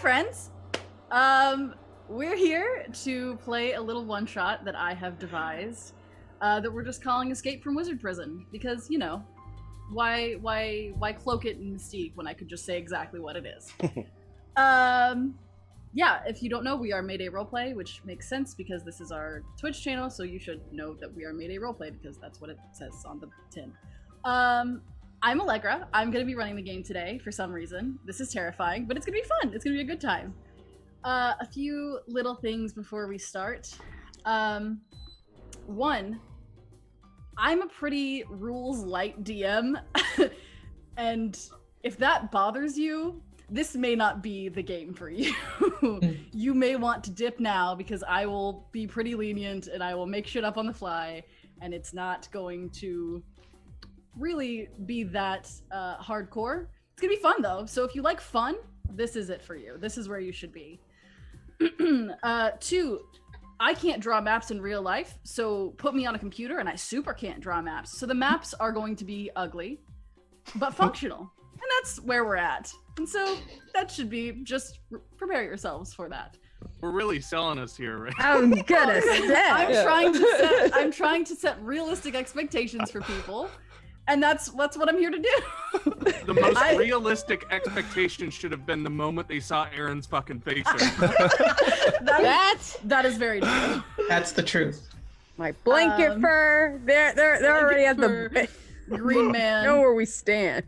friends. We're here to play a little one-shot that I have devised that we're just calling Escape from Wizard Prison because, you know, why cloak it in mystique when I could just say exactly what it is? Yeah, if you don't know, we are Mayday Roleplay, which makes sense because this is our Twitch channel, so you should know that we are Mayday Roleplay because that's what it says on the tin. I'm Allegra. I'm going to be running the game today for some reason. This is terrifying, but it's going to be fun. It's going to be a good time. A few little things before we start. One, I'm a pretty rules-light DM, and if that bothers you, this may not be the game for you. You may want to dip now because I will be pretty lenient and I will make shit up on the fly, and it's not going to really be that hardcore. It's gonna be fun though, so if you like fun, this is it for you. This is where you should be. Two, I can't draw maps in real life, so put me on a computer and I super can't draw maps. So the maps are going to be ugly, but functional. And that's where we're at. And so that should be, just prepare yourselves for that. We're really selling us here, right? Oh goodness. I'm trying to set realistic expectations for people. And that's what I'm here to do. The most realistic expectation should have been the moment they saw Aaron's fucking face. That is very true. That's the truth. My blanket fur. They're already at the Green Man. Know where we stand.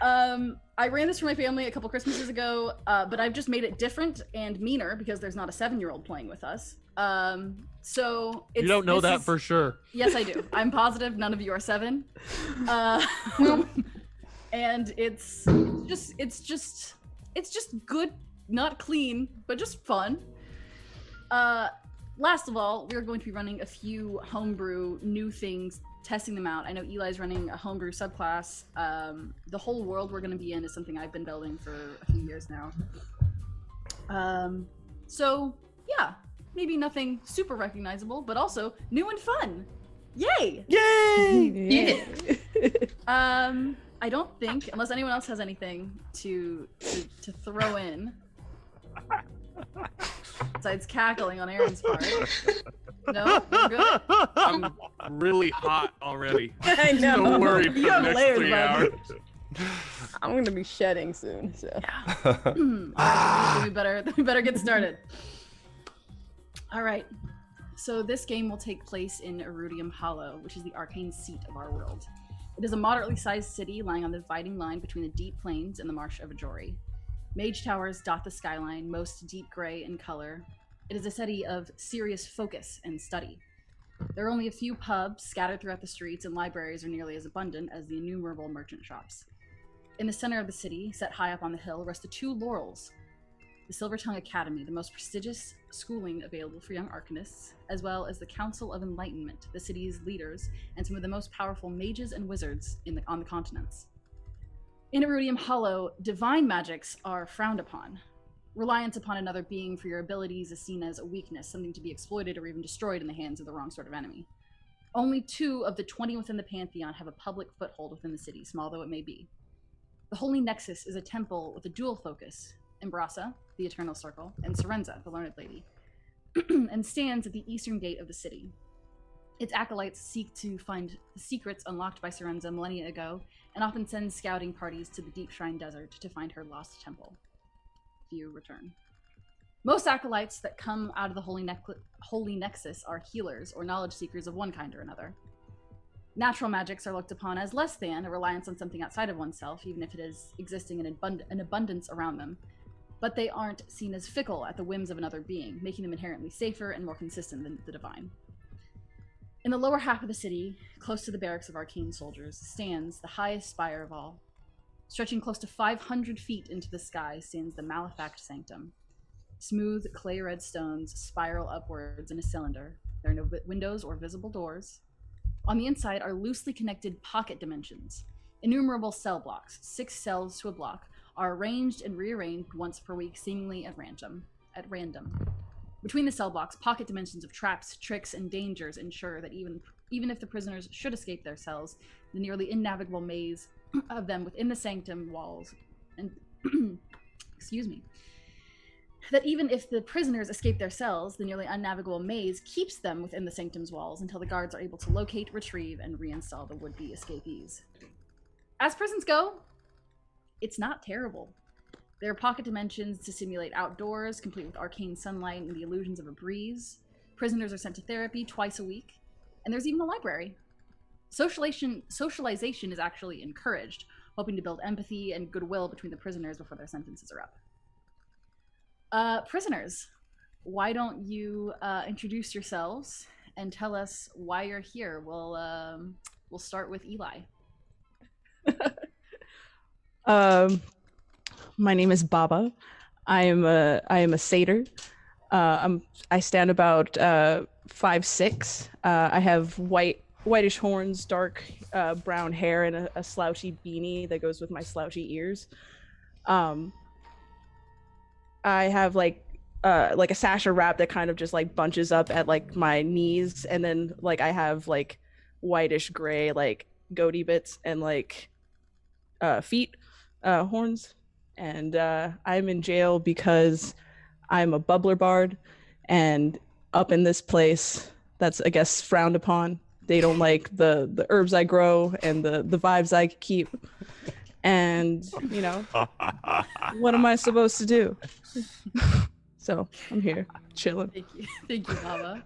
I ran this for my family a couple Christmases ago, but I've just made it different and meaner because there's not a 7-year-old playing with us. So it's, you don't know that for sure. Yes, I do. I'm positive none of you are 7. And it's just good, not clean, but just fun. Last of all, we're going to be running a few homebrew new things, testing them out. I know Eli's running a homebrew subclass. The whole world we're going to be in is something I've been building for a few years now. So yeah, maybe nothing super recognizable, but also new and fun. Yay! Yay! I don't think, unless anyone else has anything to throw in, besides cackling on Aaron's part. No, we're good. I'm really hot already. I know. Don't worry for the next layers, 3 bud. hours. I'm gonna be shedding soon, so. Alright, we better get started. Alright, so this game will take place in Erudium Hollow, which is the arcane seat of our world. It is a moderately sized city lying on the dividing line between the deep plains and the marsh of Ajori. Mage towers dot the skyline, most deep gray in color. It is a city of serious focus and study. There are only a few pubs scattered throughout the streets, and libraries are nearly as abundant as the innumerable merchant shops. In the center of the city, set high up on the hill, rest the 2 laurels. The Silvertongue Academy, the most prestigious schooling available for young arcanists, as well as the Council of Enlightenment, the city's leaders, and some of the most powerful mages and wizards on the continents. In Erudium Hollow, divine magics are frowned upon. Reliance upon another being for your abilities is seen as a weakness, something to be exploited or even destroyed in the hands of the wrong sort of enemy. Only 2 of the 20 within the Pantheon have a public foothold within the city, small though it may be. The Holy Nexus is a temple with a dual focus, Embrasa, the Eternal Circle, and Syrenza, the Learned Lady, and stands at the eastern gate of the city. Its acolytes seek to find the secrets unlocked by Syrenza millennia ago, and often sends scouting parties to the Deep Shrine Desert to find her lost temple. Few return. Most acolytes that come out of the Holy Nexus are healers or knowledge seekers of one kind or another. Natural magics are looked upon as less than a reliance on something outside of oneself, even if it is existing in abundance around them. But they aren't seen as fickle at the whims of another being, making them inherently safer and more consistent than the divine. In the lower half of the city, close to the barracks of arcane soldiers, stands the highest spire of all. Stretching close to 500 feet into the sky stands the Malefact Sanctum. Smooth, clay-red stones spiral upwards in a cylinder. There are no windows or visible doors. On the inside are loosely connected pocket dimensions. Innumerable cell blocks, 6 cells to a block, are arranged and rearranged once per week, seemingly at random. Between the cell blocks, pocket dimensions of traps, tricks, and dangers ensure that even if the prisoners should escape their cells, the nearly innavigable maze of them within the sanctum walls and excuse me, that even if the prisoners escape their cells, the nearly unnavigable maze keeps them within the sanctum's walls until the guards are able to locate, retrieve, and reinstall the would-be escapees. As prisons go, it's not terrible. There are pocket dimensions to simulate outdoors, complete with arcane sunlight and the illusions of a breeze. Prisoners are sent to therapy twice a week, and there's even a library. Socialization is actually encouraged, hoping to build empathy and goodwill between the prisoners before their sentences are up. Prisoners, why don't you introduce yourselves and tell us why you're here? We'll start with Eli. My name is Baba. I am a satyr. I stand about 5'6". I have whitish horns, dark brown hair, and a slouchy beanie that goes with my slouchy ears. I have like a sasha wrap that kind of just like bunches up at like my knees, and then like I have like whitish gray like goatee bits and like feet horns. And I'm in jail because I'm a bubbler bard, and up in this place, that's, I guess, frowned upon. They don't like the herbs I grow and the vibes I keep. And, you know, what am I supposed to do? So I'm here, chilling. Thank you, Baba.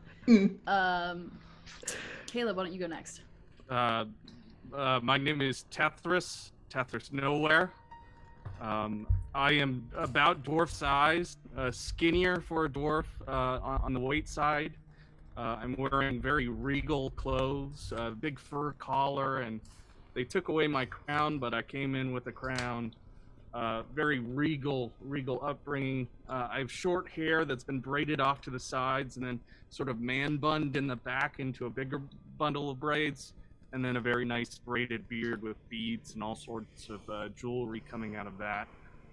Caleb, why don't you go next? My name is Tethris Nowhere. I am about dwarf size, skinnier for a dwarf on the weight side. I'm wearing very regal clothes, big fur collar, and they took away my crown, but I came in with a crown. Very regal upbringing. I have short hair that's been braided off to the sides and then sort of man-bunned in the back into a bigger bundle of braids. And then a very nice braided beard with beads and all sorts of jewelry coming out of that.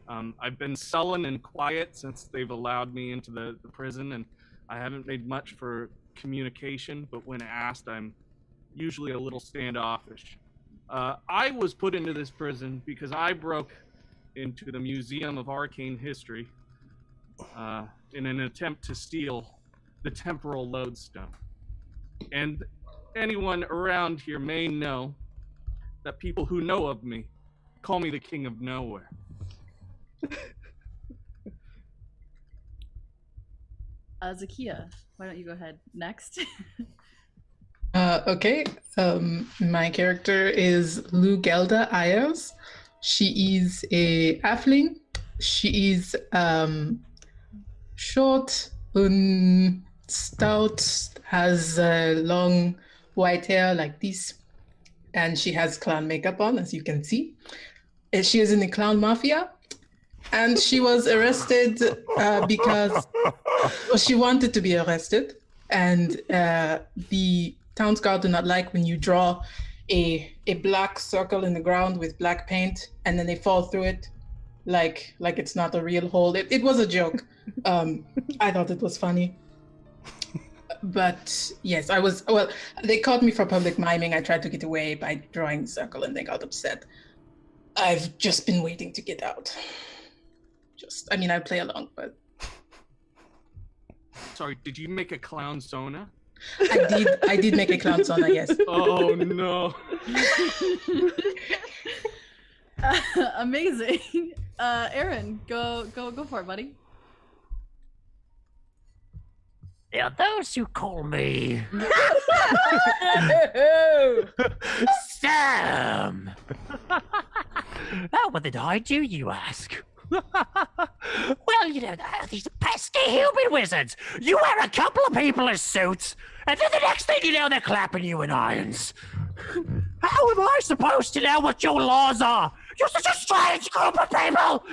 I've been sullen and quiet since they've allowed me into the prison, and I haven't made much for communication, but when asked, I'm usually a little standoffish. I was put into this prison because I broke into the Museum of Arcane History in an attempt to steal the temporal lodestone. And anyone around here may know that people who know of me call me the King of Nowhere. Zakia, why don't you go ahead next? Okay. My character is Lugelda Ayers. She is a halfling. She is short, stout, has long white hair like this, and she has clown makeup on, as you can see. She is in the clown mafia, and she was arrested because she wanted to be arrested, and the town's guard do not like when you draw a black circle in the ground with black paint, and then they fall through it like it's not a real hole. It was a joke. I thought it was funny. But yes, they caught me for public miming. I tried to get away by drawing a circle and they got upset. I've just been waiting to get out. I play along, but... Sorry, did you make a clown Zona? I did make a clown Zona, yes. Oh no. Amazing. Aaron, go for it, buddy. There are those who call me Sam. Oh, what did I do, you ask? Well, you know, these pesky human wizards. You wear a couple of people in suits, and then the next thing you know, they're clapping you in irons. How am I supposed to know what your laws are? You're such a strange group of people.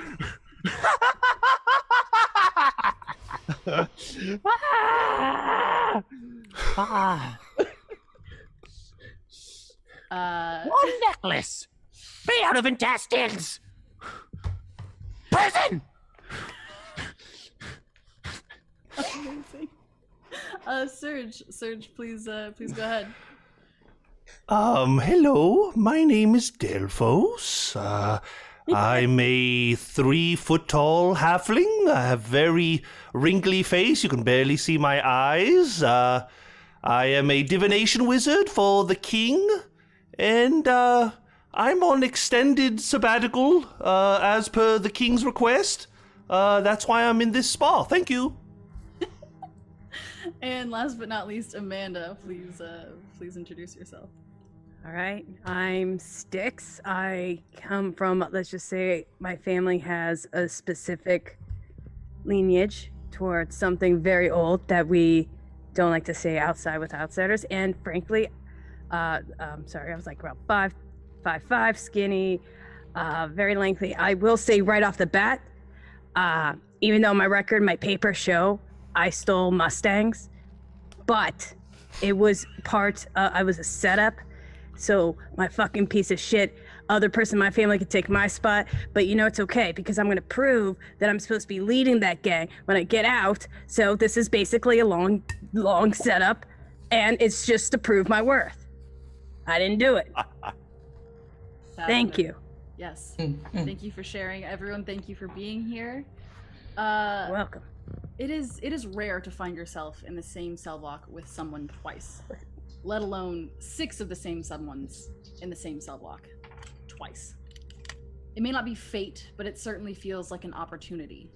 One necklace made out of intestines. Prison. Amazing. Serge, please go ahead. Hello, my name is Delphos. I'm a 3-foot-tall halfling. I have very wrinkly face. You can barely see my eyes. I am a divination wizard for the king, and I'm on extended sabbatical as per the king's request. That's why I'm in this spa. Thank you. And last but not least, Amanda, please introduce yourself. All right, I'm Styx. I come from, let's just say, my family has a specific lineage towards something very old that we don't like to say outside with outsiders. And frankly, sorry, I was like around 5'5", skinny, very lengthy. I will say right off the bat, even though my record, my papers show I stole Mustangs, but it was I was a setup. So my fucking piece of shit, other person in my family could take my spot, but you know it's okay because I'm gonna prove that I'm supposed to be leading that gang when I get out. So this is basically a long setup, and it's just to prove my worth. I didn't do it. Thank you. Yes. Thank you for sharing. Everyone, thank you for being here. Welcome. It is rare to find yourself in the same cell block with someone twice, let alone 6 of the same someones in the same cell block twice. It may not be fate, but it certainly feels like an opportunity.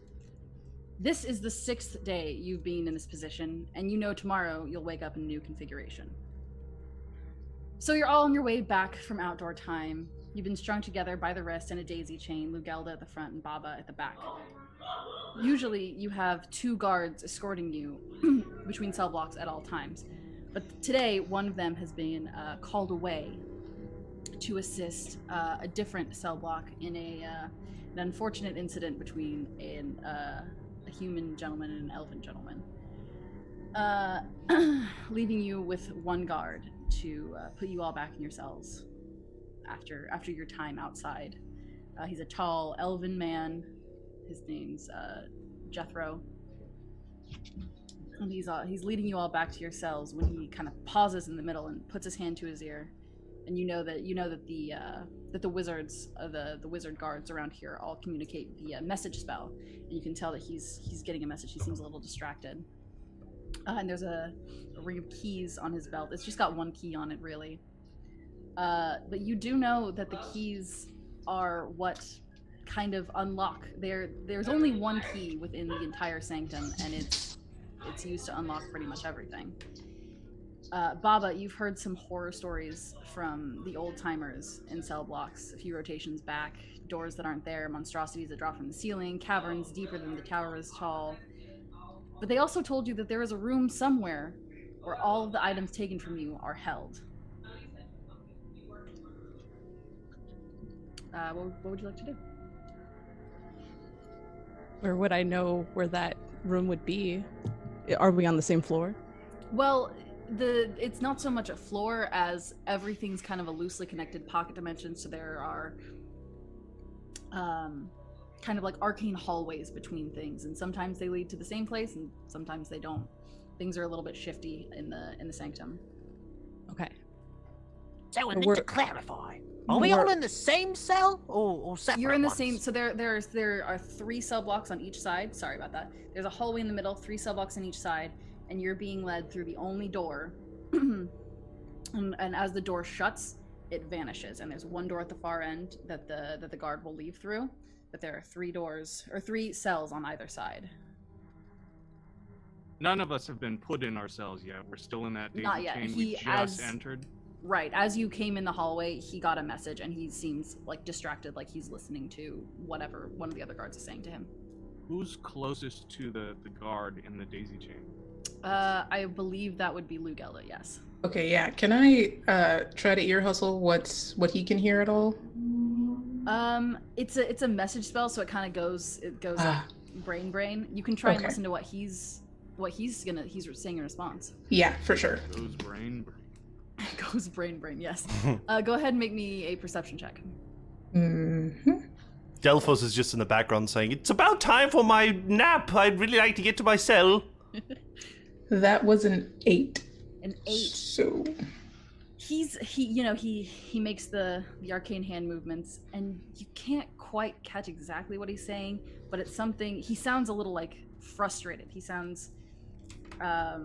This is the 6th day you've been in this position, and you know tomorrow you'll wake up in a new configuration. So you're all on your way back from outdoor time. You've been strung together by the wrist in a daisy chain, Lugelda at the front and Baba at the back. Usually you have 2 guards escorting you between cell blocks at all times. But today, one of them has been called away to assist a different cell block in an unfortunate incident between a human gentleman and an elven gentleman, leaving you with 1 guard to put you all back in your cells after your time outside. He's a tall elven man. His name's Jethro. And he's leading you all back to your cells when he kind of pauses in the middle and puts his hand to his ear, and you know that the wizards, the wizard guards around here all communicate via message spell, and you can tell that he's getting a message. He seems a little distracted. And there's a ring of keys on his belt. It's just got 1 key on it, really. But you do know that the keys are what kind of unlock. There's only 1 key within the entire sanctum, and it's used to unlock pretty much everything. Baba, you've heard some horror stories from the old timers in cell blocks a few rotations back. Doors that aren't there, monstrosities that drop from the ceiling, caverns deeper than the tower is tall. But they also told you that there is a room somewhere where all of the items taken from you are held. What would you like to do? Or would I know where that room would be? Are we on the same floor? Well, it's not so much a floor as everything's kind of a loosely connected pocket dimension, so there are kind of like arcane hallways between things, and sometimes they lead to the same place and sometimes they don't. Things are a little bit shifty in the sanctum. Okay. So I need to clarify. Are we all in the same cell or separate? You're in the ones? same. So there are 3 cell blocks on each side. Sorry about that. There's a hallway in the middle, 3 cell blocks on each side, and you're being led through the only door. and as the door shuts, it vanishes. And there's 1 door at the far end that the guard will leave through. But there are 3 doors or 3 cells on either side. None of us have been put in our cells yet. We're still in that daisy Not yet. chain. We just entered. Right, as you came in the hallway, he got a message, and he seems like distracted, like he's listening to whatever one of the other guards is saying to him. Who's closest to the guard in the daisy chain? I believe that would be Lugelda, yes. Okay, yeah. Can I try to ear hustle what he can hear at all? It's a message spell, so it kind of goes brain. You can try and listen to what he's saying in response. Yeah, for sure. Goes brain. Goes brain, yes. Go ahead and make me a perception check. Mm-hmm. Delphos is just in the background saying, "It's about time for my nap. I'd really like to get to my cell." That was an 8. An 8. So he makes the arcane hand movements, and you can't quite catch exactly what he's saying, but it's something. He sounds a little like frustrated. He sounds a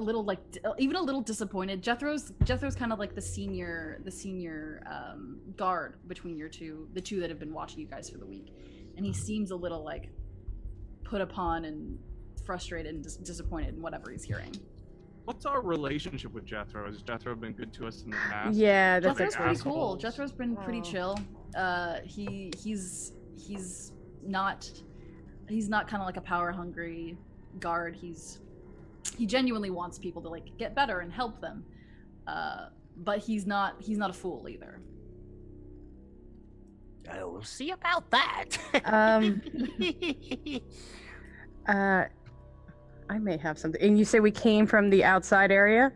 little like even a little disappointed. Jethro's kind of like the senior guard between the two that have been watching you guys for the week, and he seems a little like put upon and frustrated and disappointed in whatever he's hearing. What's our relationship with Jethro? Has Jethro been good to us in the past? Yeah, that's Jethro's pretty assholes. cool. Jethro's been pretty chill. He's not kind of like a power hungry guard. He genuinely wants people to like get better and help them. But he's not a fool either. Oh, we'll see about that. I may have something. And you say we came from the outside area?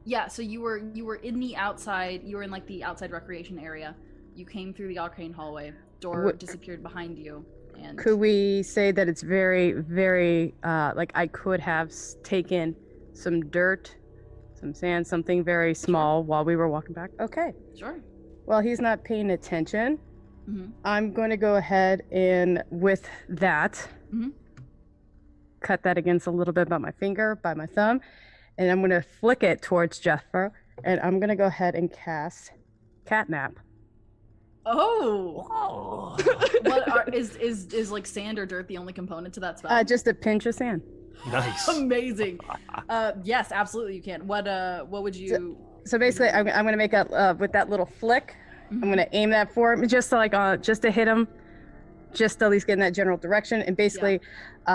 Yeah, so you were in the outside. You were in like the outside recreation area. You came through the arcane hallway. Door disappeared behind you. And could we say that it's very, very like I could have taken some dirt, some sand, something very small while we were walking back? Okay. Sure. Well, he's not paying attention. Mm-hmm. I'm going to go ahead and with that, cut that against a little bit by my finger, by my thumb, and I'm going to flick it towards Jethro, and I'm going to go ahead and cast Catnap. Oh! Is like sand or dirt the only component to that spell? Just a pinch of sand. Nice. Amazing. Yes, absolutely you can. What would you? So basically, I'm going to make a with that little flick. I'm going to aim that for him, just to like just to hit him, just to at least get in that general direction. And basically,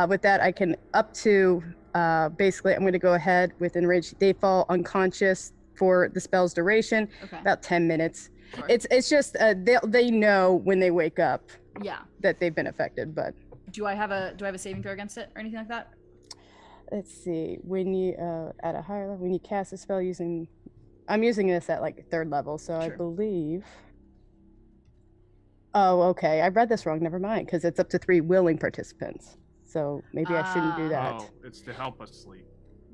with that, I can up to basically, I'm going to go ahead with Enrage. They fall unconscious for the spell's duration, about 10 minutes. Sure. It's just they know when they wake up. Yeah. That they've been affected. But do I have a saving throw against it or anything like that? Let's see. When you at a higher level, when you cast a spell I'm using this at like 3rd level, so sure. I believe. Oh, okay. I read this wrong. Never mind, because it's up to 3 willing participants. So maybe I shouldn't do that. Oh, it's to help us sleep.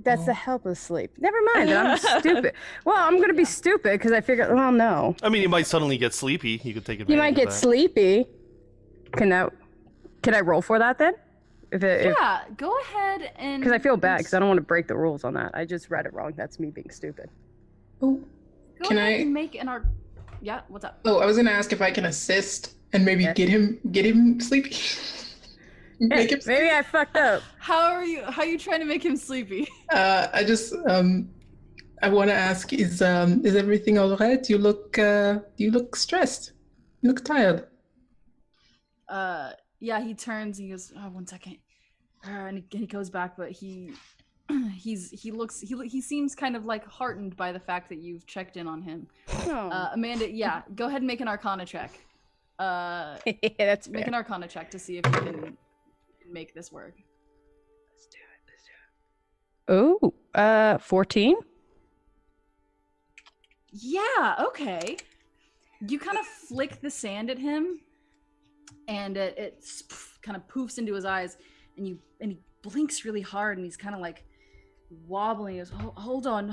That's to help us sleep. Never mind. I'm stupid. Well, I'm going to be stupid because I figured, well, no. I mean, you might suddenly get sleepy. You could take advantage You might get of that. sleepy. Can I roll for that then? Yeah, go ahead and... Because I feel bad because I don't want to break the rules on that. I just read it wrong. That's me being stupid. Oh, go ahead and make an Yeah, what's up? Oh, I was gonna ask if I can assist and maybe get him sleepy. Make him sleepy. Maybe I fucked up. How are you trying to make him sleepy? I just I want to ask, is everything all right? You look stressed. You look tired. Yeah, he turns and he goes, oh, 1 second. And he goes back, but he seems kind of like heartened by the fact that you've checked in on him. Oh. Amanda, yeah, go ahead and make an Arcana check. That's fair. Make an Arcana check to see if you can make this work. Let's do it. 14. Yeah, okay. You kind of flick the sand at him, and it kind of poofs into his eyes, and he blinks really hard, and he's kind of like wobbling. He goes, hold on.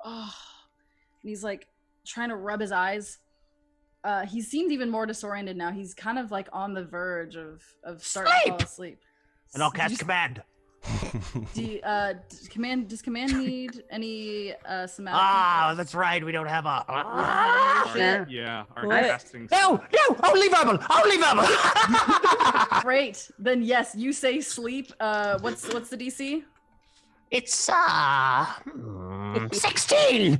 Oh, and he's like trying to rub his eyes. He seemed even more disoriented now. He's kind of like on the verge of starting to fall asleep. And I'll cast command. Does command need any somatic? That's right. We don't have a. Yeah, our What? casting. No, only verbal. Great. Then yes, you say sleep. What's the DC? It's 16.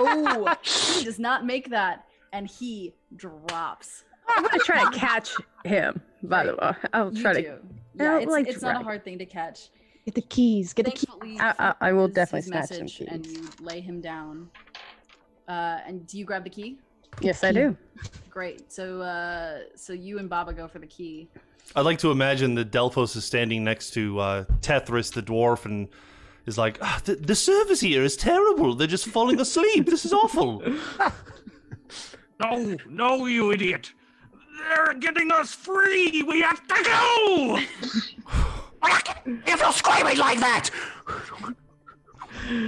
Oh, he does not make that, and he drops. I'm gonna try to catch him. By the way, I'll try to. Yeah, like it's not a hard thing to catch. Get the keys. Get the keys. Thankfully, I will his definitely snatch some message, and keys. you lay him down. And do you grab the key? Yes, I do. Great. So you and Baba go for the key. I'd like to imagine that Delphos is standing next to Tethris the dwarf and is like, the service here is terrible. They're just falling asleep. This is awful. No, you idiot. They're getting us free. We have to go. If you're screaming like that.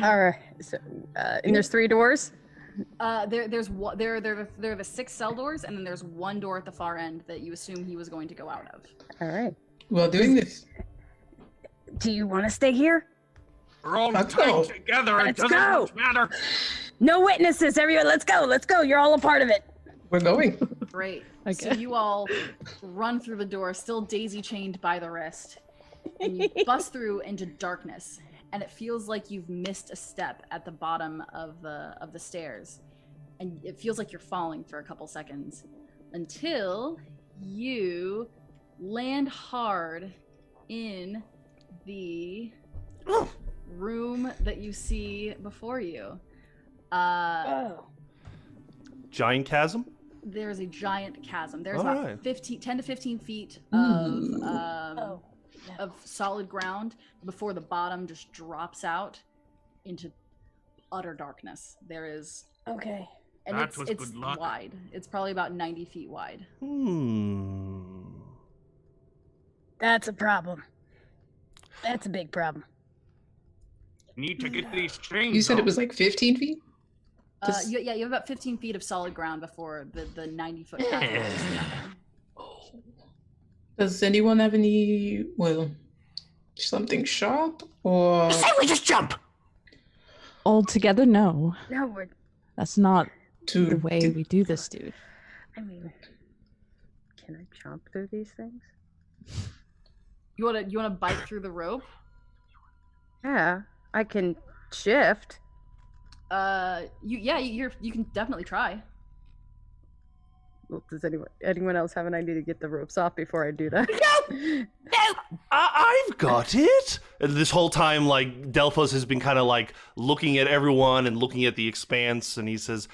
All right. So, and there's 3 doors. There's the 6 cell doors, and then there's one door at the far end that you assume he was going to go out of. All right. While doing this, Do you want to stay here? We're all Let's tied go. together. It Let's doesn't go. much matter. No witnesses, everyone. Let's go. Let's go. You're all a part of it. we're going. Great. So Okay. you all run through the door, still daisy chained by the wrist, and you bust through into darkness. And it feels like you've missed a step at the bottom of the stairs, and it feels like you're falling for a couple seconds until you land hard in the room that you see before you. Oh. Giant chasm? There's a giant chasm. There's All about right. 10 to 15 feet Oh. of solid ground before the bottom just drops out into utter darkness. There is, Okay. and That was it's good luck. wide. It's probably about 90 feet wide. That's a problem. That's a big problem. Need to get these chains. You said it off. was like 15 feet? You have about 15 feet of solid ground before the 90-foot chasm. Does anyone have any, well, something sharp or? Say we just jump. All together? No. No, we're. That's not to the way we do this, dude. I mean, can I chomp through these things? You wanna bite through the rope? Yeah, I can shift. You can definitely try. Well, does anyone else have an idea to get the ropes off before I do that? I've got it. And this whole time, like, Delphos has been kind of like looking at everyone and looking at the expanse, and he says,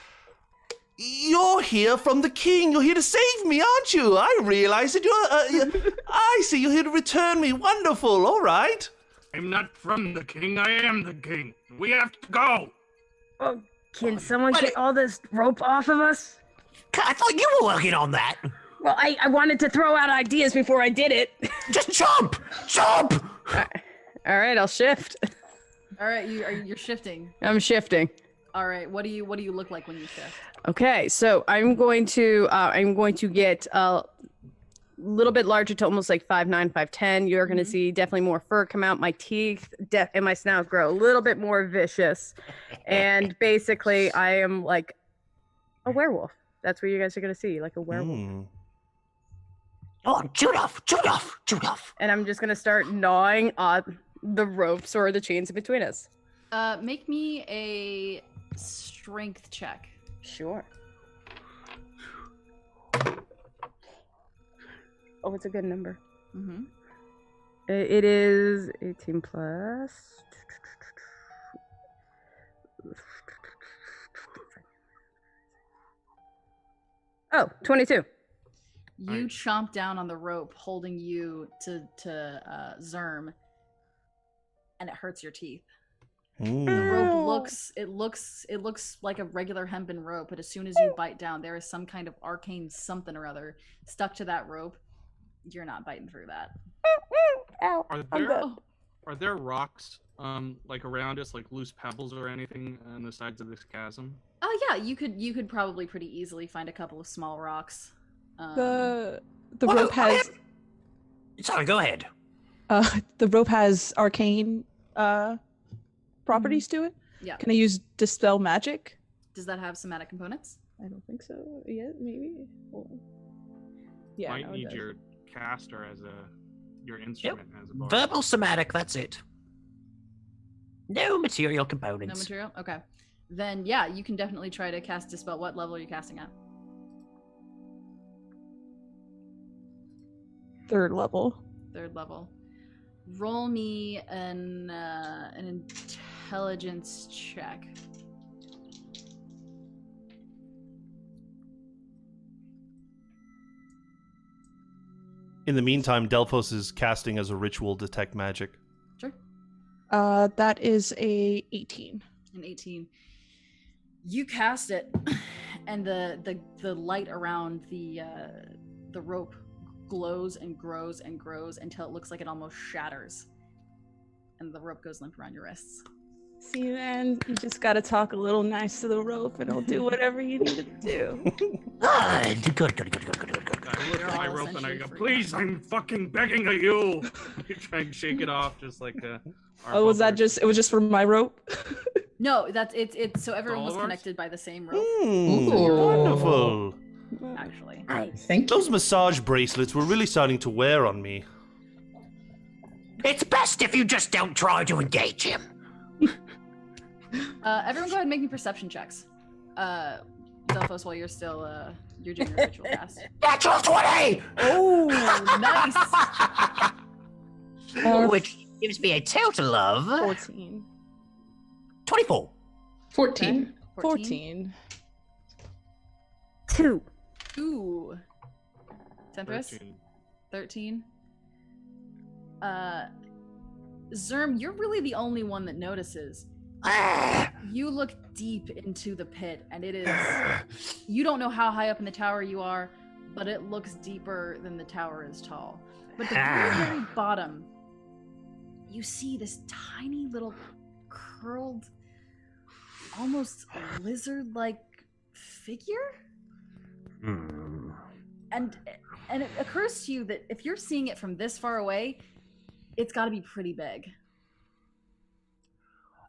"You're here from the king. You're here to save me, aren't you? I realize that I see you're here to return me. Wonderful. All right." I'm not from the king. I am the king. We have to go. Oh, can someone get all this rope off of us? I thought you were working on that. Well, I wanted to throw out ideas before I did it. Just jump! Jump! All right, I'll shift. All right, you're shifting. I'm shifting. All right, what do you look like when you shift? Okay, so I'm going to get a little bit larger to almost like 5'9", 5'10". You're going to see definitely more fur come out. My teeth and my snout grow a little bit more vicious, and basically I am like a werewolf. That's what you guys are going to see, like a werewolf. Oh, shoot off! Shoot off! Shoot off! And I'm just going to start gnawing on the ropes or the chains in between us. Make me a strength check. Sure. Oh, it's a good number. Mm-hmm. It is 18 plus. Oh, 22. You chomp down on the rope holding you to Zerm, and it hurts your teeth. The rope looks like a regular hempen rope, but as soon as you bite down, there is some kind of arcane something or other stuck to that rope. You're not biting through that. Ow. Are there rocks like around us, like loose pebbles or anything on the sides of this chasm? Oh yeah, you could probably pretty easily find a couple of small rocks. The Well, rope has Sorry, go ahead. the rope has arcane properties to it. Yeah. Can I use dispel magic? Does that have somatic components? I don't think so yet. Maybe. Hold on. Yeah. Might no, it need does. your caster as your instrument as a bard. Verbal somatic, that's it. No material No components. material? Okay. Then yeah, you can definitely try to cast Dispel. What level are you casting at? 3rd level. 3rd level. Roll me an intelligence check. In the meantime, Delphos is casting as a ritual detect magic. Sure. That is a 18. An 18. You cast it, and the light around the rope glows and grows and grows until it looks like it almost shatters, and the rope goes limp around your wrists. See, man, you just gotta talk a little nice to the rope, and it'll do whatever you need it to do. Good. I look at my all rope and I essentially go, free. please, I'm fucking begging of you. You try and shake it off, just like our Oh, was that buffer. just? It was just for my rope. No, that's it's so everyone all was of ours? connected by the same rope, Ooh. Wonderful. actually. Thank you. Those massage bracelets were really starting to wear on me. It's best if you just don't try to engage him. Everyone go ahead and make me perception checks. Delphos, while you're still you're doing your ritual cast. Natural 20! Oh, nice. Which gives me a total of 14. 24. 14. 14. 2. Ooh. Tempest? 13. 13. Zerm, you're really the only one that notices. You look deep into the pit, and it is. You don't know how high up in the tower you are, but it looks deeper than the tower is tall. But the very bottom, you see this tiny little curled, almost lizard-like figure. And it occurs to you that if you're seeing it from this far away, it's got to be pretty big.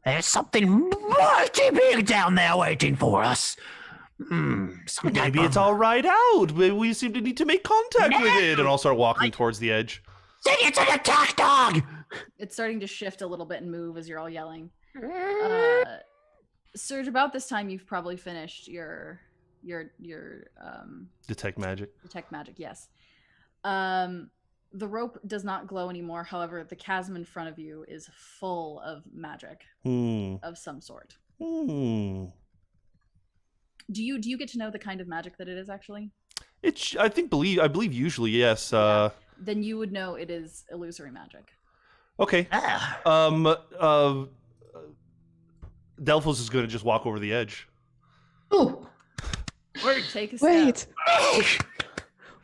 There's something mighty big down there waiting for us. Some type Maybe of- it's all right out. Maybe we seem to need to make contact with it. And I'll start walking towards the edge. It's an attack dog! It's starting to shift a little bit and move as you're all yelling. Serge, about this time you've probably finished your Detect magic. detect magic. Yes. The rope does not glow anymore. However, the chasm in front of you is full of magic of some sort. Hmm. Do you get to know the kind of magic that it is actually? I believe usually yes. Then you would know it is illusory magic. Okay. Ah, Delphos is going to just walk over the edge. Oh, Take a step. Wait.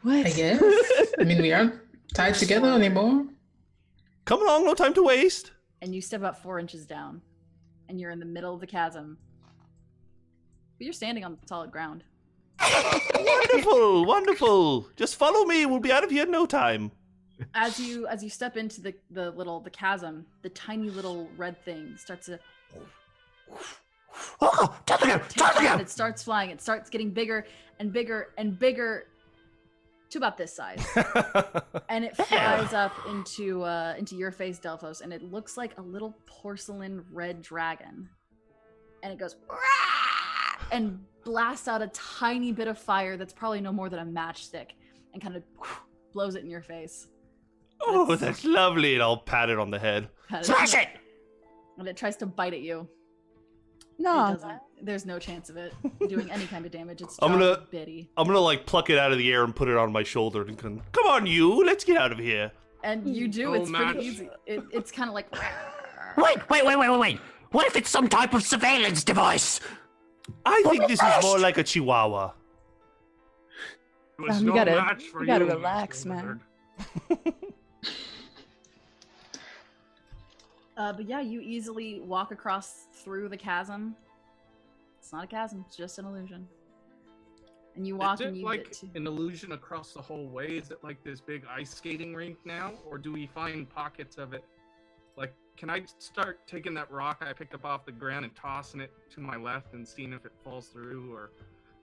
I guess. I mean, we aren't tied together anymore. Come along, no time to waste. And you step about 4 inches down, and you're in the middle of the chasm. But you're standing on solid ground. Wonderful, wonderful. Just follow me. We'll be out of here in no time. As you step into the chasm, the tiny little red thing starts to take off, and it starts flying. It starts getting bigger and bigger and bigger to about this size. And it flies up into your face, Delphos, and it looks like a little porcelain red dragon. And it goes and blasts out a tiny bit of fire that's probably no more than a matchstick, and kind of blows it in your face. Oh, that's lovely. And I'll pat it on the head. smash it! And it tries to bite at you. It No. doesn't. There's no chance of it doing any kind of damage. It's I'm gonna- just bitty. I'm gonna pluck it out of the air and put it on my shoulder and come on, you. Let's get out of here. And you do. Oh, It's match. pretty easy. It's kind of like. Wait. What if it's some type of surveillance device? I think this is more like a chihuahua. It was You no gotta- match for you gotta Mr. relax, man. Lizard. But yeah, you easily walk across through the chasm. It's not a chasm. It's just an illusion. And you walk Is and it you like get to. an illusion across the whole way? Is it like this big ice skating rink now? Or do we find pockets of it? Like, can I start taking that rock I picked up off the ground and tossing it to my left and seeing if it falls through? Or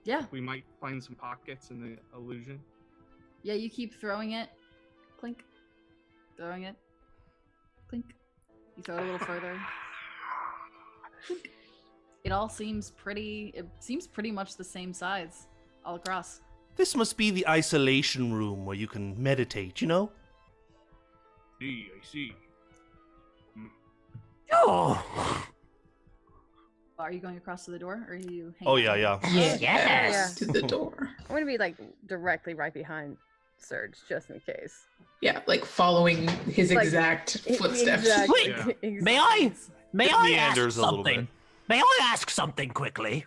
Yeah. we might find some pockets in the illusion? Yeah, you keep throwing it. Clink. Throwing it. Clink. You throw it a little further. Clink. It all seems pretty. It seems pretty much the same size all across. This must be the isolation room where you can meditate, you know? I see. Oh, Are you going across to the door, or are you? Oh, hanging yeah, out? yeah. yes. To the door. I'm gonna be like directly right behind Serge, just in case. Yeah, like following his Like, exact footsteps. Exactly. Yeah. Exactly. May I It ask meanders a little something? bit. May I ask something quickly?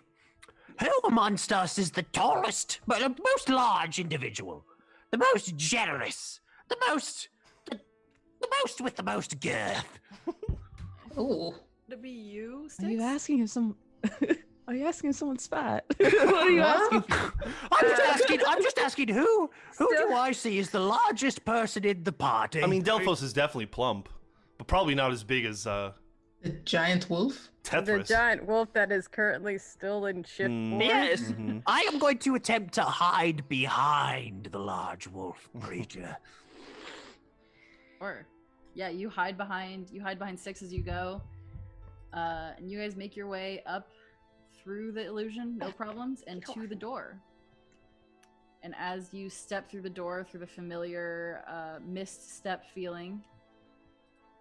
Who amongst us is the tallest, but the most large individual? The most generous? The most with the most girth? Oh, Would it be you, Are you Styx? asking if some? Are you asking if someone's fat? What are you asking? I'm just asking who do Still- I see as the largest person in the party? I mean, Delphos is definitely plump, but probably not as big as The giant wolf? The Tethris. giant wolf that is currently still in shift Mm. form. Yes, Mhm. I am going to attempt to hide behind the large wolf creature. Or, yeah, you hide behind Styx as you go, and you guys make your way up through the illusion, no problems, and to the door. And as you step through the door, through the familiar mist step feeling,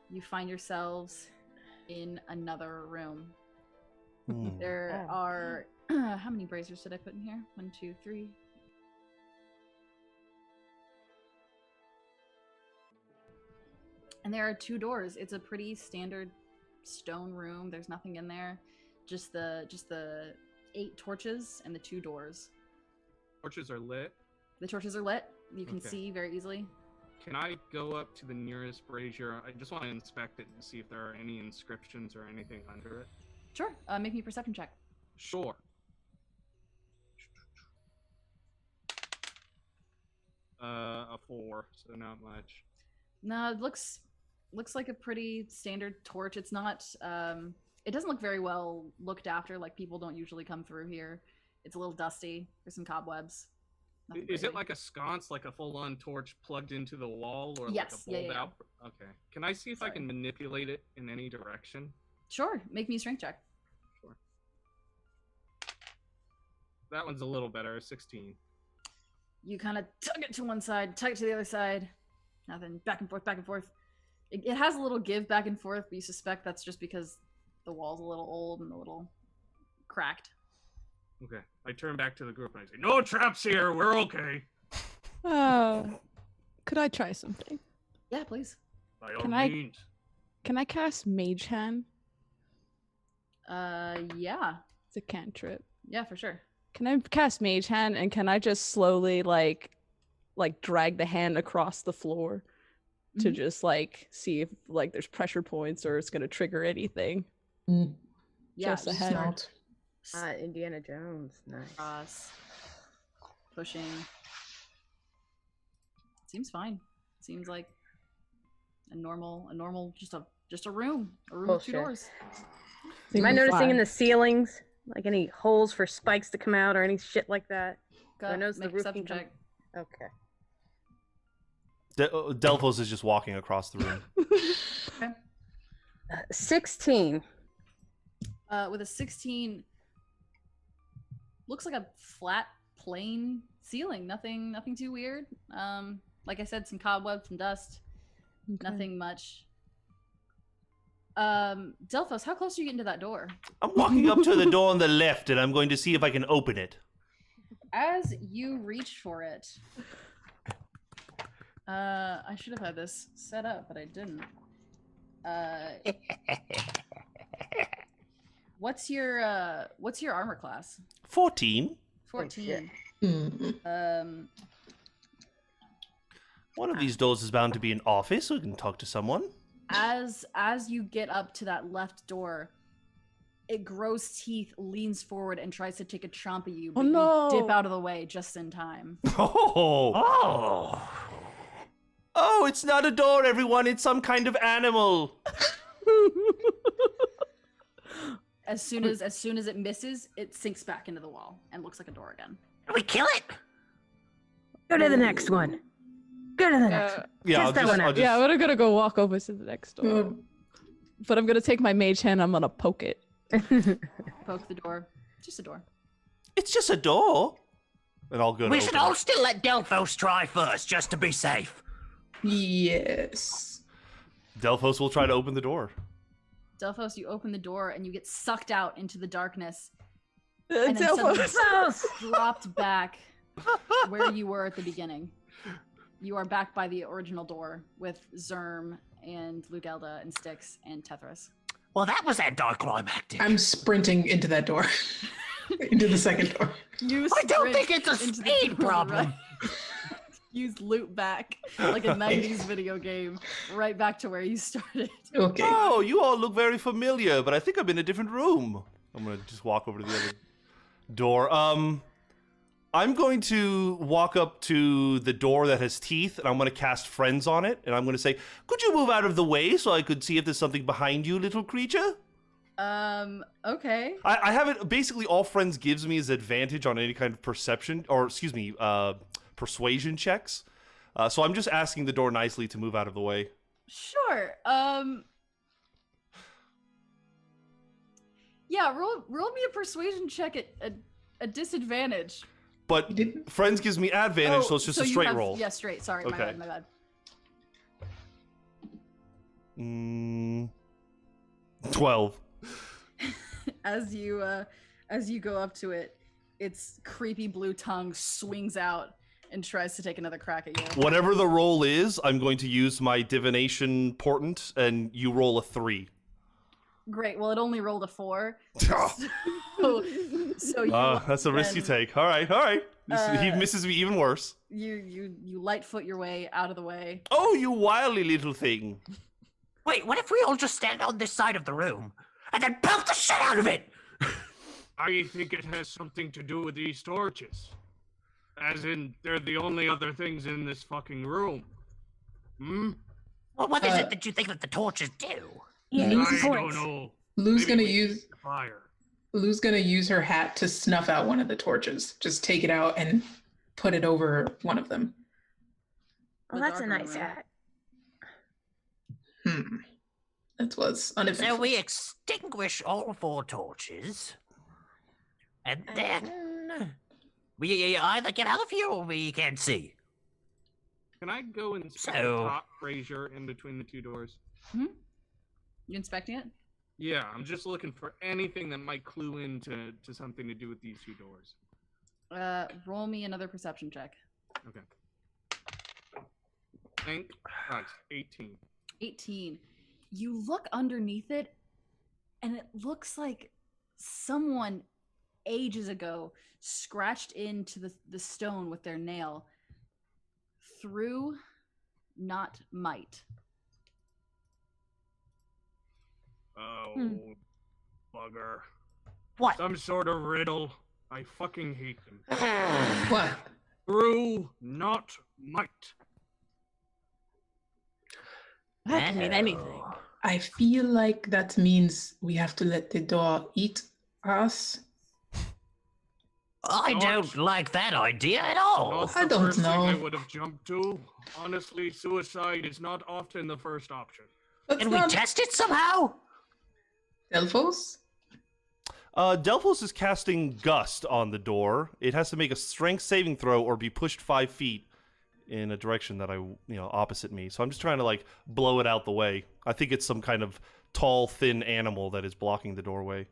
you find yourselves in another room. Hmm. There are how many braziers did I put in here? 1, 2, 3. And there are 2 doors. It's a pretty standard stone room. There's nothing in there. Just the 8 torches and the 2 doors. Torches are lit. The torches are lit. You can Okay. see very easily. Can I go up to the nearest brazier? I just want to inspect it and see if there are any inscriptions or anything under it. Sure. Make me a perception check. Sure. A 4, so not much. No, it looks like a pretty standard torch. It's not it doesn't look very well looked after, like people don't usually come through here. It's a little dusty. There's some cobwebs. Nothing Is it crazy. like a sconce, like a full-on torch plugged into the wall, or Yes, like a yeah, bulb yeah. out? Okay. Can I see if I Sorry. can manipulate it in any direction? Sure, make me a strength check. Sure. That one's a little better, 16. You kind of tug it to one side, tug it to the other side. Nothing. Back and forth, back and forth. It has a little give back and forth, but you suspect that's just because the wall's a little old and a little cracked. Okay. I turn back to the group and I say, "No traps here. We're okay." Could I try something? Yeah, please. By all Can I- means. Can I cast Mage Hand? Yeah. It's a cantrip. Yeah, for sure. Can I cast Mage Hand and can I just slowly like drag the hand across the floor to Mhm. just like see if like there's pressure points or it's gonna trigger anything? Mm, Yeah, Just a you head. start smart. Indiana Jones. Nice. across, pushing. Seems fine. Seems like a normal, just a room with 2 Bullshit. doors. Am I noticing in Fine. the ceilings like any holes for spikes to come out or any shit like that? Go, I notice the make a roof perception can check. Okay. Delphos is just walking across the room. 16. With a 16, looks like a flat, plain ceiling. Nothing too weird. Like I said, some cobwebs, some dust. Okay. Nothing much. Delphos, how close are you getting to that door? I'm walking up to the door on the left, and I'm going to see if I can open it. As you reach for it, I should have had this set up, but I didn't. What's your armor class? 14. 14. Mm. One of these doors is bound to be an office, so we can talk to someone. As you get up to that left door, it grows teeth, leans forward, and tries to take a chomp at you, but no. you dip out of the way just in time. Oh! Oh! Oh, it's not a door, everyone. It's some kind of animal. As soon as it misses, it sinks back into the wall and looks like a door again. Did we kill it? Go to the next one. Go to the next one. Yeah, Test that one out. Yeah, I'm gonna go walk over to the next door. Mm. But I'm gonna take my Mage Hand. I'm gonna poke it. Poke the door. Just a door. It's just a door. And I'll go to We open should it. all still let Delphos try first, just to be safe. Yes. Delphos will try to open the door. Delphos, you open the door and you get sucked out into the darkness and then Delphos. suddenly dropped back where you were at the beginning. You are back by the original door with Zerm and Lugelda and Styx and Tethris. Well, that was anticlimactic. I'm sprinting into that door. Into the second door. You I don't sprint think it's a into the speed door, problem. right? You loop back like a 90s video game, right back to where you started. Okay. Oh, you all look very familiar, but I think I'm in a different room. I'm gonna just walk over to the other door. I'm going to walk up to the door that has teeth, and I'm gonna cast Friends on it, and I'm gonna say, "Could you move out of the way so I could see if there's something behind you, little creature?" Okay. I have it. Basically, all Friends gives me is advantage on any kind of perception, or excuse me, persuasion checks. So I'm just asking the door nicely to move out of the way. Sure. Yeah, roll me a persuasion check at a disadvantage. But Friends gives me advantage, so it's just a you straight have- roll. Yeah, straight. Sorry, Okay. my bad. 12. As you go up to it, its creepy blue tongue swings out and tries to take another crack at you. Whatever the roll is, I'm going to use my divination portent, and you roll a 3. Great. Well, it only rolled a 4. so you That's a risk you take. All right. He misses me even worse. You lightfoot your way out of the way. Oh, you wily little thing. Wait, what if we all just stand on this side of the room and then pelt the shit out of it? I think it has something to do with these torches. As in, they're the only other things in this fucking room. Hmm? Well, what is it that you think that the torches do? Yeah, Lou's use I points. don't know. Lou's Maybe gonna we use use fire. Lou's gonna use her hat to snuff out one of the torches. Just take it out and put it over one of them. Well, The that's a darker nice room. hat. That was uneventful. So we extinguish all 4 torches, and then we either get out of here or we can't see. Can I go and inspect So- the top brazier in between the 2 doors? You inspecting it? Yeah, I'm just looking for anything that might clue into something to do with these 2 doors. Roll me another perception check. Okay. Thank Christ. 18. 18. You look underneath it, and it looks like someone ages ago scratched into the stone with their nail. Through, not might. Oh, bugger. What? Some sort of riddle. I fucking hate them. What? Through, not might. That can mean anything. Oh. I feel like that means we have to let the door eat us. I Not- don't like that idea at all. Not I the don't first thing I know. would have jumped to. Honestly, suicide is not often the first option. That's Can we not test it somehow? Delphos? Delphos is casting Gust on the door. It has to make a strength saving throw or be pushed 5 feet in a direction that opposite me. So I'm just trying to like blow it out the way. I think it's some kind of tall, thin animal that is blocking the doorway.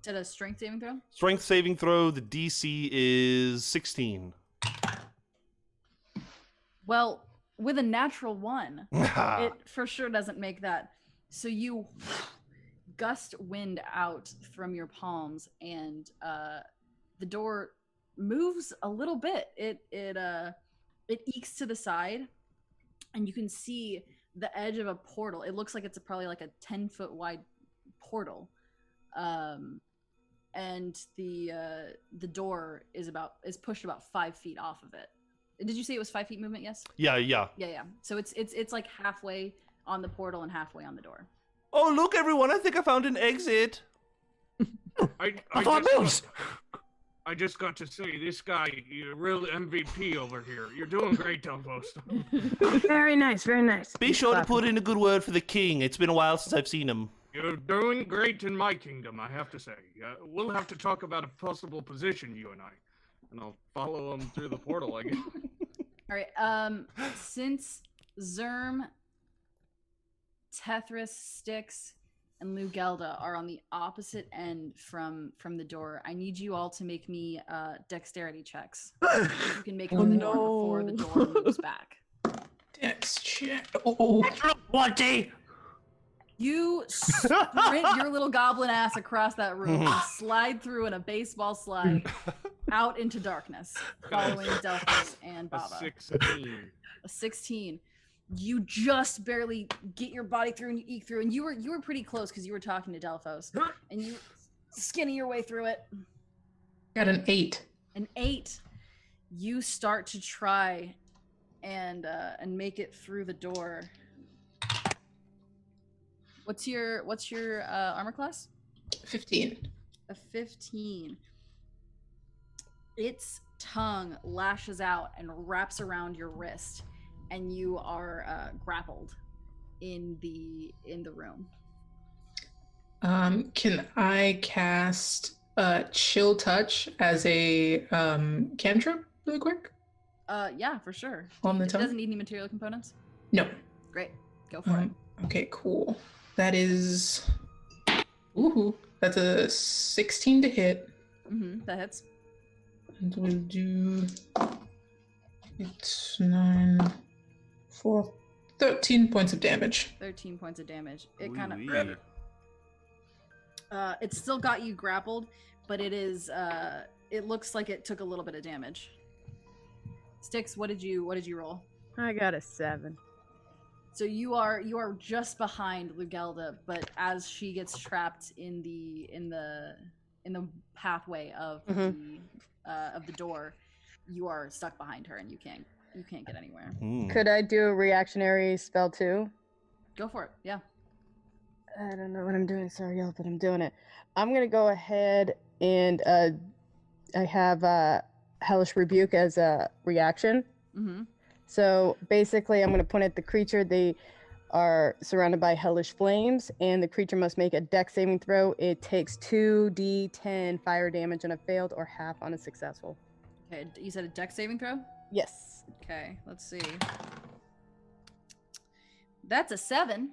Did a strength saving throw? Strength saving throw, the DC is 16. Well, with a natural 1, it for sure doesn't make that. So you gust wind out from your palms, and the door moves a little bit. It ekes to the side, and you can see the edge of a portal. It looks like it's probably like a 10-foot wide portal, and the door is pushed about 5 feet off of it. Did you say it was 5 feet movement? Yes. Yeah. Yeah. So it's like halfway on the portal and halfway on the door. Oh, look, everyone! I think I found an exit. I just got to say, this guy, you're a real MVP over here. You're doing great, Delphos. Very nice, very nice. Be sure to put in a good word for the king. It's been a while since I've seen him. You're doing great in my kingdom, I have to say. We'll have to talk about a possible position, you and I. And I'll follow him through the portal, I guess. All right. Since Zerm, Tethris, Styx, and Lugelda are on the opposite end from the door, I need you all to make me dexterity checks. You can make them more before the door moves back. Dex check. Oh. 20! You sprint your little goblin ass across that room and slide through in a baseball slide out into darkness, following Delphos and A Baba. 16. A 16. You just barely get your body through and you eke through, and you were pretty close because you were talking to Delphos, and you skinny your way through it. Got an 8. An 8. You start to try and make it through the door. What's your armor class? 15. A 15. Its tongue lashes out and wraps around your wrist, and you are grappled in the room. Can I cast Chill Touch as a cantrip really quick? Yeah, for sure. On the It tongue? doesn't need any material components. No. Great, go for it. Okay, cool. That is... Ooh, that's a 16 to hit. That hits. And we'll do... It's 9... 4... 13 points of damage. 13 points of damage. It kind of... Ooh-wee. It's still got you grappled, but it is... it looks like it took a little bit of damage. Styx, what did you roll? I got a 7. So you are just behind Lugelda, but as she gets trapped in the pathway of the door, you are stuck behind her and you can't get anywhere. Could I do a reactionary spell too? Go for it. Yeah. I don't know what I'm doing. Sorry, y'all, but I'm doing it. I'm gonna go ahead and I have Hellish Rebuke as a reaction. Mm-hmm. So basically, I'm going to point at the creature. They are surrounded by hellish flames, and the creature must make a dex saving throw. It takes 2d10 fire damage on a failed or half on a successful. Okay, you said a dex saving throw? Yes. Okay, let's see. That's a 7.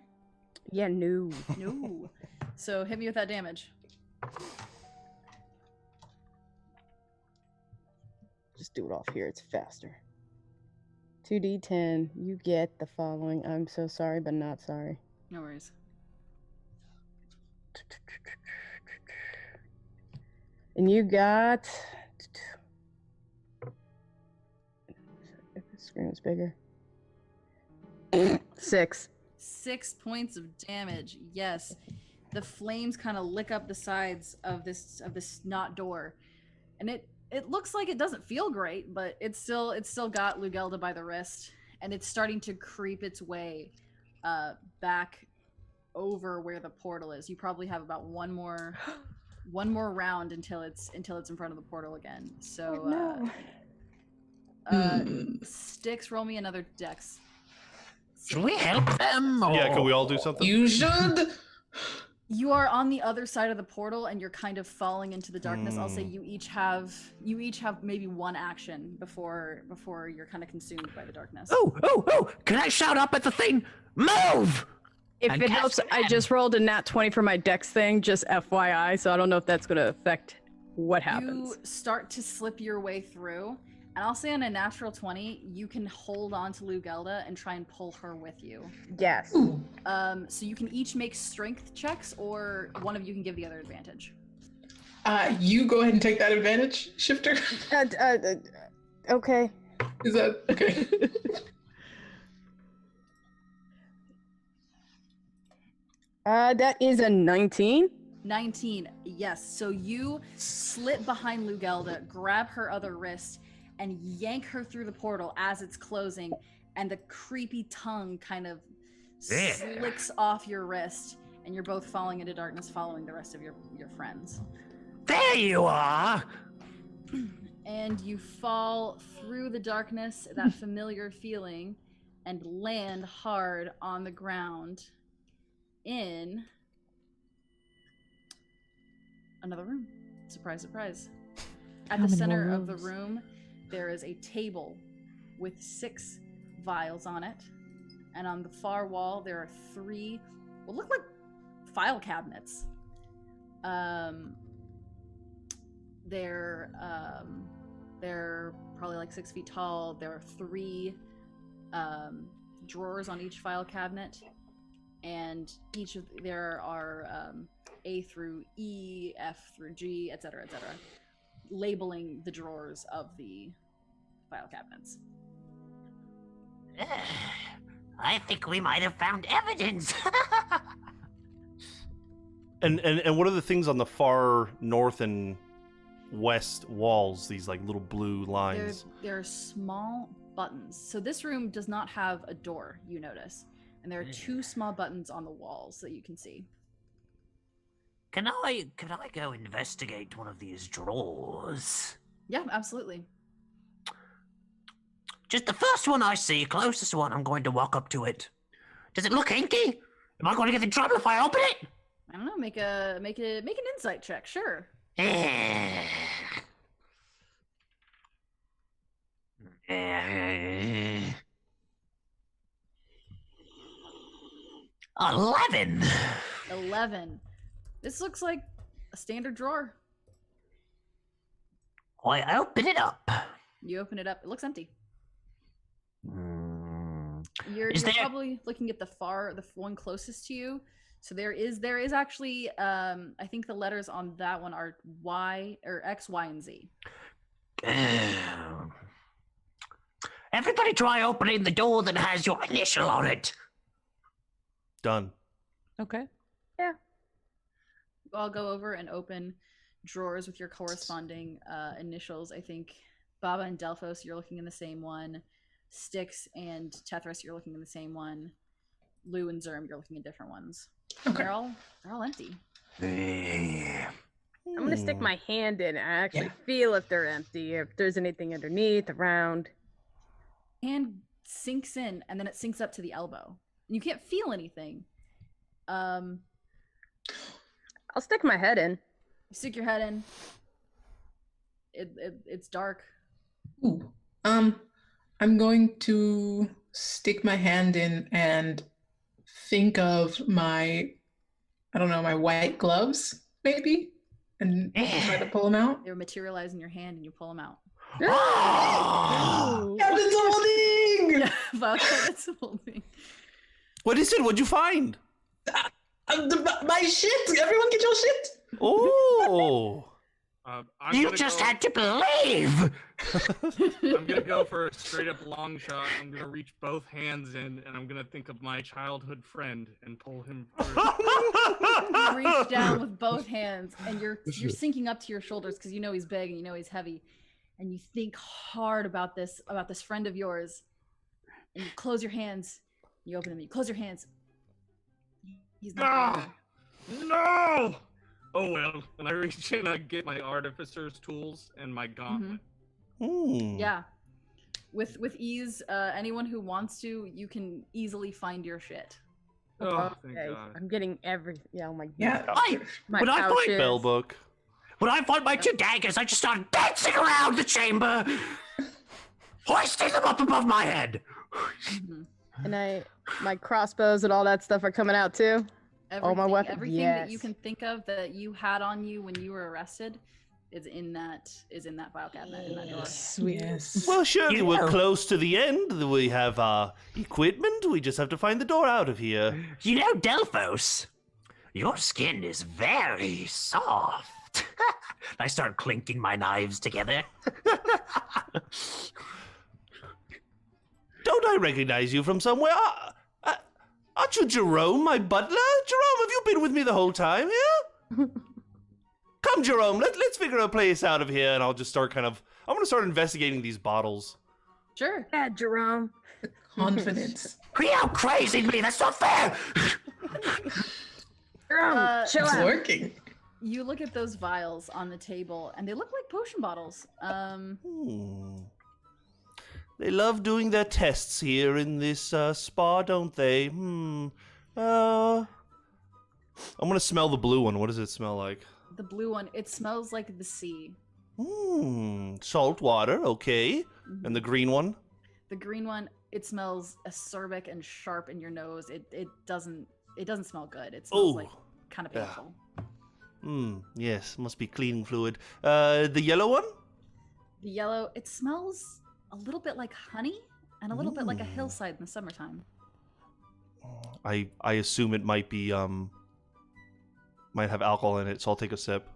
Yeah, no. No. So hit me with that damage. Just do it off here. It's faster. 2d10. You get the following. I'm so sorry, but not sorry. No worries. And you got... If the screen was bigger. 6. 6 points of damage. Yes. The flames kind of lick up the sides of this knot door. And it looks like it doesn't feel great, but it's still got Lugelda by the wrist, and it's starting to creep its way back over where the portal is. You probably have about one more round until it's in front of the portal again. So Styx, roll me another dex. Should we help them? Yeah, can or- we all do something? You should. You are on the other side of the portal, and you're kind of falling into the darkness. I'll say you each have maybe one action before you're kind of consumed by the darkness. Oh! Can I shout up at the thing? Move! If And it cast helps, I command. just rolled a nat 20 for my dex thing, just FYI, so I don't know if that's going to affect what happens. You start to slip your way through, and I'll say on a natural 20, you can hold on to Lugelda and try and pull her with you. Yes. So you can each make strength checks, or one of you can give the other advantage. You go ahead and take that advantage, Shifter. Okay. Is that okay? That is a 19. 19, yes. So you slip behind Lugelda, grab her other wrist, and yank her through the portal as it's closing, and the creepy tongue kind of slicks off your wrist, and you're both falling into darkness, following the rest of your friends. There you are! And you fall through the darkness, that familiar feeling, and land hard on the ground in another room. Surprise, surprise. At the center of the room, there is a table with 6 vials on it. And on the far wall, there are 3 what look like file cabinets. They're probably like 6 feet tall. There are 3 drawers on each file cabinet, and there are A through E, F through G, etc., etc. labeling the drawers of the file cabinets. I think we might have found evidence. And what are the things on the far north and west walls? These like little blue lines. They're small buttons. So this room does not have a door, you notice. And there are 2 small buttons on the walls that you can see. Can I go investigate one of these drawers? Yeah, absolutely. Just the first one I see, closest one, I'm going to walk up to it. Does it look hinky? Am I going to get in trouble if I open it? I don't know, make an insight check, sure. 11. 11. This looks like a standard drawer. I open it up. You open it up, it looks empty. Mm. You're Is there- probably looking at the one closest to you. So there is actually I think the letters on that one are Y or X, Y, and Z. Everybody try opening the door that has your initial on it. Done. Okay. I'll go over and open drawers with your corresponding initials. I think Baba and Delphos, you're looking in the same one. Styx and Tethris, you're looking in the same one. Lou and Zerm, you're looking in different ones. Okay. They're all empty. I'm gonna stick Hmm. my hand in and actually Yeah. feel if they're empty, if there's anything underneath, around. Hand sinks in, and then it sinks up to the elbow. You can't feel anything. I'll stick my head in. You stick your head in. It's dark. Ooh. I'm going to stick my hand in and think of my white gloves, maybe, and try to pull them out. They materialize in your hand, and you pull them out. Oh! Captain's holding! Fuck, that's holding. What is it? What'd you find? My shit! Everyone get your shit! Oh. I'm You gonna just go, had to believe. I'm gonna go for a straight up long shot. I'm gonna reach both hands in, and I'm gonna think of my childhood friend and pull him through. You reach down with both hands, and you're sinking up to your shoulders because you know he's big and you know he's heavy, and you think hard about this friend of yours, and you close your hands. You open them. You close your hands. He's not Ah! No! Oh well. And I reach in, I get my artificer's tools and my gauntlet. Hmm. Yeah. With ease, anyone who wants to, you can easily find your shit. Oh, thank Okay, God. I'm getting every. Yeah, oh my. Yeah. My When I find pouches. Spell book. When I find my 2 daggers, I just start dancing around the chamber, hoisting them up above my head. Mhm. And my crossbows and all that stuff are coming out too. All my weapons. Everything that you Yes. can think of that you had on you when you were arrested is in that file cabinet in that drawer. Sweet. Yes. Well, surely You we're know. close to the end. We have equipment. We just have to find the door out of here. You know, Delphos, your skin is very soft. I start clinking my knives together. Don't I recognize you from somewhere? Aren't you Jerome, my butler? Jerome, have you been with me the whole time here? Come, Jerome, let's figure a place out of here, and I'll just start I'm gonna start investigating these bottles. Sure. Yeah, Jerome. Confidence. How crazy me? That's not fair. Jerome, chill It's out. working. You look at those vials on the table, and they look like potion bottles. They love doing their tests here in this spa, don't they? I'm gonna smell the blue one. What does it smell like? The blue one, it smells like the sea. Salt water, okay. Mhm. And the green one? The green one, it smells acerbic and sharp in your nose. It doesn't smell good. It smells Oh, like kind of yeah. painful. Yes, must be cleaning fluid. The yellow one? The yellow, it smells a little bit like honey and a little bit like a hillside in the summertime. I assume it might be might have alcohol in it, so I'll take a sip.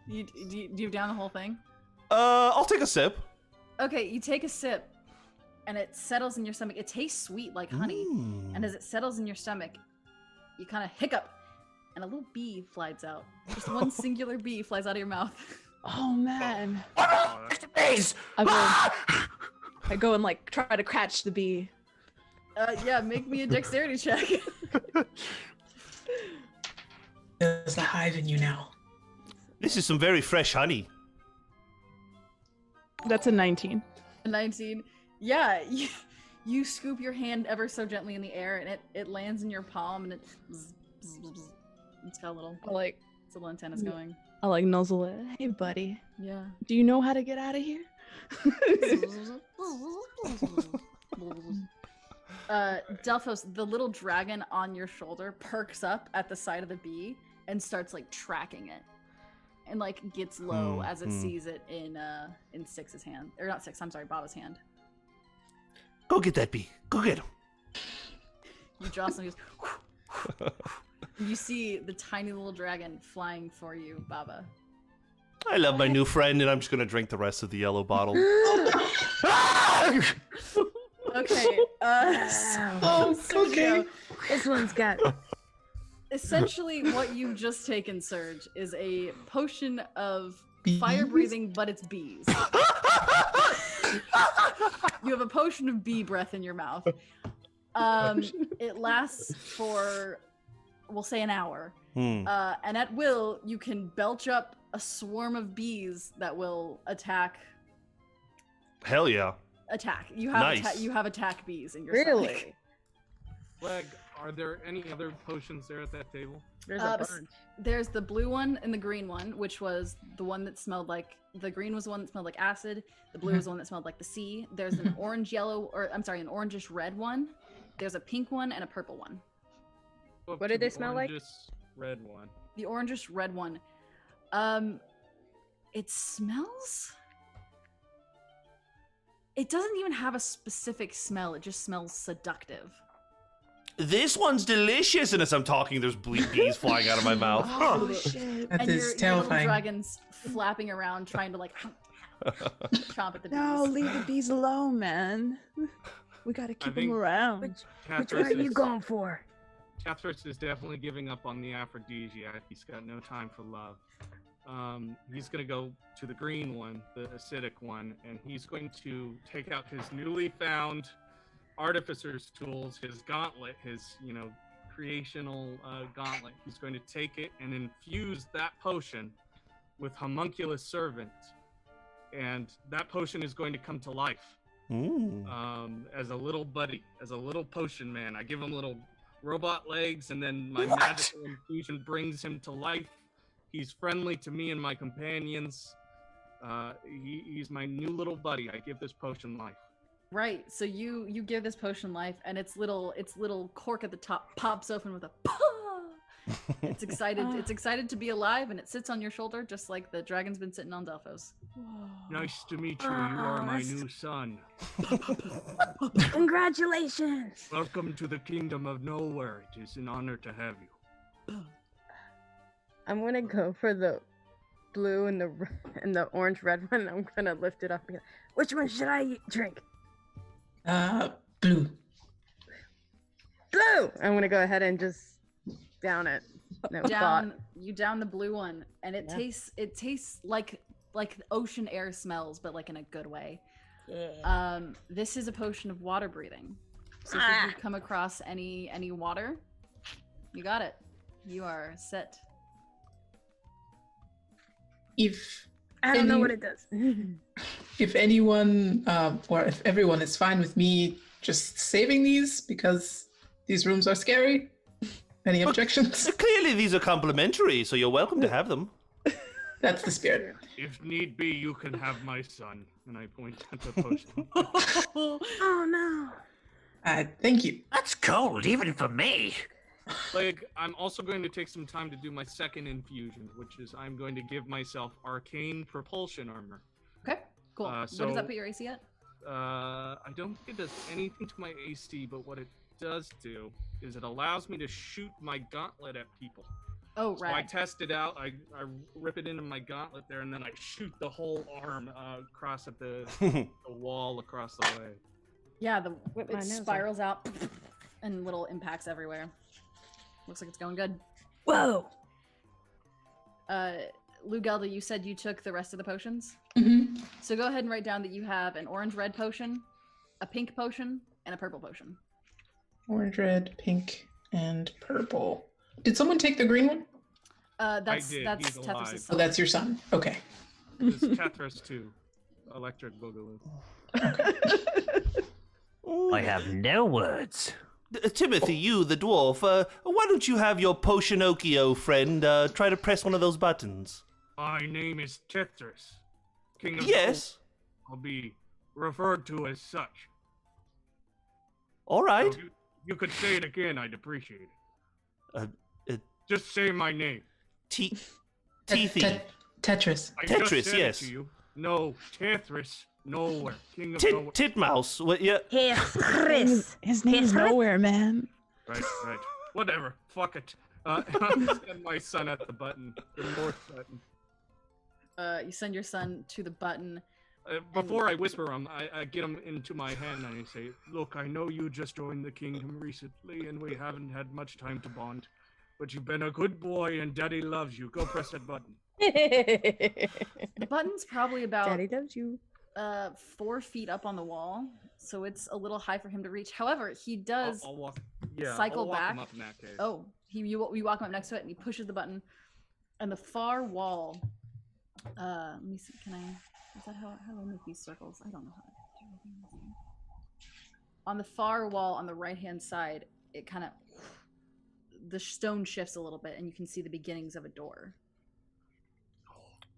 Do you down the whole thing? I'll take a sip. Okay, you take a sip, and it settles in your stomach. It tastes sweet like honey, and as it settles in your stomach, you kind of hiccup, and a little bee flies out. Just one singular bee flies out of your mouth. Oh man. Bees! I go and like try to catch the bee. Yeah, make me a dexterity check. There's a hive in you now. This is some very fresh honey. That's a 19. 19. Yeah, you scoop your hand ever so gently in the air, and it lands in your palm, and it's got a little antennas going. I like nuzzle it. Hey buddy, Yeah. do you know how to get out of here? Delphos, the little dragon on your shoulder perks up at the side of the bee and starts like tracking it, and like gets low as it sees it in Six's hand, or not Six. I'm sorry, Baba's hand. Go get that bee. Go get him. You jostle and you see the tiny little dragon flying for you, Baba. I love my new friend, and I'm just gonna drink the rest of the yellow bottle. Okay. Okay. This one's got. Essentially, what you've just taken, Surge, is a potion of Bees? fire breathing, but it's bees. You have a potion of bee breath in your mouth. It lasts for, we'll say, an hour. And at will, you can belch up a swarm of bees that will attack. Hell yeah. You have Nice. you have attack bees in your Really? stomach. Leg, are there any other potions there at that table? There's a bunch. There's the blue one and the green one, which was the one that smelled like, the green was the one that smelled like acid. The blue was the one that smelled like the sea. There's an an orangish red one. There's a pink one and a purple one. Up What to did they the smell like? orangish red one. The orangish red one. It smells. It doesn't even have a specific smell. It just smells seductive. This one's delicious, and as I'm talking, there's bees flying out of my mouth. Oh shit. That And is your little terrifying. dragon's flapping around trying to like chomp at the bees. No, leave the bees alone, man. We gotta keep them think- around. Which Cathris one are you is- going for? Cathris is definitely giving up on the aphrodisiac. He's got no time for love. He's gonna go to the green one, the acidic one, and he's going to take out his newly found artificer's tools, his gauntlet, his creational gauntlet. He's going to take it and infuse that potion with homunculus servant, and that potion is going to come to life. As a little buddy, as a little potion man. I give him little robot legs, and then my magical infusion brings him to life. He's friendly to me and my companions. He's my new little buddy. I give this potion life. Right. So you give this potion life, and its little cork at the top pops open with a "Pah!" It's excited. It's excited to be alive, and it sits on your shoulder just like the dragon's been sitting on Delphos. Nice to meet you. You are my new son. Congratulations! Welcome to the kingdom of nowhere. It is an honor to have you. I'm gonna go for the blue and the orange red one. I'm gonna lift it up and go, which one should I drink? Blue. Blue! I'm gonna go ahead and just down it. No thought. You down the blue one, and it tastes like ocean air smells, but like in a good way. Yeah. This is a potion of water breathing. So if you come across any water, you got it. You are set. If I don't know any- what it does. if anyone or if everyone is fine with me just saving these because these rooms are scary. Any objections? Clearly, these are complimentary, so you're welcome to have them. That's the spirit. If need be, you can have my son. And I point at the potion. Oh no. Thank you. That's cold, even for me. Like, I'm also going to take some time to do my second infusion, which is I'm going to give myself Arcane Propulsion armor. Okay, cool. What does so- that put your AC at? I don't think it does anything to my AC, but what it does do is it allows me to shoot my gauntlet at people. Oh, So I right. test it out. I rip it into my gauntlet there, and then I shoot the whole arm across at the wall across the way. Yeah, Whip my it nose off. spirals out and little impacts everywhere. Looks like it's going good. Whoa! Lugelda, you said you took the rest of the potions? Mm-hmm. So go ahead and write down that you have an orange-red potion, a pink potion, and a purple potion. Orange, red, pink, and purple. Did someone take the green one? That's did. that's He's alive. Tethys' Oh, son. that's your son. Okay. It's Tetris 2. Electric Boogaloo. I have no words. Timothy, you, the dwarf, why don't you have your Potionokio friend try to press one of those buttons? My name is Tetris. King of Yes. I'll be referred to as such. All right. So you could say it again, I'd appreciate it. Uh, Just say my name. Tethy. Tetris. I Tetris, just said yes. it to you. No, Tetris, nowhere. King of Tit nowhere. Titmouse. What? Yeah. Hey, Chris. His name's Nowhere, man. Right. Whatever. Fuck it. I send my son at the button. The north button. You send your son to the button. Before I whisper him, I get him into my hand and I say, "Look, I know you just joined the kingdom recently and we haven't had much time to bond. But you've been a good boy and Daddy loves you. Go press that button." The button's probably about Daddy loves you. 4 feet up on the wall, so it's a little high for him to reach. However, he does. I'll walk. Yeah, cycle I'll walk back. him up in that case. Oh, we walk him up next to it, and he pushes the button, and the far wall. Let me see. Can I? Is that how do I make these circles? I don't know how to do anything. On the far wall, on the right-hand side, it kind of the stone shifts a little bit, and you can see the beginnings of a door.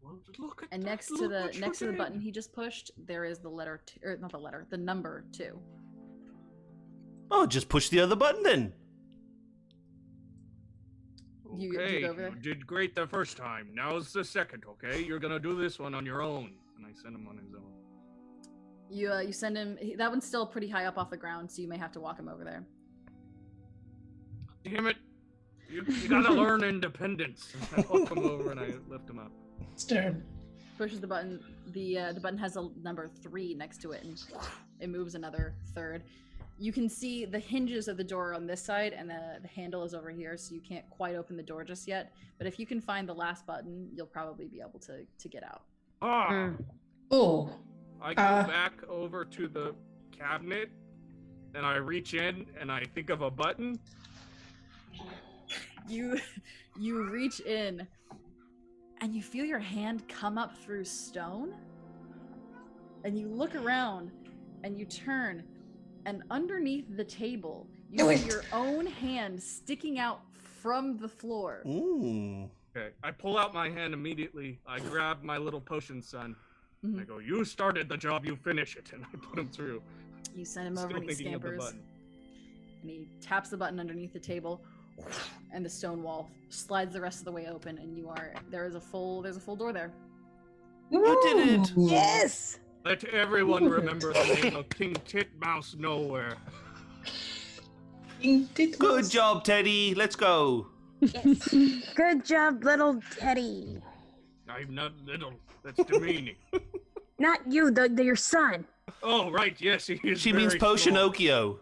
Well, look at And that. next to Look the what you next to the did. button he just pushed, there is the letter, or not the letter, the number 2. Oh, just push the other button then. You Okay, go over there? you did great the first time. Now's the second, okay? You're gonna do this one on your own. And I send him on his own. You send him. That one's still pretty high up off the ground, so you may have to walk him over there. Damn it! You gotta learn independence. I walk him over and I lift him up. Stern. Pushes the button. The button has a number 3 next to it, and it moves another third. You can see the hinges of the door on this side, and the handle is over here, so you can't quite open the door just yet. But if you can find the last button, you'll probably be able to get out. Ah! Oh. I go back over to the cabinet and I reach in and I think of a button. You reach in, and you feel your hand come up through stone, and you look around, and you turn, and underneath the table, you Do see it. your own hand sticking out from the floor. Ooh. Okay, I pull out my hand immediately. I grab my little potion son. Mhm. I go, "You started the job, you finish it," and I put him through. You send him over, Still and he thinking of the scampers, button. and he taps the button underneath the table, and the stone wall slides the rest of the way open, and there's a full door there. You did it. Ooh. Yes. Let everyone remember the name of King Titmouse Nowhere. Good job, Teddy. Let's go. Yes. Good job, little Teddy. I'm not little. That's demeaning. Not you, your son. Oh, right, yes, he is. She means very small. Potionokio.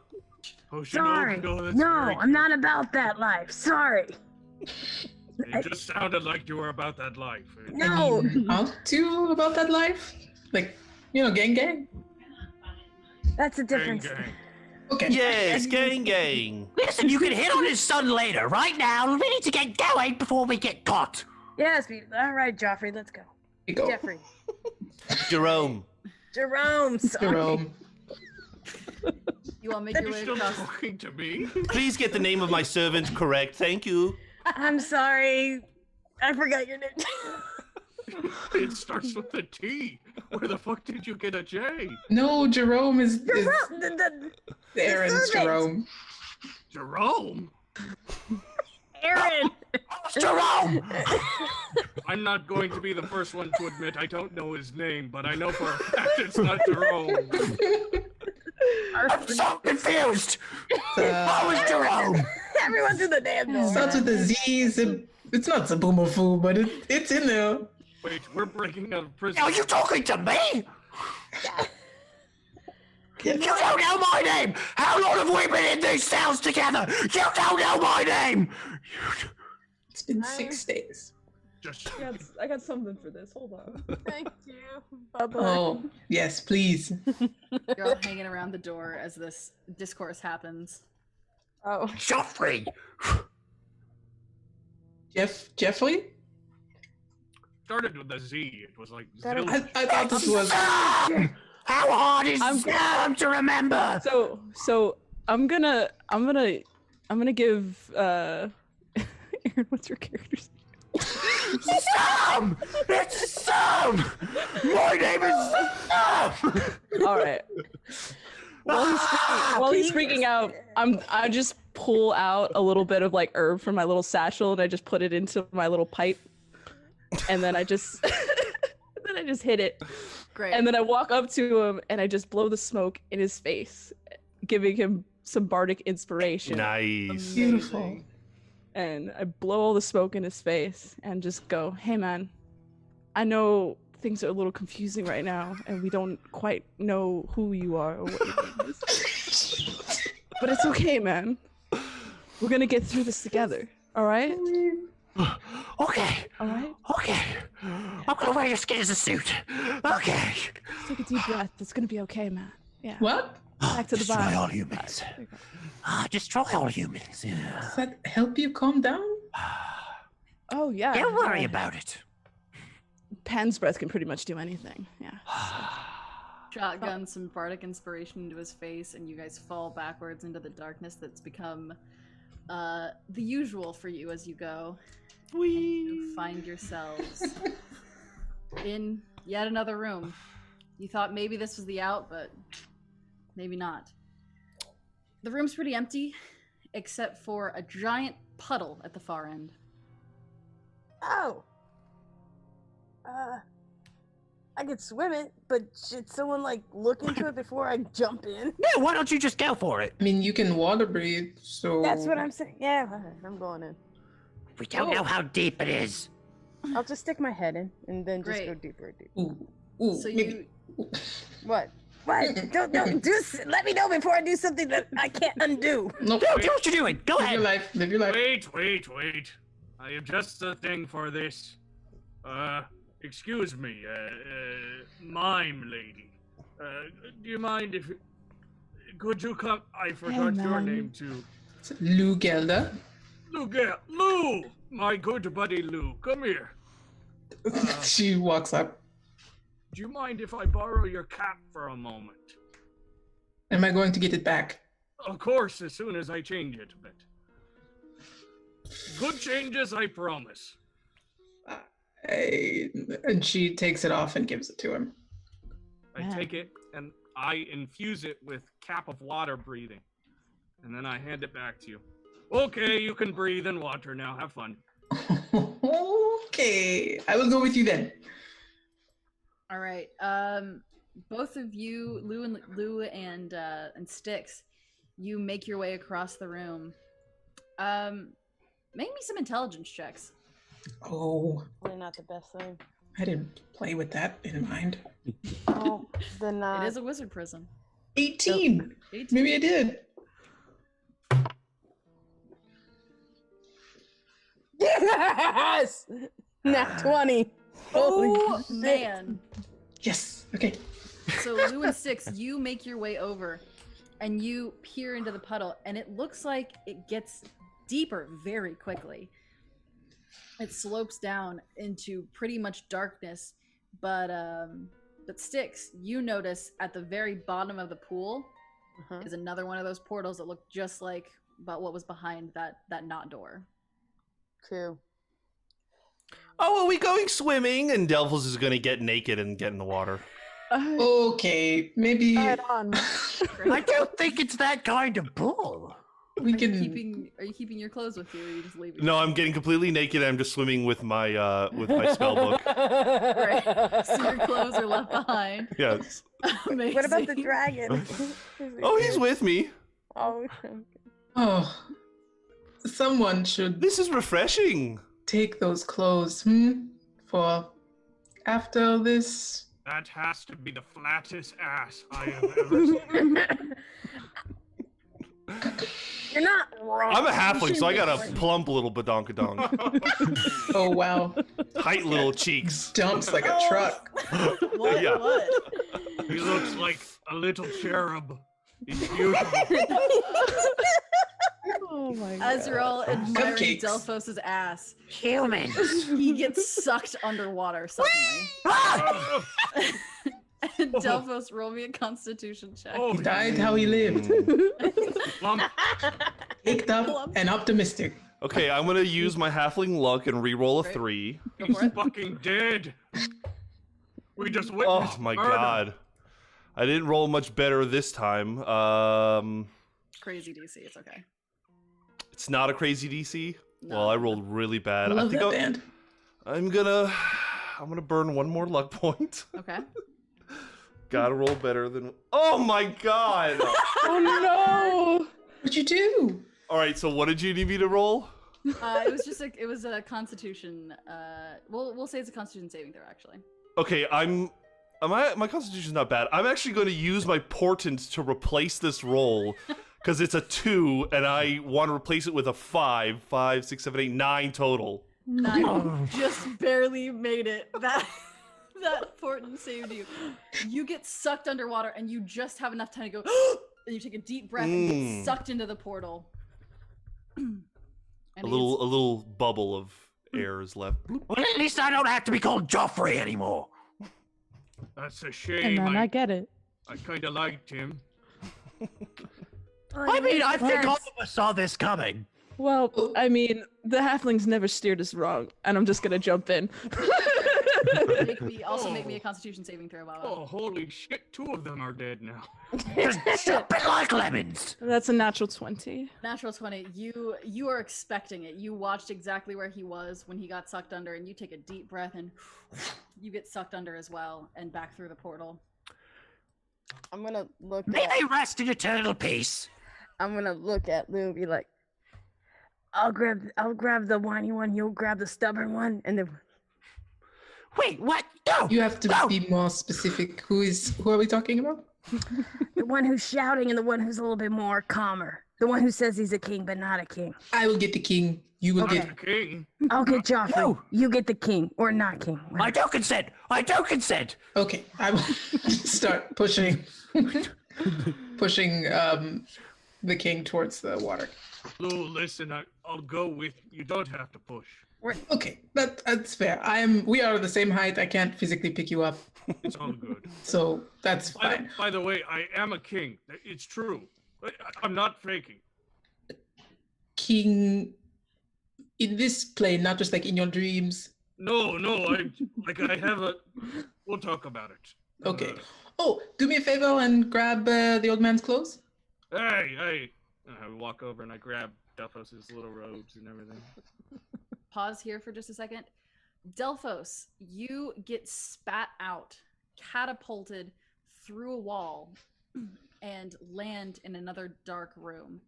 Sorry. Potionokio, that's No, very I'm not about that life. Sorry. It just sounded like you were about that life. No. How to about that life? Like, gang. That's a Gang, difference. gang. Okay. Yes, gang. Listen, you can hit on his son later. Right now, we need to get going before we get caught. Yes. All right, Joffrey. Let's go. Here you go. Jeffrey. Jerome. Jerome. Sorry. Jerome. You all make You're your way still across. talking to me? Please get the name of my servant correct. Thank you. I'm sorry. I forgot your name. It starts with a T. Where the fuck did you get a J? No, Jerome is Jerome. Aaron's servant. Jerome. Jerome? Aaron. Jerome! I'm not going to be the first one to admit I don't know his name, but I know for a fact it's not Jerome. I'm so confused. Uh, What was Jerome? Everyone through the damn door. starts with a Z. It's not Zaboomafoo, but it's in there. Wait, we're breaking out of prison. Are you talking to me? You don't know my name! How long have we been in these cells together? You don't know my name! It's been 6 days. Just I got something for this. Hold on. Thank you. Bye-bye. Oh, yes, please. You're all hanging around the door as this discourse happens. Oh. Joffrey! Jeffrey? started with a Z. It was like That is- Zilch. I thought this was. How hard is I'm- to remember? So I'm gonna give Aaron, what's your character's name? Sam! It's Sam! My name is Sam! All right. While he's freaking out, I just pull out a little bit of like herb from my little satchel and I just put it into my little pipe, and then I just hit it. Great. And then I walk up to him and I just blow the smoke in his face, giving him some bardic inspiration. Nice. Beautiful. And I blow all the smoke in his face and just go, "Hey man, I know things are a little confusing right now and we don't quite know who you are or what your name is. But it's okay, man. We're gonna get through this together, alright? Okay, Alright? okay. I'm gonna wear your skin as a suit. Okay. Take a deep breath. It's gonna be okay, man. Yeah. What? Back to the Destroy body. all humans. Destroy all humans. Yeah. Does that help you calm down? Oh yeah. Don't worry about it. Pan's breath can pretty much do anything. Yeah. Shotgun some bardic inspiration into his face, and you guys fall backwards into the darkness that's become the usual for you as you go. And you find yourselves in yet another room. You thought maybe this was the out, but maybe not. The room's pretty empty, except for a giant puddle at the far end. Oh. I could swim it, but should someone like look into it before I jump in? Yeah, why don't you just go for it? I mean, you can water breathe, so. That's what I'm saying. Yeah, alright, I'm going in. We don't know how deep it is. I'll just stick my head in and then just Great. go deeper and deeper. Ooh, So maybe. What? What? Don't do. Let me know before I do something that I can't undo. No, Do what you're doing. Go live ahead. your life. Live your life. Wait. I have just a thing for this. Excuse me, mime lady. Do you mind if... Could you come... I forgot your man. name too. It's Lou Gelda. Lou! My good buddy Lou, come here. She walks up. Do you mind if I borrow your cap for a moment? Am I going to get it back? Of course, as soon as I change it a bit. Good changes, I promise. And she takes it off and gives it to him. I take it and I infuse it with cap of water breathing. And then I hand it back to you. Okay, you can breathe in water now. Have fun. Okay, I will go with you then. All right. Both of you, Lou and Styx, you make your way across the room. Make me some intelligence checks. Oh, Probably not the best thing. I didn't play with that in mind. Oh, then It is a wizard prison. 18. 18. Maybe I did. Yes! Nat 20. Holy Oh shit. man! Yes. Okay. So Lou and Styx, you make your way over, and you peer into the puddle, and it looks like it gets deeper very quickly. It slopes down into pretty much darkness, but Styx, you notice at the very bottom of the pool is another one of those portals that look just like about what was behind that knot door. True. Oh, are we going swimming? And Delphos is going to get naked and get in the water. Okay. Maybe Right on. I don't think it's that kind of bull. we Are you can. keeping your clothes with you, or are you just leaving? No, I'm getting completely naked. I'm just swimming with my spell book. Right. So your clothes are left behind. Yes. Amazing. What about the dragon? Oh, he's with me. Oh, Oh, someone should This is refreshing. take those clothes, for after this? That has to be the flattest ass I have ever seen. You're not wrong. I'm a halfling, so I got a plump little badonkadonk. Oh, wow. Tight little cheeks. Dumps like a truck. What? Yeah. What? He looks like a little cherub. He's beautiful. Oh my god. As you're all admiring Cupcakes. Delphos's ass, Humans. he gets sucked underwater suddenly. Ah! And Delphos, roll me a Constitution check. Oh, He died how he lived. lump. Picked up and optimistic. Okay, I'm gonna use my halfling luck and re-roll a Great. 3. Go He's for it. fucking dead. We just witnessed Oh my murder. god. I didn't roll much better this time. Crazy DC. It's okay. It's not a crazy DC. No. Well, I rolled really I bad. love that I'll- band. I'm gonna burn one more luck point. Okay. Gotta roll better than. Oh my god! Oh no! What'd you do? All right, so what did you need me to roll? It was just it was a Constitution. We'll say it's a Constitution saving throw actually. Okay, my constitution's not bad. I'm actually going to use my portent to replace this roll because it's a 2, and I want to replace it with a 5. 5, 6, 7, 8, 9 total. 9 just barely made it. That portent saved you. You get sucked underwater, and you just have enough time to go. And you take a deep breath and get sucked into the portal. And A little bubble of air is left. Bloop. Well, at least I don't have to be called Joffrey anymore. That's a Hey shame. man, I get it. I kind of liked him. I mean, I think all Yes. of us saw this coming. Well, I mean, the halflings never steered us wrong, and I'm just gonna jump in. Make me a Constitution saving throw, Baba. Oh, holy shit! 2 of them are dead now. Just jumping like lemons. That's a natural 20. Natural 20. You are expecting it. You watched exactly where he was when he got sucked under, and you take a deep breath and you get sucked under as well and back through the portal. I'm gonna look May at they rest in eternal peace. Lou and be like, I'll grab the whiny one, you'll grab the stubborn one, and then Wait, what? No! You have to No! be more specific. Who are we talking about? the one who's shouting and the one who's a little bit more calmer. The one who says he's a king but not a king. I will get the king. You will Okay. get. The king. I'll get Joffrey. No. You get the king or not king. I don't consent! I don't consent! Okay, I will start pushing the king towards the water. Lou, listen, I'll go with you. You don't have to push. Okay, that's fair. We are the same height. I can't physically pick you up, It's all good. so that's fine. By the way, I am a king. It's true. I'm not faking. King in this plane, not just like in your dreams. No, I have a. We'll talk about it. Okay. Oh, do me a favor and grab the old man's clothes. Hey! And I walk over and I grab Delphos's little robes and everything. Pause here for just a second. Delphos, you get spat out, catapulted through a wall, and land in another dark room.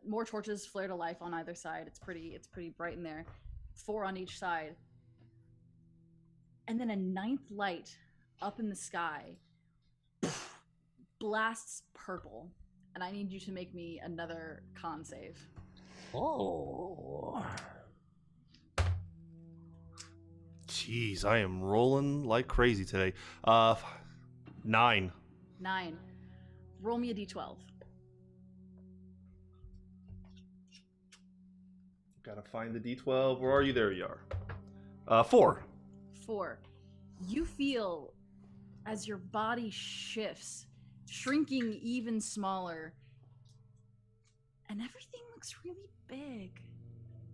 More torches flare to life on either side. It's pretty bright in there. 4 on each side. And then a 9th light up in the sky blasts purple. And I need you to make me another con save. Oh. Jeez, I am rolling like crazy today. 9. 9. Roll me a d12. Gotta find the D12. Where are you? There you are. 4. 4. You feel as your body shifts, shrinking even smaller, and everything looks really big.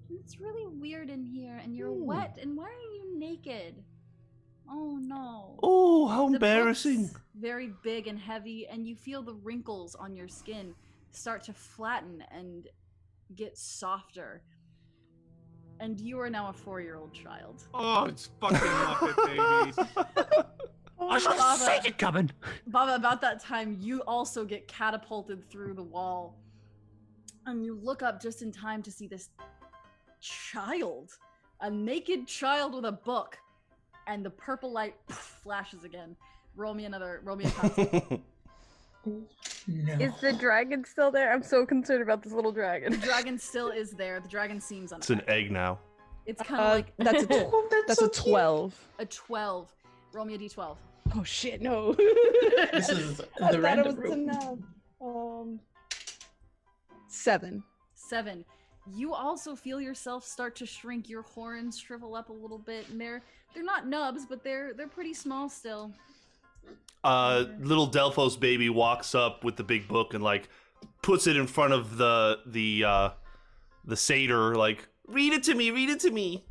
And it's really weird in here, and you're wet, and why are you naked? Oh no. Oh, how The embarrassing. book's very big and heavy, and you feel the wrinkles on your skin start to flatten and get softer. And you are now a 4-year-old child. Oh, it's fucking Muppet babies. I should have Baba. seen it coming. Baba, about that time, you also get catapulted through the wall. And you look up just in time to see this child, a naked child with a book, and the purple light flashes again. Roll me a con save. No. Is the dragon still there? I'm so concerned about this little dragon. The dragon still is there. The dragon seems It's an unaffected. egg now. It's kind of like That's a Oh, that's so a 12. a 12. Roll me a d12. Oh shit, no. This is I the thought random it was room. enough. 7. 7. You also feel yourself start to shrink. Your horns shrivel up a little bit, and they're not nubs, but they're pretty small still. Little Delphos baby walks up with the big book and like puts it in front of the satyr, like, read it to me.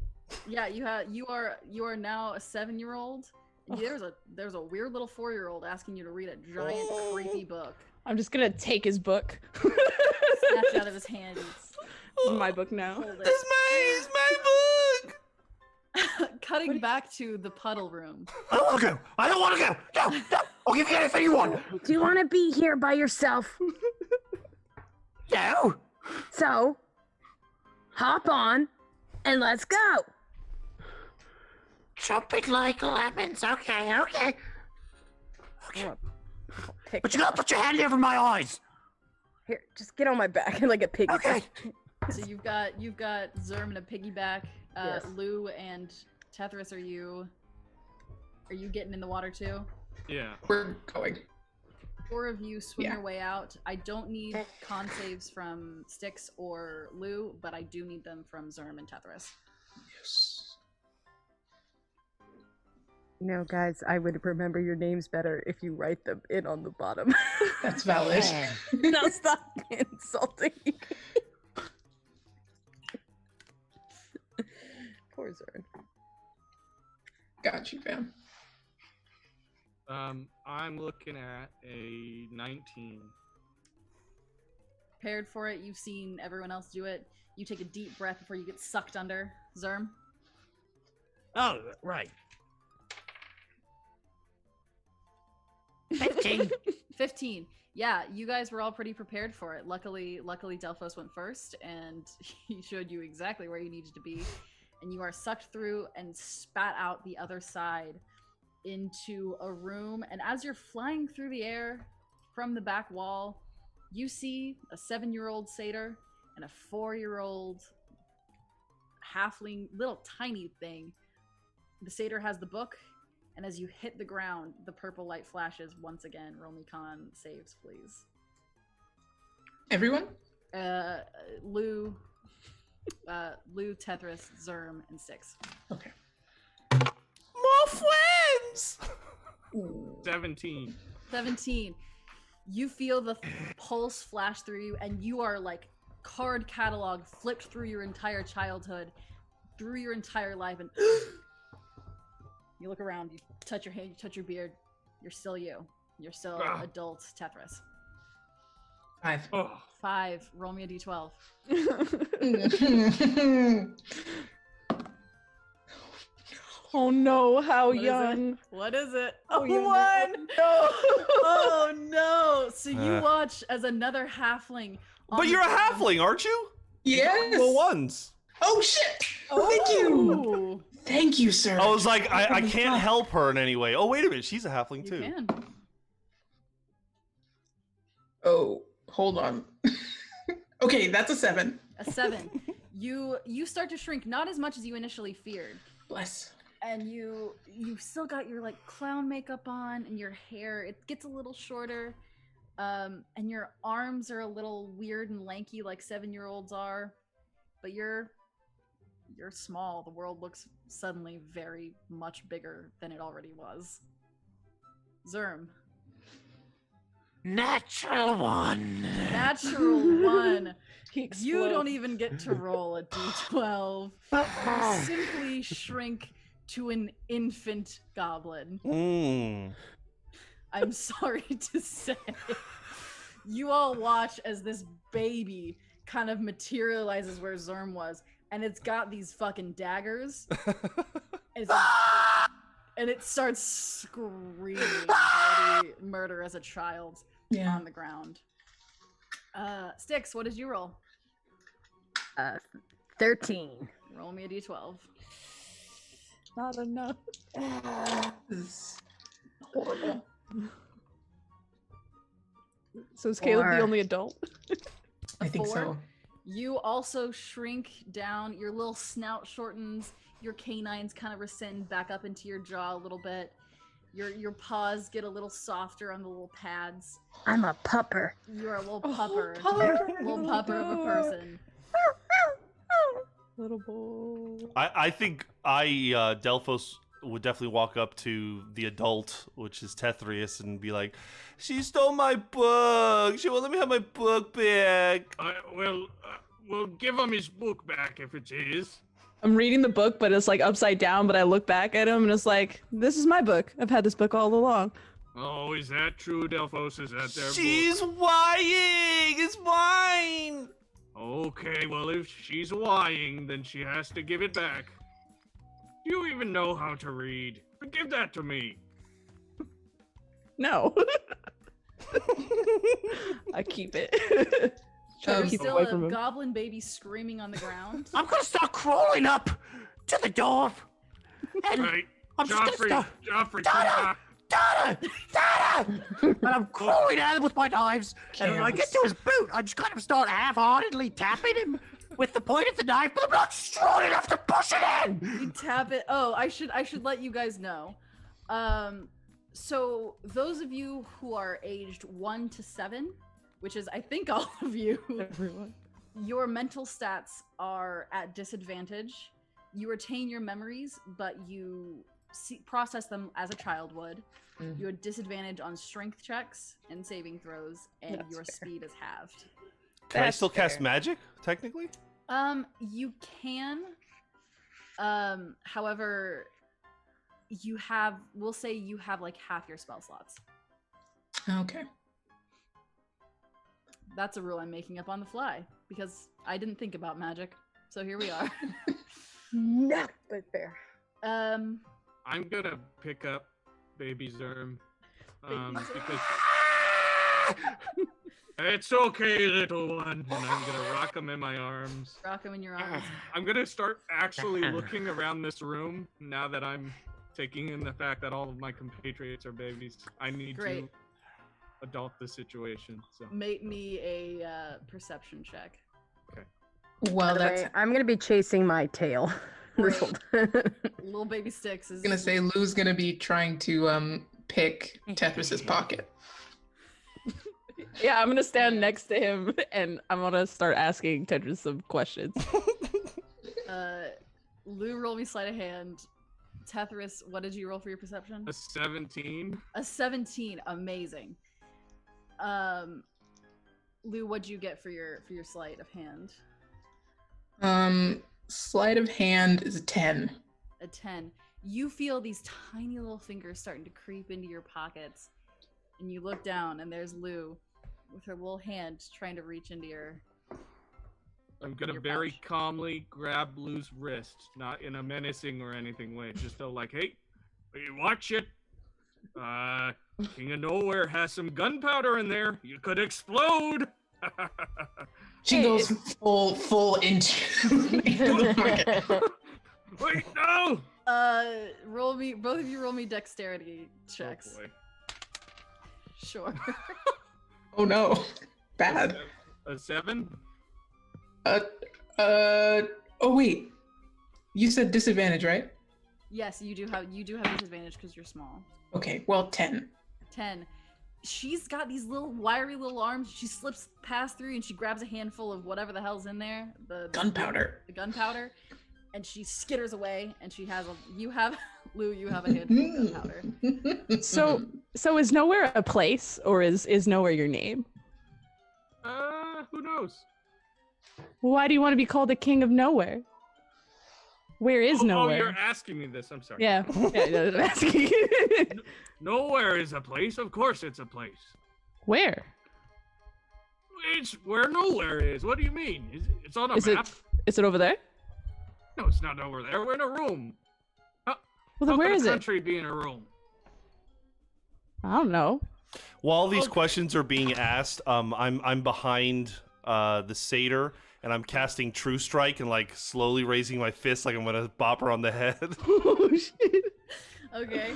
Yeah, you are now a 7-year-old. There's a weird little 4-year-old asking you to read a giant creepy book. I'm just gonna take his book. Snatch out of his hand. This is my book now. Hold it. It's my book. Cutting back to the puddle room. I don't want to go. I don't want to go. No, no. I'll give you anything you want. Do you want to be here by yourself? No. So, hop on and let's go. Jumping like lemons. Okay. Pick But you gotta put your hand over my eyes. Here, just get on my back and like a piggy. Okay. So you've got Zerm and a piggyback. Yes. Lou and Tethris, are you getting in the water too? Yeah. We're going. 4 of you swim Yeah. your way out. I don't need con saves from Styx or Lou, but I do need them from Zerm and Tethris. Yes. No, guys, I would remember your names better if you write them in on the bottom. That's valid. Now stop insulting me. Poor Zern. Got you, fam. I'm looking at a 19. Prepared for it. You've seen everyone else do it. You take a deep breath before you get sucked under. Zerm. Oh, right. 15. 15. Yeah, you guys were all pretty prepared for it. Luckily Delphos went first, and he showed you exactly where you needed to be. And you are sucked through and spat out the other side into a room. And as you're flying through the air from the back wall, you see a 7-year-old satyr and a 4-year-old halfling, little tiny thing. The satyr has the book, and as you hit the ground, the purple light flashes once again. Roll me con saves, please. Everyone? Lou, Tethris, Zerm, and Styx. Okay. More friends. 17. 17. You feel the pulse flash through you, and you are like card catalog flipped through your entire childhood, through your entire life, and you look around, you touch your hand, you touch your beard. You're still you. You're still adult Tethris. 5. Oh. 5. Roll me a d12. Oh no, how What is it? young. What is it? Oh, Oh, you know. 1! No! Oh no! So you watch as another halfling. on But the you're a ground- halfling, aren't you? Yes. Well, ones. Oh shit! Thank you. Thank you, sir. I was like, I can't help her in any way. Oh, wait a minute, she's a halfling You too. can. Oh, hold on. Okay, that's a 7. A 7. You start to shrink, not as much as you initially feared. Bless. And you still got your like clown makeup on, and your hair, it gets a little shorter. And your arms are a little weird and lanky like 7-year-olds are. But you're small. The world looks suddenly very much bigger than it already was. Zerm. Natural 1. Natural 1. He You explodes. don't even get to roll a d12. You simply shrink to an infant goblin. Mm. I'm sorry to say. You all watch as this baby kind of materializes where Zerm was, and it's got these fucking daggers. And it starts screaming bloody murder as a child Yeah. on the ground. Styx, what did you roll? 13. Roll me a d12. Not enough. This is So is Caleb the Four. only adult? I think 4. so. You also shrink down. Your little snout shortens. Your canines kind of rescind back up into your jaw a little bit. Your paws get a little softer on the little pads. I'm a pupper. You're a little Oh, pupper. pupper. Little pupper of a person. Little boy. I think Delphos would definitely walk up to the adult, which is Tethrius, and be like, "She stole my book. She won't let me have my book back." We'll give him his book back if it's his. I'm reading the book, but it's like upside down. But I look back at him and it's like, this is my book. I've had this book all along. Oh, is that true, Delphos? Is that their She's lying. It's mine. Okay, well, if she's lying, then she has to give it back. Do you even know how to read? Give that to me. No. I keep it. Try to There's keep still away a from him. goblin baby screaming on the ground. I'm gonna start crawling up to the door. And Right, I'm just gonna Joffrey, start. Joffrey, come Dada! back. Dada! Dada! And I'm crawling at him with my knives. And when I get to his boot, I just kind of start half-heartedly tapping him with the point of the knife, but I'm not strong enough to push it in. You tap it. Oh, I should let you guys know. So those of you who are aged 1 to 7, which is I think all of you, Everyone. your mental stats are at disadvantage. You retain your memories, but you process them as a child would. Mhm. You have disadvantage on strength checks and saving throws, and That's your fair. speed is halved. Can I That's still cast fair. magic, technically? You can. However, we'll say you have like half your spell slots. Okay. That's a rule I'm making up on the fly because I didn't think about magic. So here we are. No, but fair. I'm gonna pick up Baby Zerm. Because it's okay, little one. And I'm gonna rock him in my arms. Rock him in your arms. I'm gonna start actually looking around this room now that I'm taking in the fact that all of my compatriots are babies. I need Great. to adult the situation. So Make me a perception check. Well, By the that's way, I'm gonna be chasing my tail. This whole time. Little baby Sticks is gonna say Lou's gonna be trying to pick Tethris's pocket. Yeah, I'm gonna stand next to him and I'm gonna start asking Tetris some questions. Lou, roll me sleight of hand. Tethris, what did you roll for your perception? a 17. A 17. Amazing. Lou, what'd you get for your sleight of hand? Sleight of hand is a 10. A 10. You feel these tiny little fingers starting to creep into your pockets, and you look down, and there's Lou with her little hand trying to reach into your. I'm gonna your very pouch. calmly grab Lou's wrist, not in a menacing or anything way, just go like, "Hey, watch it. King of Nowhere has some gunpowder in there. You could explode." She Hey, goes full into the pocket. Wait, no! Roll me. Both of you roll me dexterity checks. Oh boy. Sure. Oh no, bad. A 7? Oh wait, you said disadvantage, right? Yes, you do have disadvantage because you're small. Okay, well 10. 10. She's got these little wiry little arms. She slips past through and she grabs a handful of whatever the hell's in there. The Gunpowder. The gunpowder. And she skitters away and she has Lou, you have a handful of gunpowder. So is Nowhere a place or is Nowhere your name? Who knows? Why do you want to be called the King of Nowhere? Where is Oh, Nowhere? you're asking me this. I'm sorry. Yeah, I'm asking. Nowhere is a place. Of course it's a place. Where? It's where nowhere is. What do you mean? It's on a Is map. it over there? No, it's not over there. We're in a room. Well, then How where could is a it? country be in a room? I don't know. While these Okay. questions are being asked, I'm behind the satyr, and I'm casting True Strike and like slowly raising my fist like I'm gonna bop her on the head. Oh shit. Okay.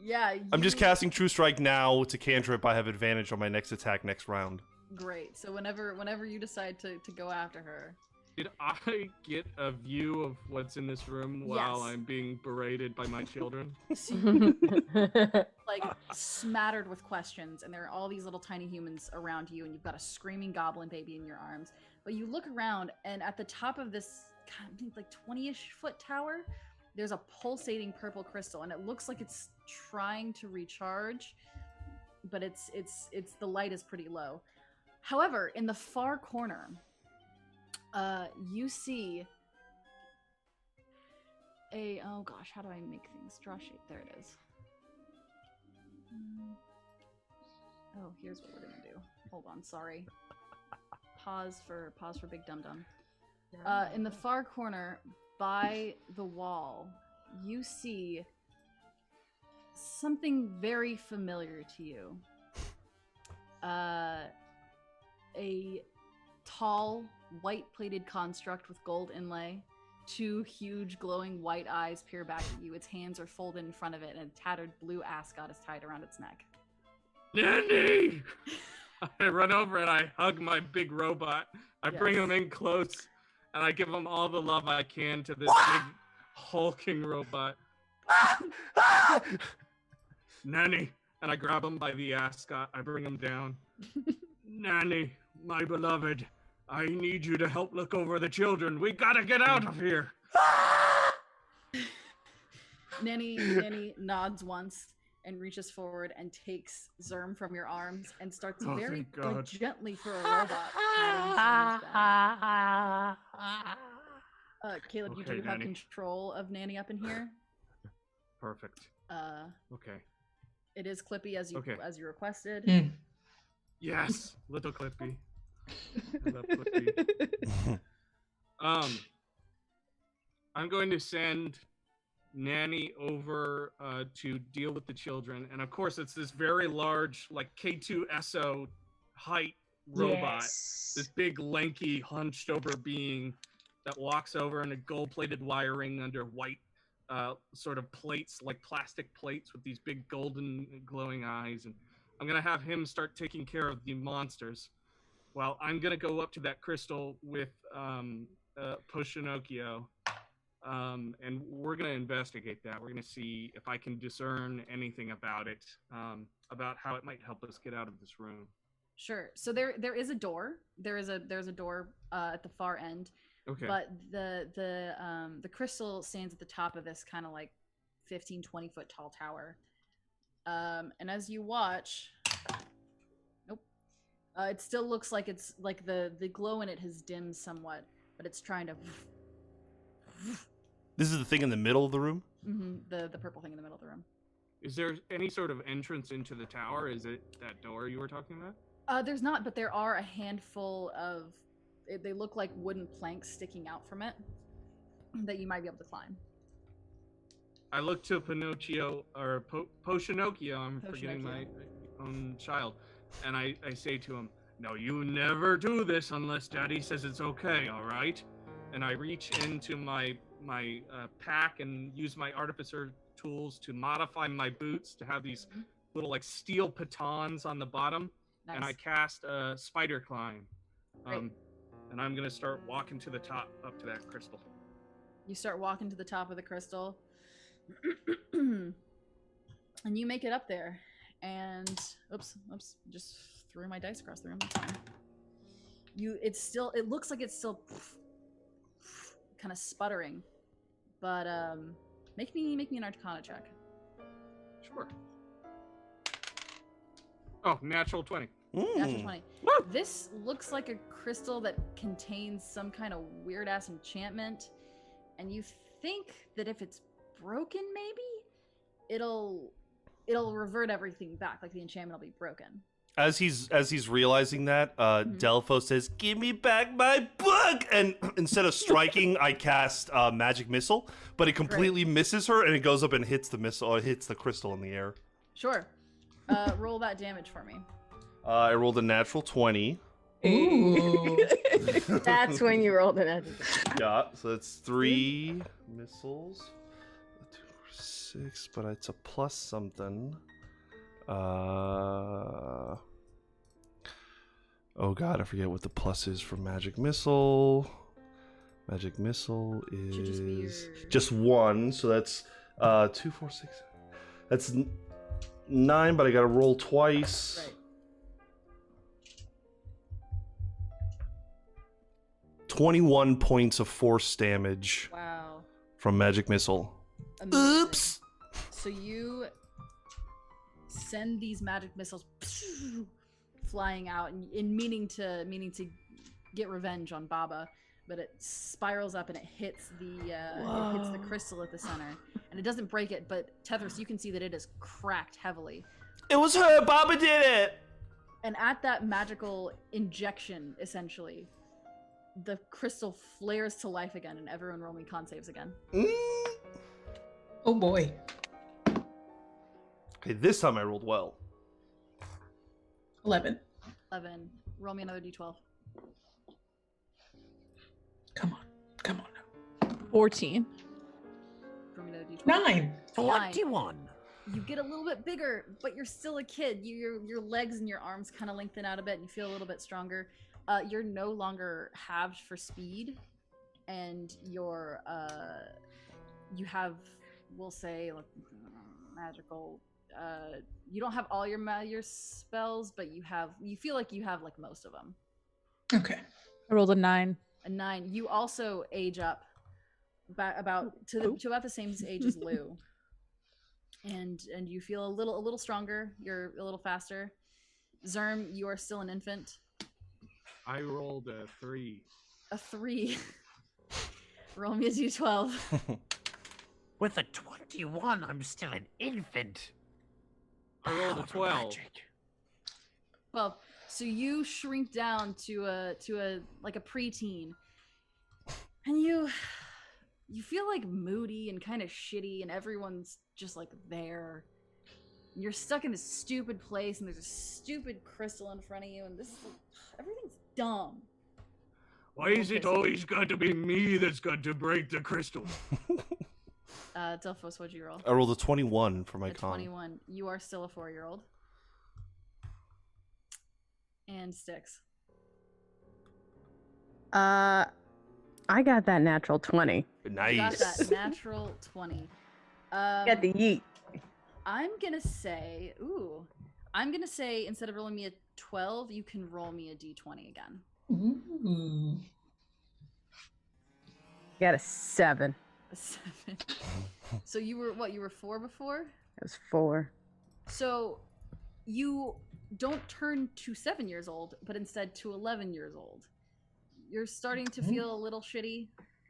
Yeah. I'm just casting True Strike now. It's a cantrip. I have advantage on my next attack next round. Great. So whenever you decide to go after her. Did I get a view of what's in this room while Yes. I'm being berated by my children? Like smattered with questions, and there are all these little tiny humans around you, and you've got a screaming goblin baby in your arms. But you look around, and at the top of this kind of like 20-ish foot tower, there's a pulsating purple crystal, and it looks like it's trying to recharge, but it's the light is pretty low. However, in the far corner, you see a, oh gosh, how do I make things draw shape? There it is. Oh, here's what we're gonna do. Hold on, sorry. Pause for Big Dum Dum. In the far corner, by the wall, you see something very familiar to you. A tall, white-plated construct with gold inlay. 2 huge, glowing white eyes peer back at you. Its hands are folded in front of it, and a tattered blue ascot is tied around its neck. Nanny! I run over and I hug my big robot. I bring Yes. him in close, and I give him all the love I can to this big hulking robot. Nanny! And I grab him by the ascot. I bring him down. Nanny, my beloved, I need you to help look over the children. We gotta get out of here. Nanny nods once and reaches forward and takes Zerm from your arms and starts Oh, very thank God. like, gently for a robot. patting Zerm's back. Caleb, you Okay, do have Nanny. control of Nanny up in here. Perfect. Okay. It is Clippy as you Okay. requested. Hmm. Yes, little Clippy. I love Clippy. I'm going to send Nanny over to deal with the children, and of course, it's this very large, like K2SO height robot. This big, lanky, hunched-over being that walks over in a gold-plated wiring under white, sort of plates, like plastic plates with these big golden glowing eyes, and I'm gonna have him start taking care of the monsters. Well, I'm gonna go up to that crystal with Poshinokio, and we're gonna investigate that. We're gonna see if I can discern anything about it, about how it might help us get out of this room. Sure. So there is a door. There's a door at the far end. Okay. But the crystal stands at the top of this kind of like 15-20 foot tall tower. And as you watch, nope. It still looks like it's like the glow in it has dimmed somewhat, but it's trying to. This is the thing in the middle of the room? The purple thing in the middle of the room. Is there any sort of entrance into the tower? Is it that door you were talking about? There's not, but there are a handful of. They look like wooden planks sticking out from it that you might be able to climb. I look to Pinocchio or Poshinokio. I'm forgetting my own child, and I say to him, "No, you never do this unless Daddy says it's okay. All right?" And I reach into my pack and use my artificer tools to modify my boots to have these little like steel pitons on the bottom, Nice. and I cast a spider climb. Great. And I'm gonna start walking to the top, up to that crystal. You start walking to the top of the crystal, and you make it up there. And oops, just threw my dice across the room. That's fine. It looks like it's still kind of sputtering, but make me an Arcana check. Sure. Oh, natural 20. Natural 20. This looks like a crystal that contains some kind of weird ass enchantment, and you think that if it's broken, maybe it'll revert everything back, like the enchantment will be broken. As he's realizing that, Delpho says, "Give me back my book!" And instead of striking, I cast magic missile, but it completely misses her, and it goes up and hits the missile, or hits the crystal in the air. Sure. Roll that damage for me. I rolled a natural 20. Ooh. That's when you rolled an edge. Yeah, so that's 3 missiles. 2, 6, but it's a plus something. Oh god, I forget what the plus is for magic missile. Magic missile Should just be is your- just 1, so that's 2, 4, 6. That's 9, but I gotta roll twice. Right. 21 points of force damage Wow. from magic missile. Amazing. Oops. So you send these magic missiles flying out, and in meaning to get revenge on Baba, but it spirals up and it hits the crystal at the center, and it doesn't break it. But Tethris, you can see that it is cracked heavily. It was her. Baba did it. And at that magical injection, essentially, the crystal flares to life again, and everyone roll me con saves again. Oh boy. Okay, this time I rolled well. 11. 11. Roll me another d12. Come on. Come on now. 14. Roll me another d12. 9. 21. You get a little bit bigger, but you're still a kid. Your legs and your arms kind of lengthen out a bit, and you feel a little bit stronger. You're no longer halved for speed, and you have, we'll say, like, magical. You don't have all your spells, but you feel like you have like most of them. Okay. I rolled a 9. A 9. You also age up about to about the same age as Lou, and you feel a little stronger. You're a little faster. Zerm, you are still an infant. I rolled a 3. A 3. Roll me a d12. With a 21, I'm still an infant. I rolled a Power 12. magic. Well, so you shrink down to a like a preteen, and you feel like moody and kind of shitty, and everyone's just like there. And you're stuck in this stupid place, and there's a stupid crystal in front of you, and everything's dumb. Why is it always got to be me that's got to break the crystal? Delphos, what'd you roll? I rolled a 21 for my A con. 21. You are still a 4-year-old. And Styx. I got that natural 20. You got Nice. that natural 20. Got the yeet. I'm gonna say instead of rolling me a 12, you can roll me a d20 again. Ooh. Got a 7. A 7. So you were what? You were 4 before? It was 4. So you don't turn to 7 years old, but instead to 11 years old. You're starting to feel a little shitty,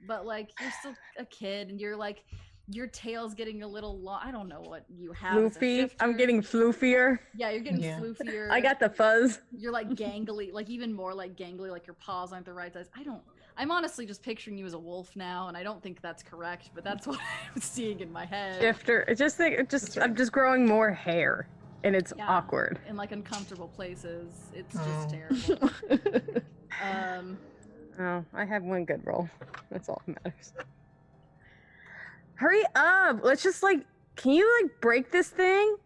but like you're still a kid, and you're like your tail's getting a little long. I don't know what you have. as a Floofy. I'm shifter. getting floofier. Yeah, you're getting Yeah. floofier. I got the fuzz. You're like gangly, like even more like gangly, like your paws aren't the right size. I'm honestly just picturing you as a wolf now, and I don't think that's correct, but that's what I'm seeing in my head. Shifter. I'm just growing more hair, and it's Yeah. awkward. In like uncomfortable places. It's Oh. just terrible. Oh, I have one good roll. That's all that matters. Hurry up! Let's just can you break this thing?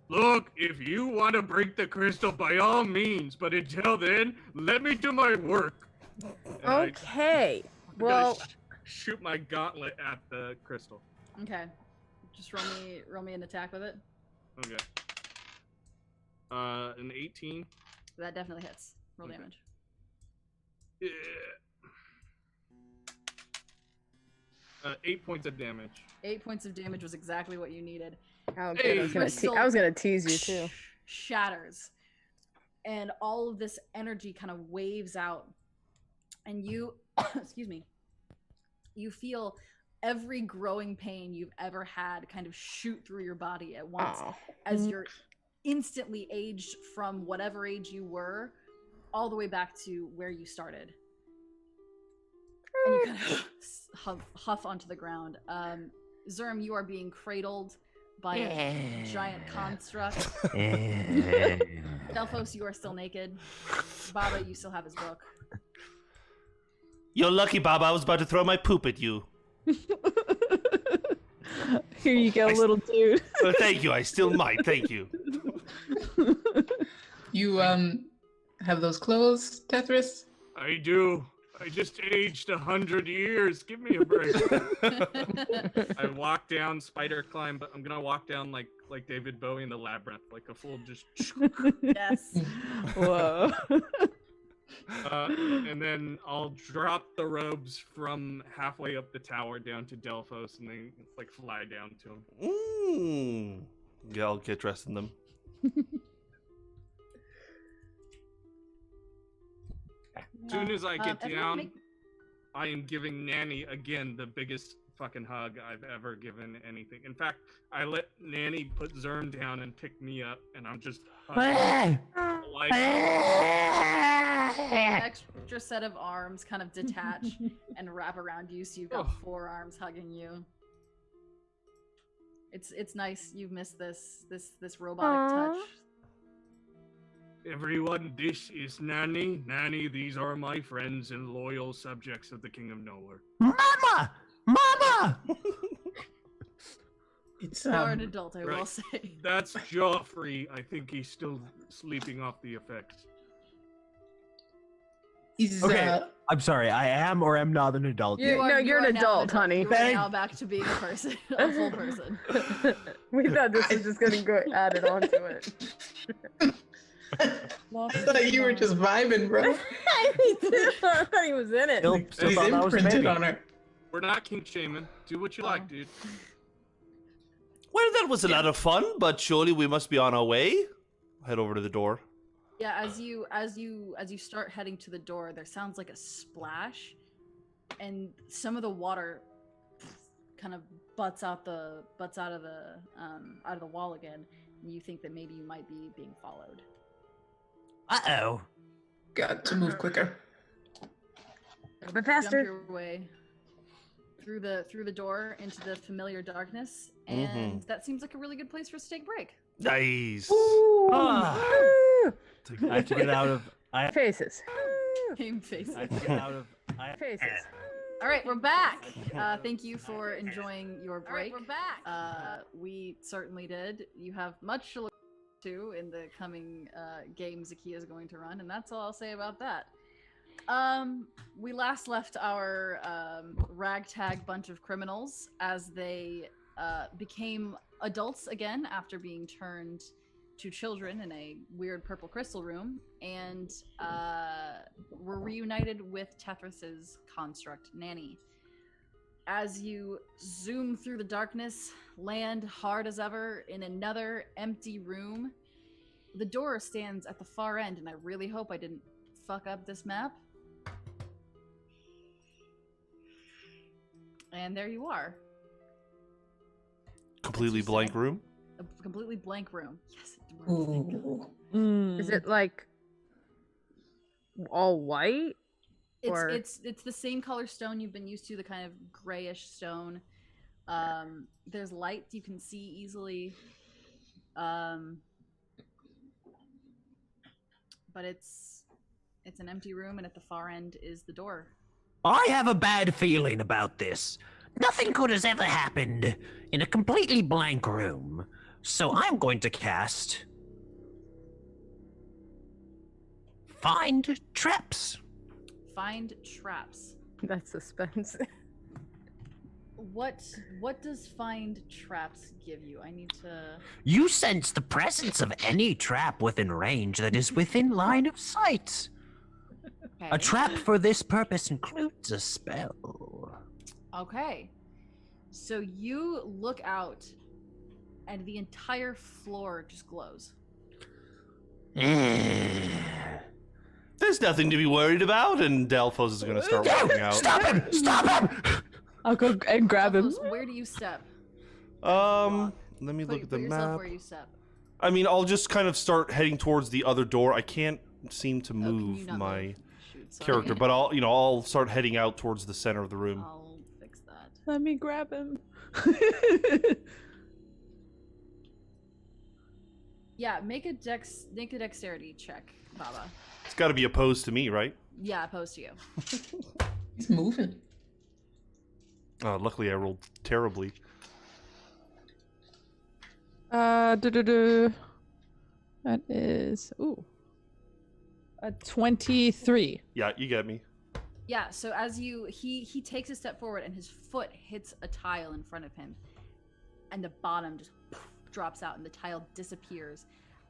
Look, if you want to break the crystal, by all means, but until then, let me do my work. And Okay. I'm gonna Well, shoot my gauntlet at the crystal. Okay. Just roll me an attack with it. Okay. An 18. That definitely hits. Roll Okay. damage. Yeah. 8 points of damage. 8 points of damage was exactly what you needed. oh, good. Hey, I was gonna tease you too. Shatters, and all of this energy kind of waves out, and you excuse me, you feel every growing pain you've ever had kind of shoot through your body at once Oh. as you're instantly aged from whatever age you were all the way back to where you started, and you kind of huff onto the ground. Zerm, you are being cradled by a giant construct. Delphos, you are still naked. Baba, you still have his book. You're lucky, Baba. I was about to throw my poop at you. Here you go, little dude. Thank you. I still might. Thank you. You have those clothes, Tethris? I do. I just aged 100 years. Give me a break. I walk down, spider climb, but I'm gonna walk down like David Bowie in the labyrinth, like a full just. Yes. Whoa. And then I'll drop the robes from halfway up the tower down to Delphos, and then like fly down to him. Yeah, I'll get dressed in them. As soon as I get everyone down, I am giving Nanny again the biggest fucking hug I've ever given anything. In fact, I let Nanny put Zern down and pick me up, and I'm just hugging like Extra set of arms kind of detach and wrap around you, so you've got 4 arms hugging you. It's nice. You've missed this robotic touch. Everyone, this is Nanny. Nanny, these are my friends and loyal subjects of the King of Nowhere. Mama! Mama! It's You're an adult, I will right. say. That's Joffrey. I think he's still sleeping off the effects. he's Okay. I'm sorry, I am or am not an adult. You- You are- no, you you're are an now adult, honey. You are now back to being a person, a full person. We thought this was just gonna go added onto it. I thought you were just vibing, bro. I thought he was in it. Still He's thought that was a imprinted baby. on her. We're not king shaming. Do what you like, dude. Well, that was a lot of fun, but surely we must be on our way. Head over to the door. Yeah, as you start heading to the door, there sounds like a splash, and some of the water kind of butts out of the wall again, and you think that maybe you might be being followed. Uh-oh. Got to move quicker. A bit Jump faster. your way through the door into the familiar darkness, and that seems like a really good place for us to take a break. Nice. Ah. Woo! I have to get out of... Faces. Game faces. I have to get out of... Faces. All right, we're back. Thank you for enjoying your break. We're back. We certainly did. You have much to look to in the coming games Zakia is going to run, and that's all I'll say about that. We last left our ragtag bunch of criminals as they became adults again after being turned to children in a weird purple crystal room, and were reunited with Tethris's construct, Nanny. As you zoom through the darkness, land hard as ever in another empty room, the door stands at the far end, and I really hope I didn't fuck up this map. And there you are. Completely blank room. A completely blank room. Yes, dwarves, thank God. Ooh. Is it like all white? Or- It's the same color stone you've been used to, the kind of grayish stone. There's light you can see easily. But it's an empty room, and at the far end is the door. I have a bad feeling about this. Nothing good has ever happened in a completely blank room. So I'm going to cast... Find Traps. Find traps. That's suspense. What does find traps give you? I need to... You sense the presence of any trap within range that is within line of sight. Okay. A trap for this purpose includes a spell. Okay. So you look out, and the entire floor just glows. There's nothing to be worried about, and Delphos is going to start walking out. Stop him! Stop him! I'll go and grab him. Where do you step? Let me look at the Put yourself map. where you step. I mean, I'll just kind of start heading towards the other door. I can't seem to Oh, can you move not my move? Shoot, sorry. character, but I'll start heading out towards the center of the room. I'll fix that. Let me grab him. Yeah, make a dexterity check, Baba. It's got to be opposed to me, right? Yeah, opposed to you. He's moving. Oh, luckily I rolled terribly. That is a 23. Yeah, you get me. Yeah, so as he takes a step forward and his foot hits a tile in front of him, and the bottom just drops out and the tile disappears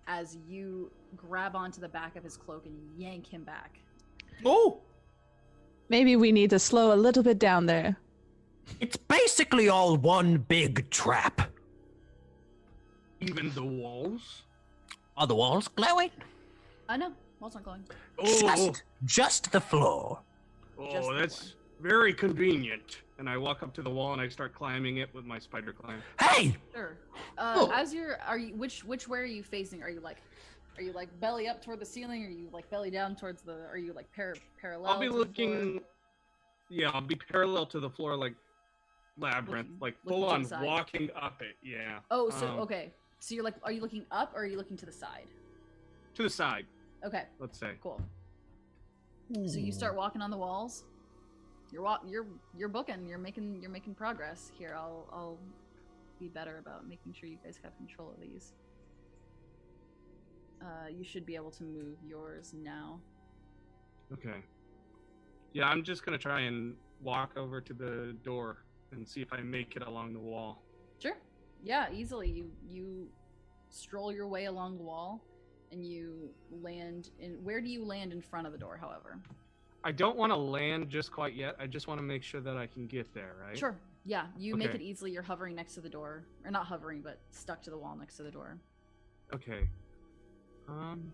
as you grab onto the back of his cloak and yank him back. Oh! Maybe we need to slow a little bit down there. It's basically all one big trap. Even the walls? Are the walls glowing? No, walls aren't glowing. Oh, Just the floor. Just the that's very convenient. And I walk up to the wall and I start climbing it with my spider climb. Hey! Sure. Oh. Which way are you facing? Are you like belly up toward the ceiling? Are you like belly down towards the? Are you like parallel? I'll be to the floor? looking. Yeah, I'll be parallel to the floor, like labyrinth, like looking full to on the side. walking up it. Yeah. Oh, so okay. So you're like, are you looking up or are you looking to the side? To the side, Okay, let's say. cool. So you start walking on the walls. You're booking. You're making progress here. I'll be better about making sure you guys have control of these. You should be able to move yours now. Okay. Yeah, I'm just gonna try and walk over to the door and see if I make it along the wall. Sure. Yeah, easily. You stroll your way along the wall, and you land in. Where do you land in front of the door? However. I don't want to land just quite yet. I just want to make sure that I can get there, right? Sure. Yeah, you make Okay. it easily. You're hovering next to the door, or not hovering, but stuck to the wall next to the door. Okay. I'm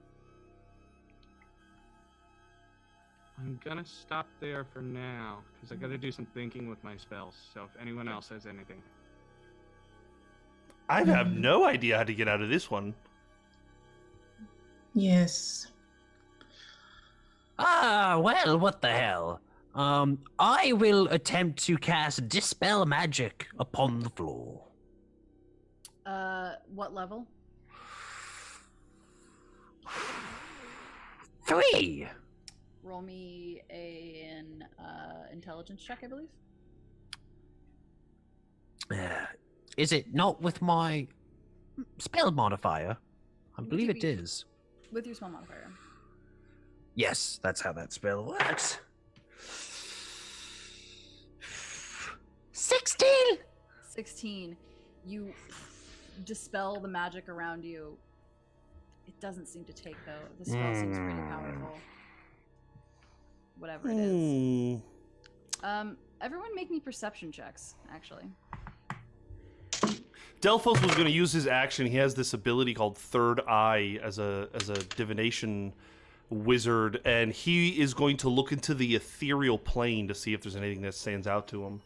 gonna stop there for now because I gotta do some thinking with my spells. So if anyone else has anything, I have no idea how to get out of this one. Yes. Ah, well, what the hell? I will attempt to cast Dispel Magic upon the floor. What level? 3. Roll me an intelligence check, I believe. Is it not with my spell modifier? I believe it Maybe. is. With your spell modifier. Yes, that's how that spell works. 16! 16. You dispel the magic around you. It doesn't seem to take, though. The spell seems pretty powerful. Whatever it is. Everyone make me perception checks, actually. Delphos was going to use his action. He has this ability called Third Eye as a divination wizard, and he is going to look into the ethereal plane to see if there's anything that stands out to him.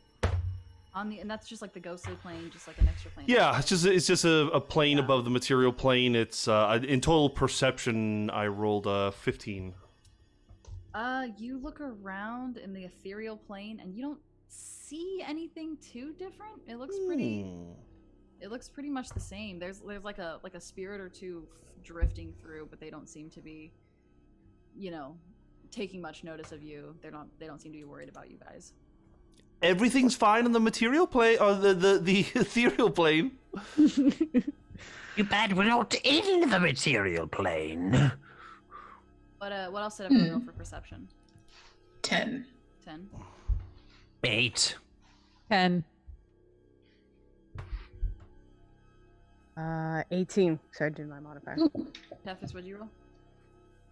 And that's just like the ghostly plane, just like an extra plane. Yeah, it's just a plane Yeah. above the material plane. It's in total perception, I rolled 15. You look around in the ethereal plane, and you don't see anything too different. It looks pretty. It looks pretty much the same. There's like a spirit or two drifting through, but they don't seem to be, taking much notice of you. They don't seem to be worried about you guys. Everything's fine on the material plane, or the ethereal plane. Too bad we're not in the material plane. What else did everyone roll for perception? 10. 10. 8. 10. 18. Sorry, I did my modifier. Tethys, what'd you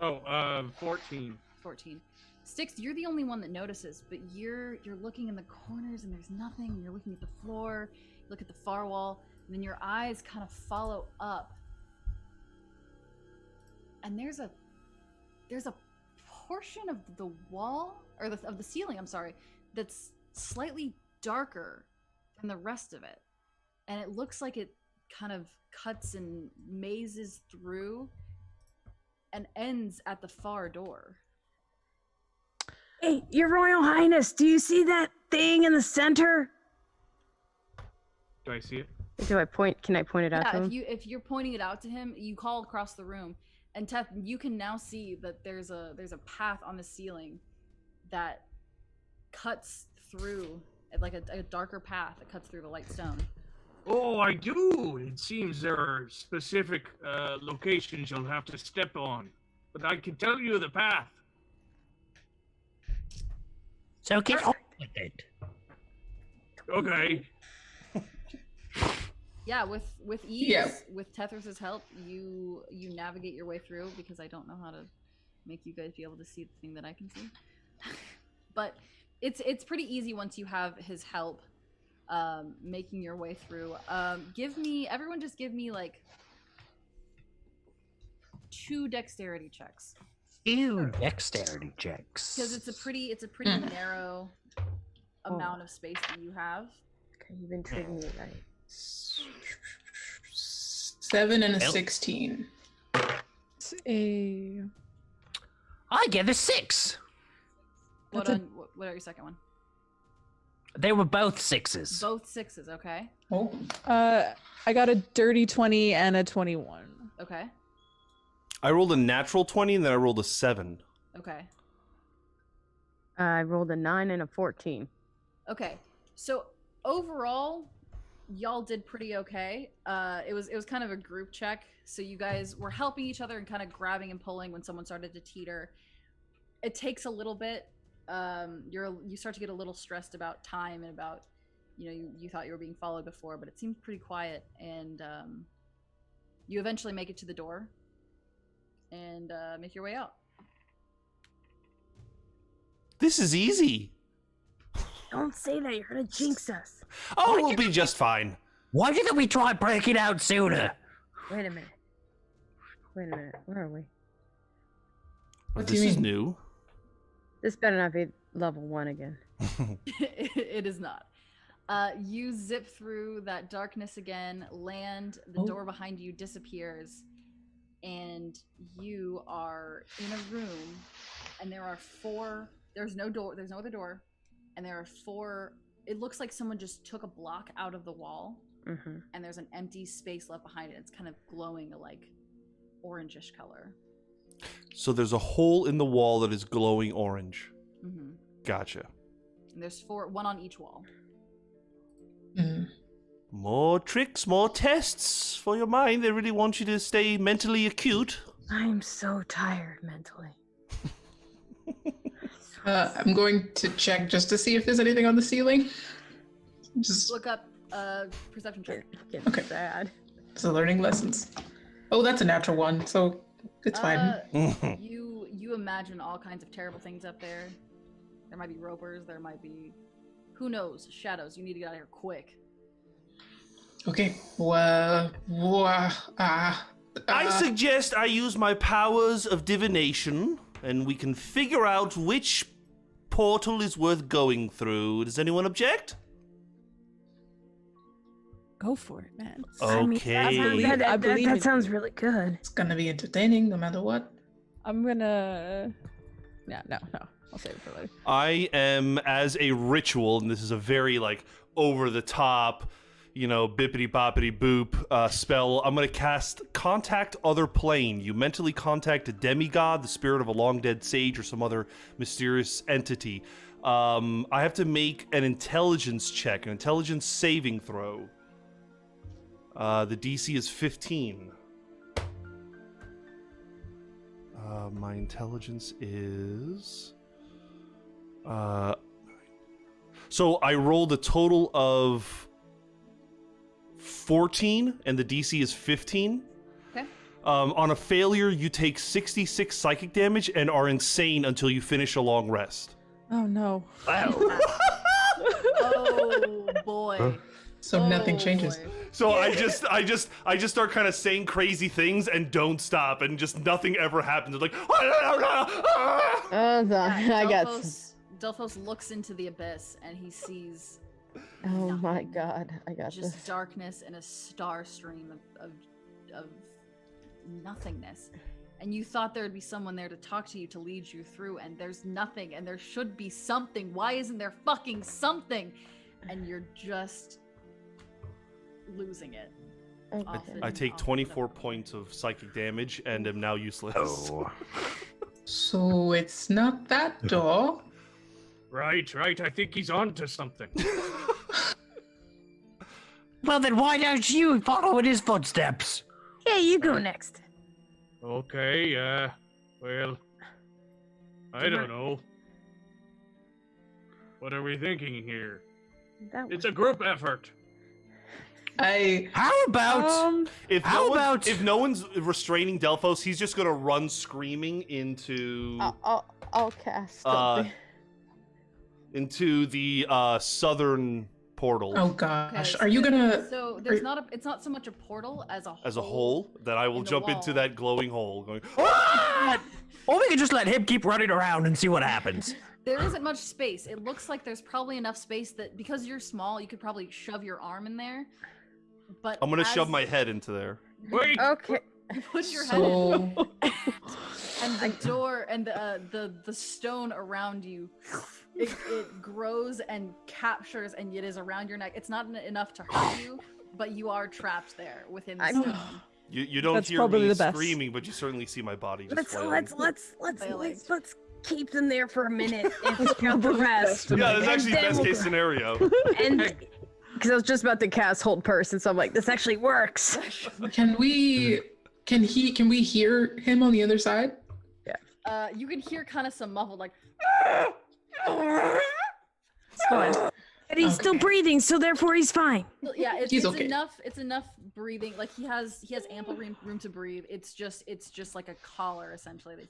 roll? 14. 14. Styx, you're the only one that notices, but you're looking in the corners and there's nothing. You're looking at the floor, you look at the far wall, and then your eyes kind of follow up. And there's a portion of the wall, or of the ceiling, I'm sorry, that's slightly darker than the rest of it. And it looks like it kind of cuts and mazes through and ends at the far door. Hey, Your Royal Highness, do you see that thing in the center? Do I see it? Do I point? Can I point it out to him? If you're pointing it out to him, you call across the room, and Teth, you can now see that there's a path on the ceiling that cuts through, like a darker path that cuts through the light stone. Oh, I do. It seems there are specific locations you'll have to step on, but I can tell you the path. So get on with it. Okay. Yeah, with ease, Yeah. with Tethris's help, you navigate your way through, because I don't know how to make you guys be able to see the thing that I can see. But it's pretty easy once you have his help, making your way through. Everyone just give me like 2 dexterity checks. Ew, dexterity checks. Because it's a pretty narrow amount of space that you have. Okay, you've been treating me right. 7 and a 16. It's a. I get a 6. What are your second one? They were both 6s. Both 6s, okay. Oh. I got a dirty 20 and a 21. Okay. I rolled a natural 20 and then I rolled a 7. Okay. I rolled a 9 and a 14. Okay. So overall, y'all did pretty okay. It was kind of a group check, so you guys were helping each other and kind of grabbing and pulling when someone started to teeter. It takes a little bit. You start to get a little stressed about time and about, you thought you were being followed before, but it seemed pretty quiet, and you eventually make it to the door and make your way out. This is easy. Don't say that. You're gonna jinx us. Oh, we'll be just fine. Why didn't we try breaking out sooner? Wait a minute. Where are we? What do This you is mean? new. This better not be level 1 again. It is not. You zip through that darkness again, land, the door behind you disappears, and you are in a room, and there are 4, there's no other door, and there are 4, it looks like someone just took a block out of the wall, and there's an empty space left behind it. It's kind of glowing a like orangish color. So there's a hole in the wall that is glowing orange. Gotcha. And there's 4, 1 on each wall. More tricks, more tests for your mind. They really want you to stay mentally acute. I'm so tired mentally. I'm going to check just to see if there's anything on the ceiling. Just Look up perception check. Getting Okay. sad. so learning lessons. Oh, that's a natural 1, so it's fine. You imagine all kinds of terrible things up there. There might be ropers, there might be, who knows, shadows. You need to get out of here quick. Okay. Well, I suggest I use my powers of divination, and we can figure out which portal is worth going through. Does anyone object? Go for it, man. Okay. I believe in that sounds you. really good. it's gonna be entertaining no matter what. I'm gonna. No. I'll save it for later. I am, as a ritual, and this is a very over the top, bippity boppity boop spell. I'm gonna cast Contact Other Plane. You mentally contact a demigod, the spirit of a long dead sage, or some other mysterious entity. I have to make an intelligence check, an intelligence saving throw. The DC is 15. My intelligence is... So I rolled a total of 14, and the DC is 15. Okay. On a failure, you take 66 psychic damage and are insane until you finish a long rest. Oh no. Wow. Oh boy. So nothing changes. Boy. So I just start kind of saying crazy things and don't stop, and just nothing ever happens. It's like, Hold on, I got. Delphos looks into the abyss and he sees Oh my nothing. God, I got just this. darkness and a star stream of nothingness. And you thought there would be someone there to talk to you, to lead you through, and there's nothing, and there should be something. Why isn't there fucking something? And you're just losing it. Okay. I take 24 points of psychic damage and am now useless. Oh. So it's not that door. Right. I think he's on to something. Well, then why don't you follow in his footsteps? Yeah, you go next. Okay, well, I don't know. What are we thinking here? That It's a group effort. How about If How about- if no one's restraining Delphos, he's just gonna run screaming into I'll cast Uh, something. into the southern portal Oh gosh, Okay, are you gonna? So there's it's not so much a portal as a hole. as a hole. That I will in the jump into wall. that glowing hole. Going. what? Or we could just let him keep running around and see what happens. There isn't much space. It looks like there's probably enough space that because you're small, you could probably shove your arm in there. But I'm gonna as shove my head into there. Wait! Okay. you put your head in, So and the door and the stone around you, it grows and captures, and it is around your neck. It's not enough to hurt you, but you are trapped there within the I'm- stone. You don't That's hear probably me the best. screaming, but you certainly see my body just flailing. Let's keep them there for a minute and figure out the rest. Yeah, that's And actually then best we'll case go. scenario. And because I was just about to cast Hold Person, so I'm like, this actually works. can we hear him on the other side? You can hear kind of some muffled like. It's fine. And he's still Okay. breathing, so therefore he's fine. Yeah, He's it's okay. enough. It's enough breathing. Like he has ample room to breathe. It's just like a collar essentially that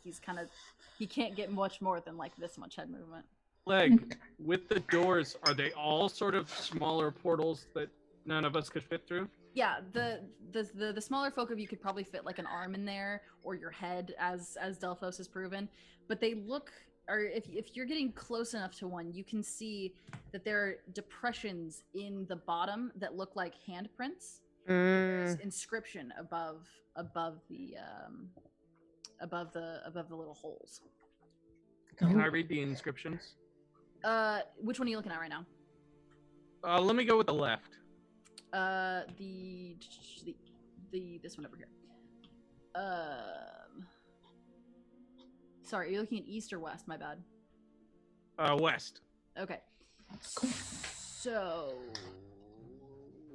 he can't get much more than like this much head movement. Leg, with the doors, are they all sort of smaller portals that none of us could fit through? Yeah, the smaller folk of you could probably fit like an arm in there or your head, as Delphos has proven. But they look, or if you're getting close enough to one, you can see that there are depressions in the bottom that look like handprints. There's inscription above the little holes. Can I read the inscriptions? Which one are you looking at right now? Let me go with the left. The this one over here. Sorry, are you looking at east or west? My bad. West. Okay. So,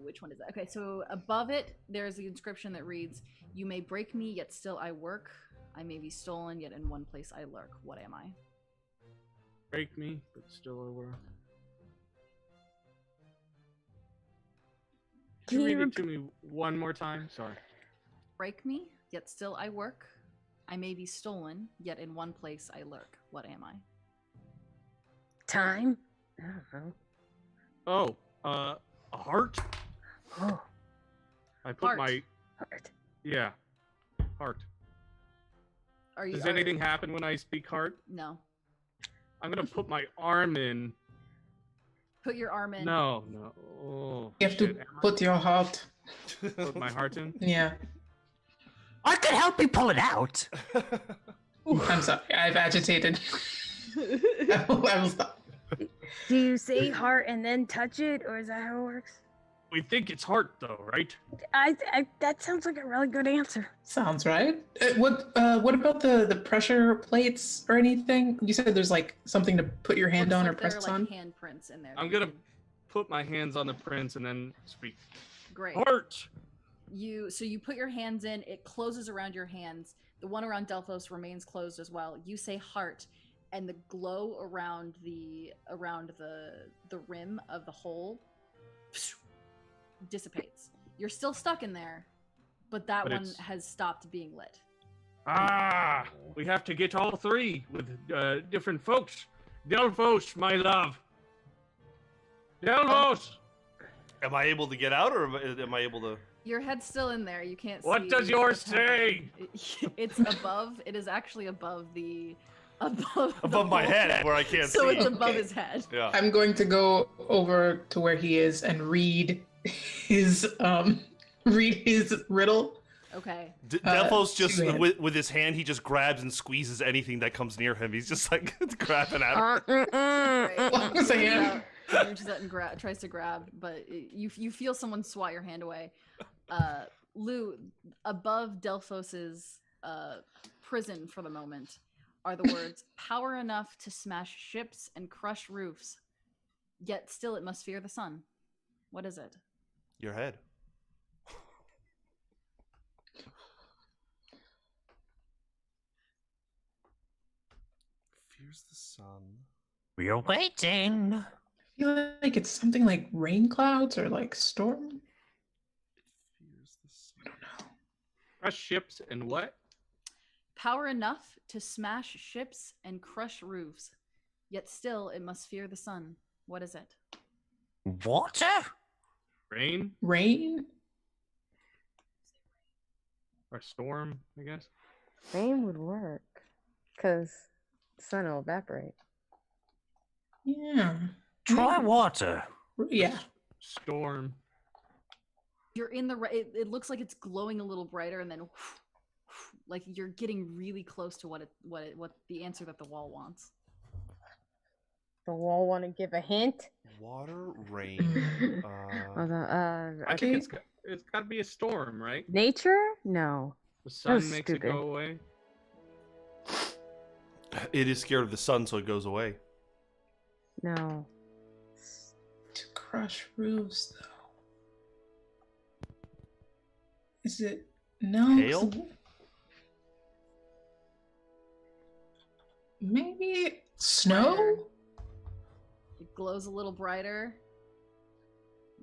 which one is that? Okay, so above it, there's the inscription that reads, "You may break me, yet still I work. I may be stolen, yet in one place I lurk. What am I?" Break me, but still I work. Can you read it to me one more time? Sorry. Break me, yet still I work. I may be stolen, yet in one place I lurk. What am I? Time? I don't know. Oh, a heart? Oh, I put Heart. my heart. heart. Are you? Does anything happen when I speak heart? No. I'm gonna put my arm in. Put your arm in. No. Oh, You have to shit. put your heart. Put my heart in. Yeah. I could help you pull it out. I'm sorry. I've agitated. I will stop. Do you say heart and then touch it, or is that how it works? We think it's heart, though, right? I that sounds like a really good answer. Sounds right. What about the pressure plates or anything? You said there's like something to put your hand Looks on or like there press are, on. like handprints in there. I'm that you gonna put my hands on the prints and then speak. can- Great. Heart. You put your hands in. It closes around your hands. The one around Delphos remains closed as well. You say heart, and the glow around the rim of the hole dissipates. You're still stuck in there, but that But one it's- has stopped being lit. Ah, we have to get all three with different folks. Delphos, my love. Delphos, Am I able to get out, or am I able to? Your head's still in there. You can't see. what does yours what's happening. say? It's above. It is actually above the Above my head, where I can't So see. it's above Okay. his head. Yeah. I'm going to go over to where he is and read his riddle. Okay. Delphos just two-hand. with his hand, he just grabs and squeezes anything that comes near him. He's just like grabbing at it. What was I at? reaches out and tries to grab, but you feel someone swat your hand away. Lou, above Delphos's prison for the moment are the words, "Power enough to smash ships and crush roofs, yet still it must fear the sun." What is it? Your head. Fears the sun. We're waiting. I feel like it's something like rain clouds or like storm. Fears the sun. I don't know. Crush ships and what? Power enough to smash ships and crush roofs, yet still it must fear the sun. What is it? Water? Rain Rain? or storm, I guess. Rain would work, because the sun will evaporate. Yeah. Try water. Yeah. Storm. You're in the it looks like it's glowing a little brighter, and then like you're getting really close to what the answer that the wall wants. The wall want to give a hint? Water, rain. Hold on, I think it's got to be a storm, right? nature? No. The sun was makes it stupid. go away. It is scared of the sun, so it goes away. No. To crush roofs, though. Is it no? Hail? Maybe snow? It glows a little brighter.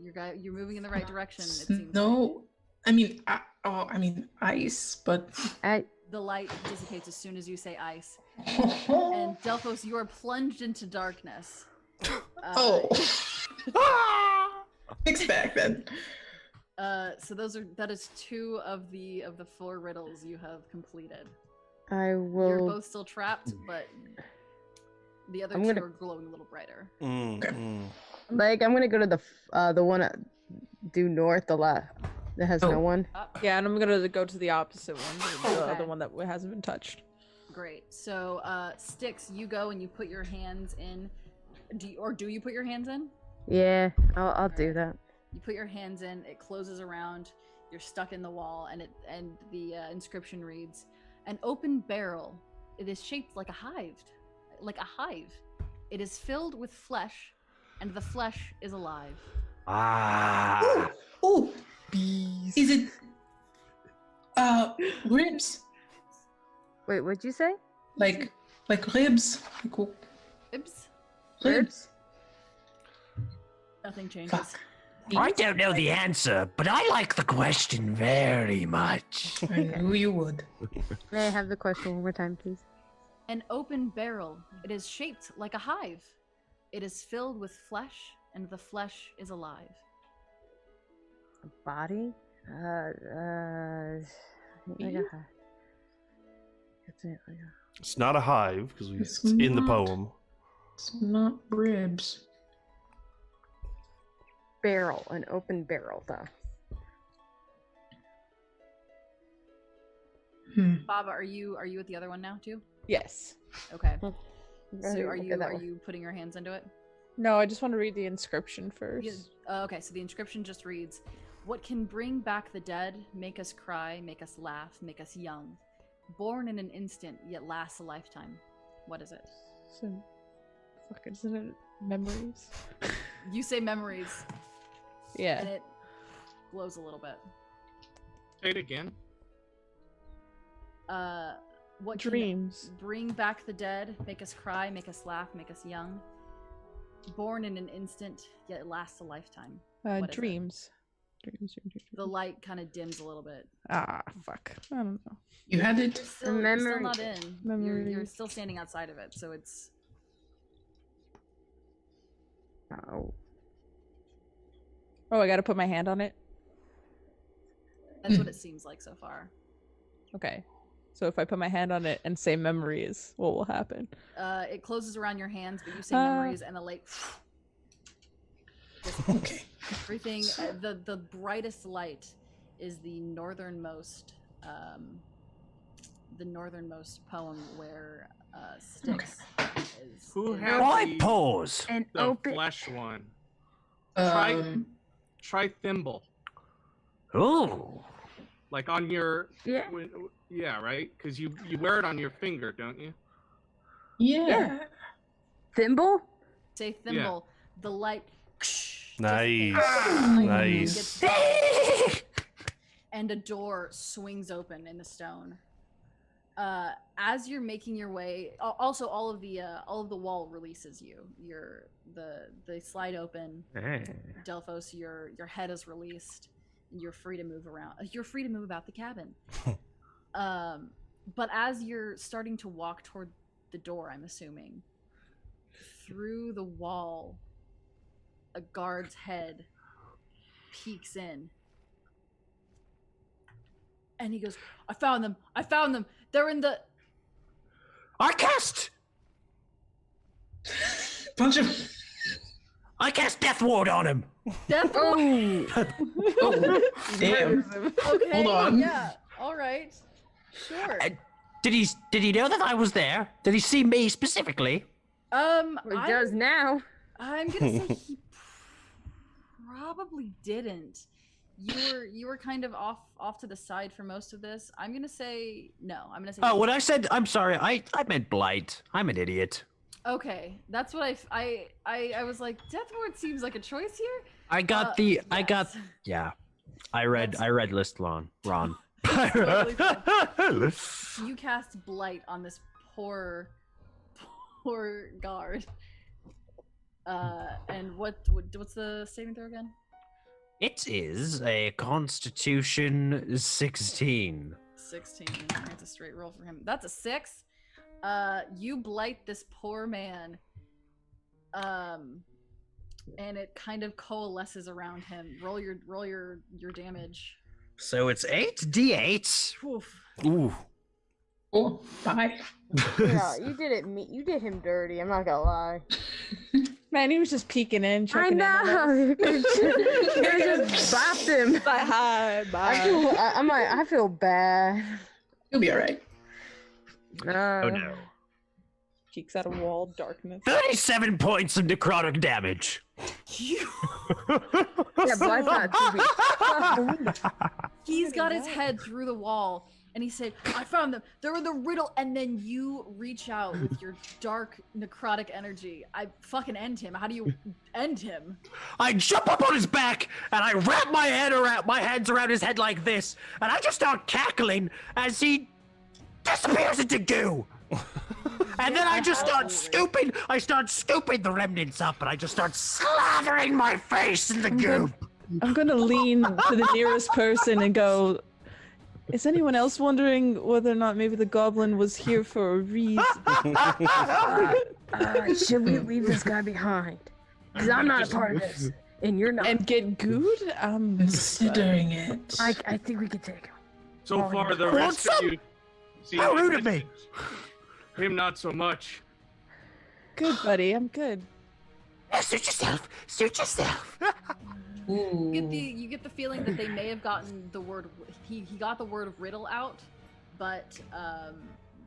You're moving in the right direction. It seems. Snow? I mean, ice, but. The light dissipates as soon as you say ice. And Delphos, you are plunged into darkness. Oh. Expect then. So that is 2 of the 4 riddles you have completed. I You're will. both still trapped, but the other I'm 2 gonna- are glowing a little brighter. Like, I'm gonna go to the one due north, the left that has no Oh. one. Yeah, and I'm gonna go to the opposite one, the Okay. other one that hasn't been touched. Great. So, Styx, you go and you put your hands in. Do you put your hands in? Yeah, I'll do that. You put your hands in. It closes around. You're stuck in the wall, and the inscription reads, "An open barrel. It is shaped like a hive. It is filled with flesh, and the flesh is alive." Ah. Oh, Bees. is it ribs? Wait, what'd you say? Like ribs? Like, Ibs? ribs? Nothing changes. Fuck. I don't know the answer, but I like the question very much. I knew you would. May I have the question one more time, please? An open barrel. It is shaped like a hive. It is filled with flesh, and the flesh is alive. A body? Like Bee? a hive. It's like a... It's not a hive, because It's it's in the not. poem. It's not ribs. barrel, an open barrel, though. Baba, are you at the other one now too? Yes. Okay. Hmm. So Ready? are Look you at that one. putting your hands into it? No, I just want to read the inscription first. Okay, so the inscription just reads, "What can bring back the dead, make us cry, make us laugh, make us young, born in an instant, yet lasts a lifetime." What is it? So, fuck, isn't it memories? You say memories, Yeah. and it glows a little bit. Say it again. What can Dreams. bring back the dead, make us cry, make us laugh, make us young, born in an instant, yet lasts a lifetime. What is it? Dreams. Dreams. The light kind of dims a little bit. Ah, fuck. I don't know. You had it. You're still not in. You're Memories. still standing outside of it, so it's Oh. Oh, I gotta put my hand on it? that's what it seems like so far. Okay. So if I put my hand on it and say memories, what will happen? It closes around your hands, but you say Ah. memories, and the light. Okay. Everything. The brightest light is the northernmost poem where Styx Who is- has Why the, pause? And the open. flesh one? Um, Try thimble. Ooh. Like on your Yeah. yeah, right? Because you wear it on your finger, don't you? yeah. Thimble? Say thimble. The light. Nice. dissipates, Nice. and a door swings open in the stone. As you're making your way, also all of the wall releases you. They slide open. Delphos, your head is released, and you're free to move around. You're free to move about the cabin. But as you're starting to walk toward the door, I'm assuming, through the wall, a guard's head peeks in. And he goes, I found them! I found them! They're in the... I cast Punch him. Death ward on him. Death Ward! Oh, damn. Okay, Hold on. yeah, alright. Sure. Did he know that I was there? Did he see me specifically? Well, he does now. I'm gonna say he probably didn't. You were kind of off to the side for most of this. I'm gonna say no. I'm gonna say Oh, when I said I'm sorry, I meant blight. I'm an idiot. okay. That's what I was like. Death Ward seems like a choice here. I got yes. yeah. I read list Ron. Totally fine. You cast blight on this poor guard. And what's the saving throw again? It is a Constitution 16. 16. That's a straight roll for him. That's a 6. You blight this poor man. And it kind of coalesces around him. Roll your damage. So it's 8d8. Oof. Ooh. Oh, bye. Yeah, you did him dirty. I'm not gonna lie. Man, he was just peeking in, I checking in on us. know. You just bopped him. Like, hi, bye. I feel bad. You'll be all right. Oh no. Peeks at a wall, darkness. 37 points of necrotic damage. Yeah, Blight's not too big. He's got his head through the wall, and he said, I found them. They're in the riddle. And then you reach out with your dark necrotic energy. I fucking end him. How do you end him? I jump up on his back and I wrap my hands around his head like this, and I just start cackling as he disappears into goo. And then I just start scooping. I start scooping the remnants up, and I just start slathering my face in the goo. I'm gonna lean to the nearest person and go, is anyone else wondering whether or not maybe the goblin was here for a reason? Should we leave this guy behind? Because I'm not a part of this, and you're not. And get gooed? Considering it. I think we could take him. So Oh, far, the Hold rest of some- you seem How rude of me. Him not so much. Good, buddy, I'm good. Suit yourself. Suit yourself. Ooh. You get the feeling that they may have gotten the word. He got the word riddle out, but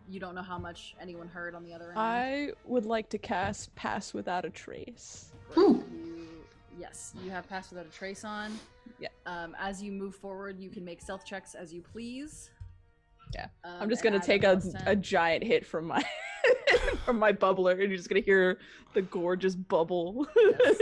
you don't know how much anyone heard on the other end. I would like to cast Pass Without a Trace. Ooh. Yes, you have Pass Without a Trace on. Yeah. As you move forward, you can make stealth checks as you please. Yeah. I'm just and gonna add take a a plus 10. giant hit from my from my bubbler, and you're just gonna hear the gore just bubble. Yes.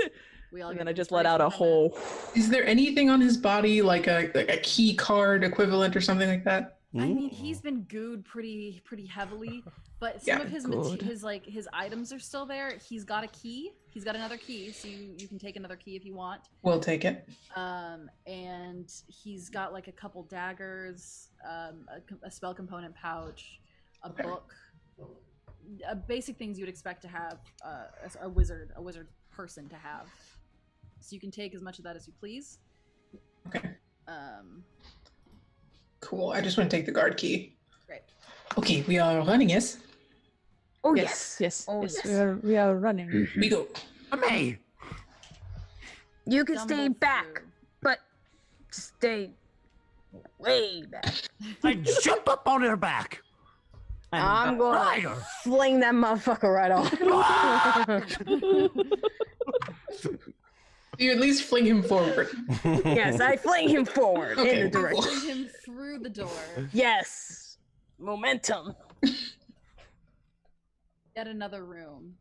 We all And get then I just let out a inspiration from whole. Is there anything on his body like a key card equivalent or something like that? it. I mean, he's been gooed pretty heavily, but some Yeah, of his good. his items are still there. He's got a key. He's got another key, so you can take another key if you want. We'll take it. And he's got like a couple daggers, a spell component pouch, a Okay. book, basic things you'd expect to have as a wizard person to have. So you can take as much of that as you please. Okay. Um, Cool. I just want to take the guard key. great. Okay, we are running, yes? Oh Yes, yes, Oh, yes. yes. We are running. We go. Me. You can stay Stumble back, through. but stay way back. I jump up on her back. And I'm the gonna rider. fling that motherfucker right off. You at least fling him forward. Yes, I fling him forward in Okay, the direction. Bring him through the door. Yes, momentum. Get another room.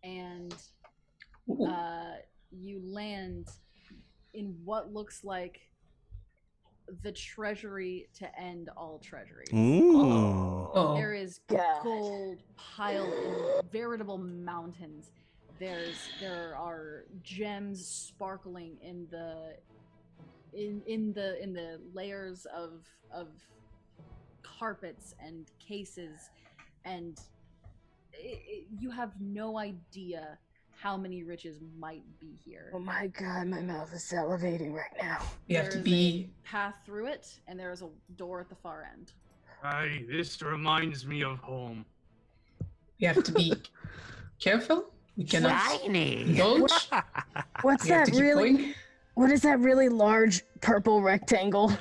And Ooh. you land in what looks like the treasury to end all treasuries. Oh. There is God. gold piled in veritable mountains. There are gems sparkling in the layers of carpets and cases, and you have no idea how many riches might be here. Oh my god, my mouth is salivating right now. You have to There's be. a path through it, and there is a door at the far end. Aye, this reminds me of home. You have to be careful. We cannot Shiny. indulge. What's We have that to keep really? going. What is that really large purple rectangle?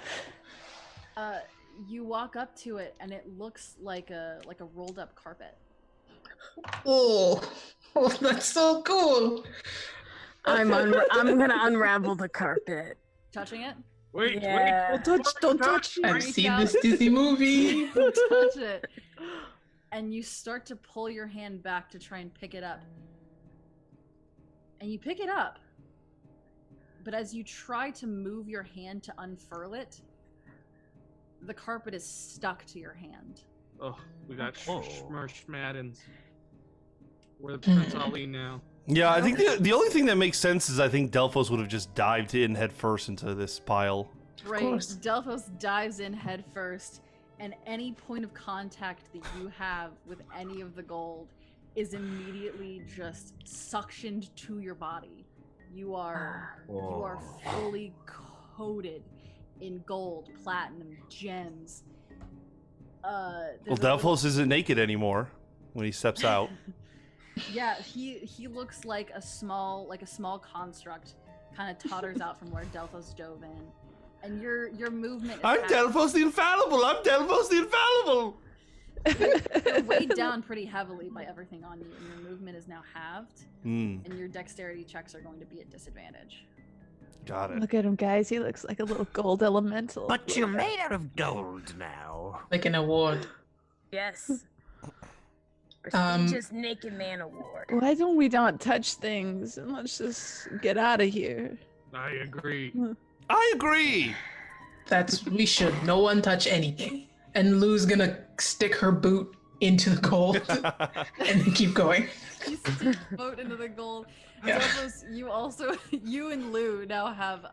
You walk up to it, and it looks like a rolled up carpet. Oh, that's so cool. I'm gonna unravel the carpet. Touching it? Wait, Yeah. wait. Don't touch it. I've Reach seen out. this Disney movie. Touch it. And you start to pull your hand back to try and pick it up. And you pick it up. But as you try to move your hand to unfurl it, the carpet is stuck to your hand. Oh, we got Oh. Schmaddens. We're Prince Ali now. Yeah, I think the only thing that makes sense is I think Delphos would have just dived in head first into this pile. Right. course. Delphos dives in head first, and any point of contact that you have with any of the gold is immediately just suctioned to your body. You are fully coated in gold, platinum, gems. Well, There's a little- Delphos isn't naked anymore when he steps out. Yeah, he looks like a small construct, kind of totters out from where Delphos dove in, and your movement. Is I'm half- Delphos the Infallible! I'm Delphos the Infallible! You're weighed down pretty heavily by everything on you, and your movement is now halved, and your dexterity checks are going to be at disadvantage. Got it. Look at him, guys. He looks like a little gold elemental. But you're made out of gold now. Like an award. Yes. Prestigious Naked Man Award. Why don't we not touch things and let's just get out of here? I agree. I agree! We should. No one touch anything. And Lou's gonna stick her boot into the gold and then keep going. You stick your boat into the gold. Yeah. Delphos, you and Lou now have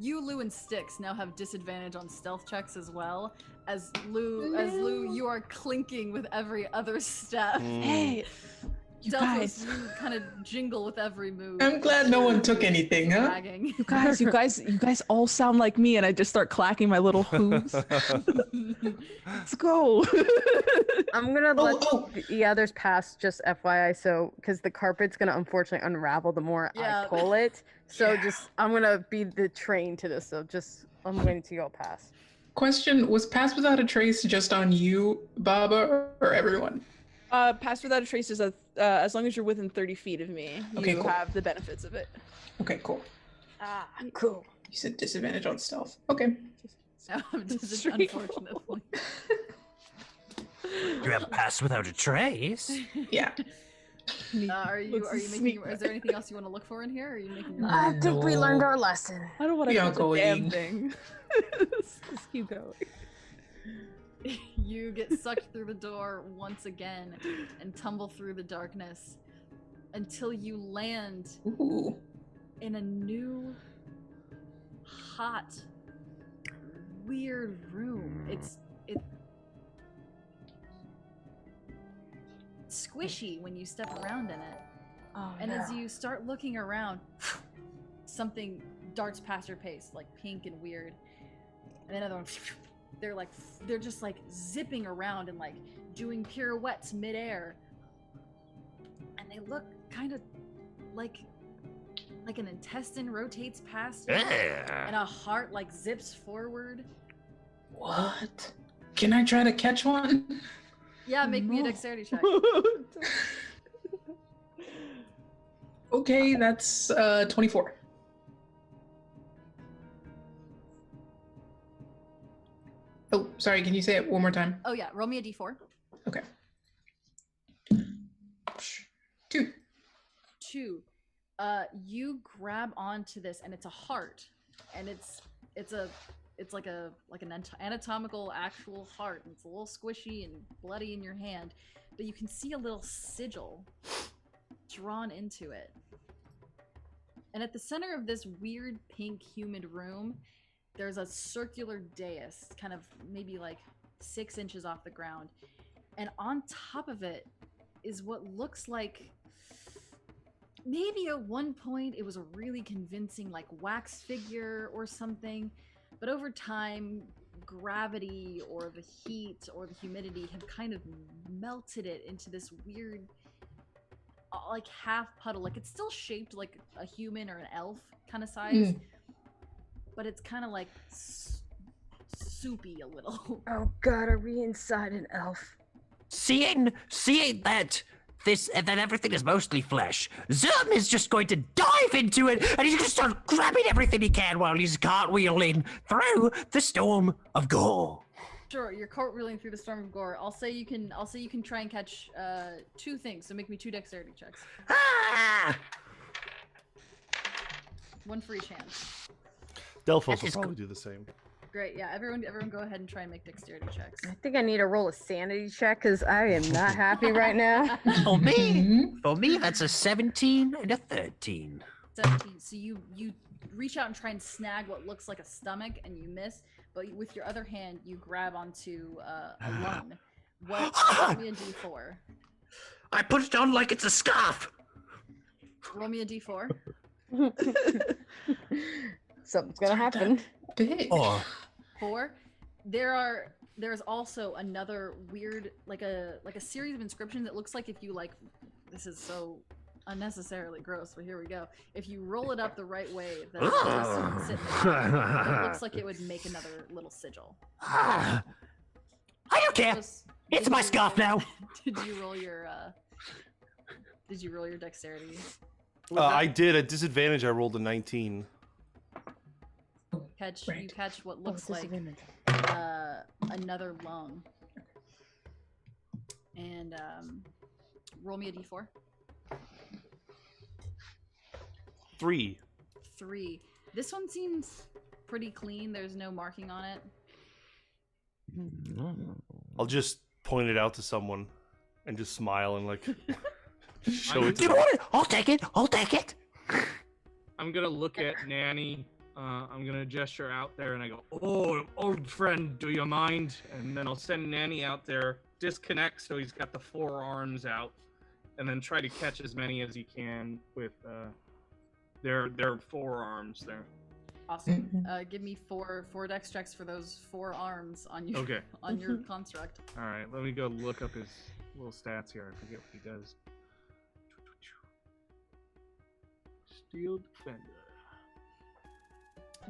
Lou and Styx now have disadvantage on stealth checks as well. As Lou, you are clinking with every other step. Hey, you Delphos, guys. you kind of jingle with every move. I'm glad no one took anything, huh? Dragging. You guys all sound like me, and I just start clacking my little hooves. Let's go. I'm gonna let Oh. the others pass, just FYI, so because the carpet's gonna unfortunately unravel the more Yeah. I pull it. So Yeah. I'm gonna be the train to this. So I'm waiting to go past. Question, was Pass Without a Trace just on you, Baba, or everyone? Pass without a trace is as long as you're within 30 feet of me, Okay, you cool. have the benefits of it. Okay, cool. Ah, cool. You said disadvantage on stealth. Okay. No, Straight unfortunately. You have passed without a trace. Yeah. Are you making? Is there anything else you want to look for in here? Or are you making? Your I think we learned No. our lesson. I don't want We to are touch a damn going. thing. Let's keep going. You get sucked through the door once again and tumble through the darkness until you land Ooh. in a new, hot, weird room. It's squishy when you step around in it. Oh, And as no. you start looking around, something darts past your face, like pink and weird. And another one, they're just like zipping around and like doing pirouettes midair. And they look kind of like an intestine rotates past you, and a heart like zips forward. What? Can I try to catch one? Yeah, make me a dexterity check. Okay, that's 24. Oh, sorry, can you say it one more time? Oh yeah, roll me a d4. Okay. 2. 2. You grab onto this, and it's a heart, and it's like an anatomical actual heart, and it's a little squishy and bloody in your hand, but you can see a little sigil drawn into it. And at the center of this weird pink humid room, there's a circular dais, kind of maybe like 6 inches off the ground, and on top of it is what looks like, maybe at one point it was a really convincing like wax figure or something, but over time gravity or the heat or the humidity have kind of melted it into this weird like half puddle. Like it's still shaped like a human or an elf kind of size, but it's kind of like soupy a little. Oh god, are we inside an elf? Seeing that that everything is mostly flesh, Zerm is just going to dive into it, and he's going to start grabbing everything he can while he's cartwheeling through the storm of gore. Sure, you're cartwheeling through the storm of gore. I'll say you can try and catch 2 things. So make me 2 dexterity checks. Ah! 1 for each hand. Delphos will probably do the same. Great, yeah. Everyone go ahead and try and make dexterity checks. I think I need to roll a sanity check because I am not happy right now. For me, that's a 17 and a 13. 17. So you reach out and try and snag what looks like a stomach, and you miss. But with your other hand, you grab onto a lung. Roll me a d4. I put it on like it's a scarf. Roll me a d4. Something's gonna happen. Big. 4. There's also another weird like a series of inscriptions. It looks like if you like, this is so unnecessarily gross, but here we go. If you roll it up the right way, then it just sit in the ground. It looks like it would make another little sigil. I don't care. It's my scarf now. Did you roll your dexterity? I did. At disadvantage, I rolled a 19. You catch what looks like another lung. And roll me a d4. 3. 3. This one seems pretty clean. There's no marking on it. I'll just point it out to someone and just smile and like show it to You them. want it? I'll take it. I'll take it. I'm gonna look at Nanny. I'm gonna gesture out there and I go, "Oh, old friend, do you mind?" And then I'll send Nanny out there, disconnect so he's got the 4 arms out, and then try to catch as many as he can with their 4 arms there. Awesome. Give me 4 dex checks for those 4 arms on your Okay. on your construct. All right, let me go look up his little stats here. I forget what he does. Steel Defender.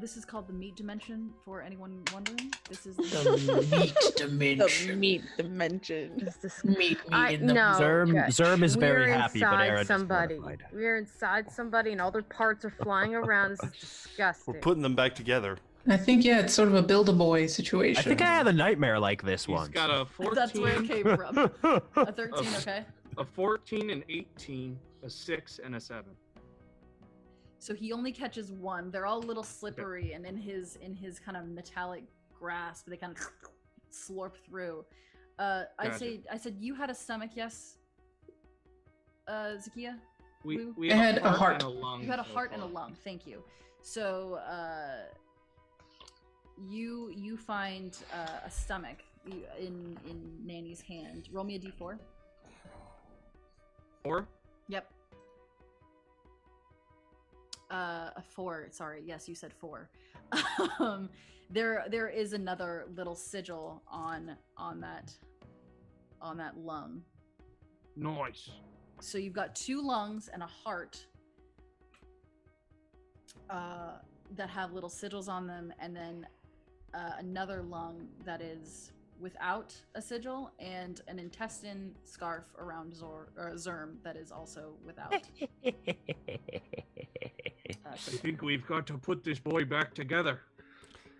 This is called the meat dimension, for anyone wondering. This is The meat dimension. The meat dimension. Is this Meat in the no, Zerm is very we're happy, but inside Aaron is somebody. mortified. We're inside somebody, and all their parts are flying around. This is disgusting. We're putting them back together. I think, yeah, it's sort of a Build-A-Boy situation. I think I had a nightmare like this He's once. got a 14. That's where it came from. A 13, okay. A 14 and 18, a 6 and a 7. So he only catches 1. They're all a little slippery, and in his kind of metallic grasp, they kind of slurp through. I said you had a stomach, yes, Zakia? We I had a heart. and a lung. You had a so heart and a far. lung. Thank you. So you find a stomach in Nanny's hand. Roll me a d4. 4? Yep. A 4. Sorry. Yes, you said 4. There is another little sigil on that lung. Nice. So you've got 2 lungs and a heart that have little sigils on them, and then another lung that is without a sigil, and an intestine scarf around Zerm that is also without. I think we've got to put this boy back together.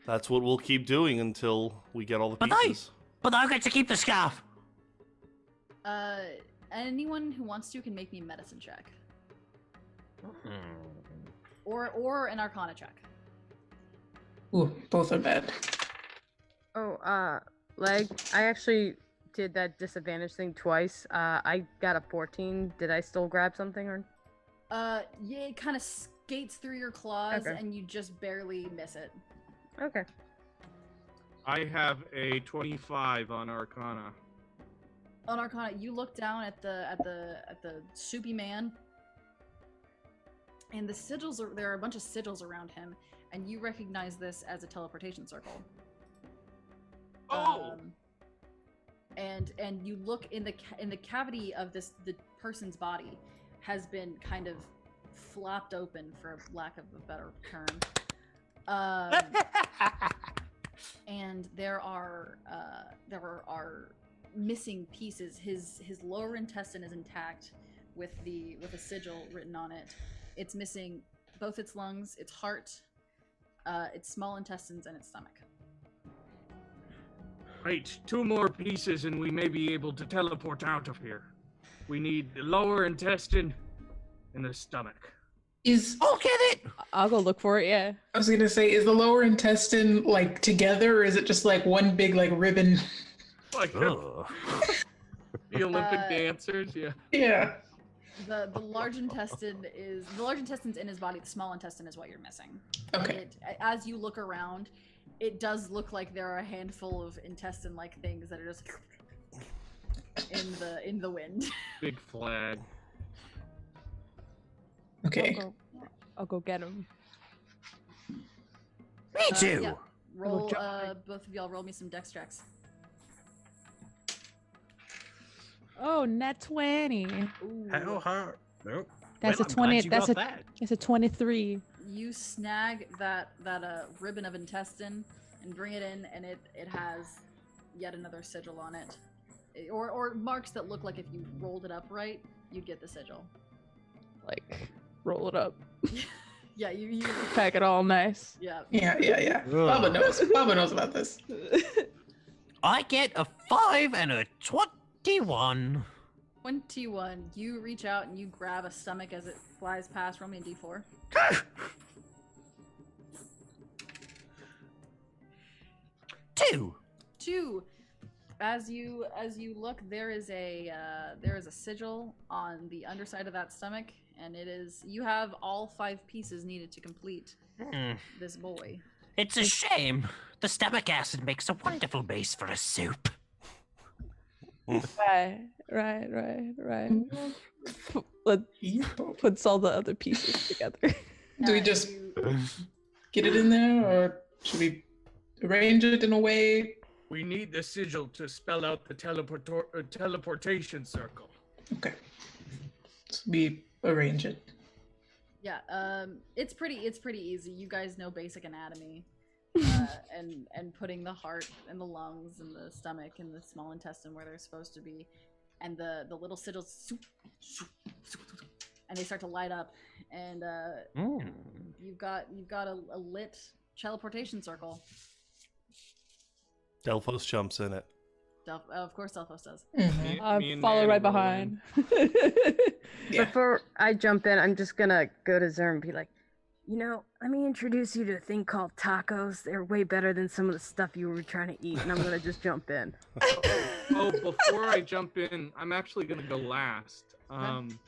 That's what we'll keep doing until we get all the But pieces. But I get to keep the scarf. Anyone who wants to can make me a medicine check. Or an arcana check. Ooh, both are bad. Oh, Leg, I actually did that disadvantage thing twice. I got a 14. Did I still grab something or? Yeah, it kind of skates through your claws, Okay. and you just barely miss it. Okay. I have a 25 on Arcana. On Arcana, you look down at the soupy man, and the sigils there are a bunch of sigils around him, and you recognize this as a teleportation circle. Oh! And you look in the cavity of the person's body has been kind of flopped open, for lack of a better term. And there are missing pieces. His lower intestine is intact with a sigil written on it. It's missing both its lungs, its heart, its small intestines, and its stomach. Right, 2 more pieces and we may be able to teleport out of here. We need the lower intestine and the stomach. I'll get it! I'll go look for it, yeah. I was gonna say, is the lower intestine like together, or is it just like one big like ribbon? Like Ugh. the Olympic dancers, yeah. Yeah. The large intestine's in his body. The small intestine is what you're missing. Okay. As you look around, it does look like there are a handful of intestine-like things that are just in the wind. Big flag. Okay. I'll go get him. Me too! Yeah. Roll, Joy. both of y'all roll me some dex checks. Oh, net 20. Ooh. Hell, her. Nope. That's Well, a I'm 20. glad you That's got a that. That's a 23. You snag that ribbon of intestine and bring it in, and it has yet another sigil on it, or marks that look like if you rolled it up right, you'd get the sigil. Like, roll it up. Yeah, you Pack it all nice. yeah. Yeah. Baba knows. Baba knows about this. I get a 5 and a 21. 21. You reach out and you grab a stomach as it flies past. Roll me a d4. 2. 2. As you look, there is a sigil on the underside of that stomach, and you have all 5 pieces needed to complete this boy. It's a shame. The stomach acid makes a wonderful base for a soup. Right. Puts all the other pieces together. Do we just get it in there, or should we arrange it in a way? We need the sigil to spell out the teleportation circle. Okay. So we arrange it. Yeah, it's pretty easy. You guys know basic anatomy, and putting the heart and the lungs and the stomach and the small intestine where they're supposed to be, and the little sigils, and they start to light up, and you've got a lit teleportation circle. Delphos jumps in it. Of course, Delphos does. Mhm. I'll Me and follow Manny right will behind. Yeah. Before I jump in, I'm just gonna go to Zerm and be like, let me introduce you to a thing called tacos. They're way better than some of the stuff you were trying to eat, and I'm gonna just jump in. Oh, before I jump in, I'm actually gonna go last. I'm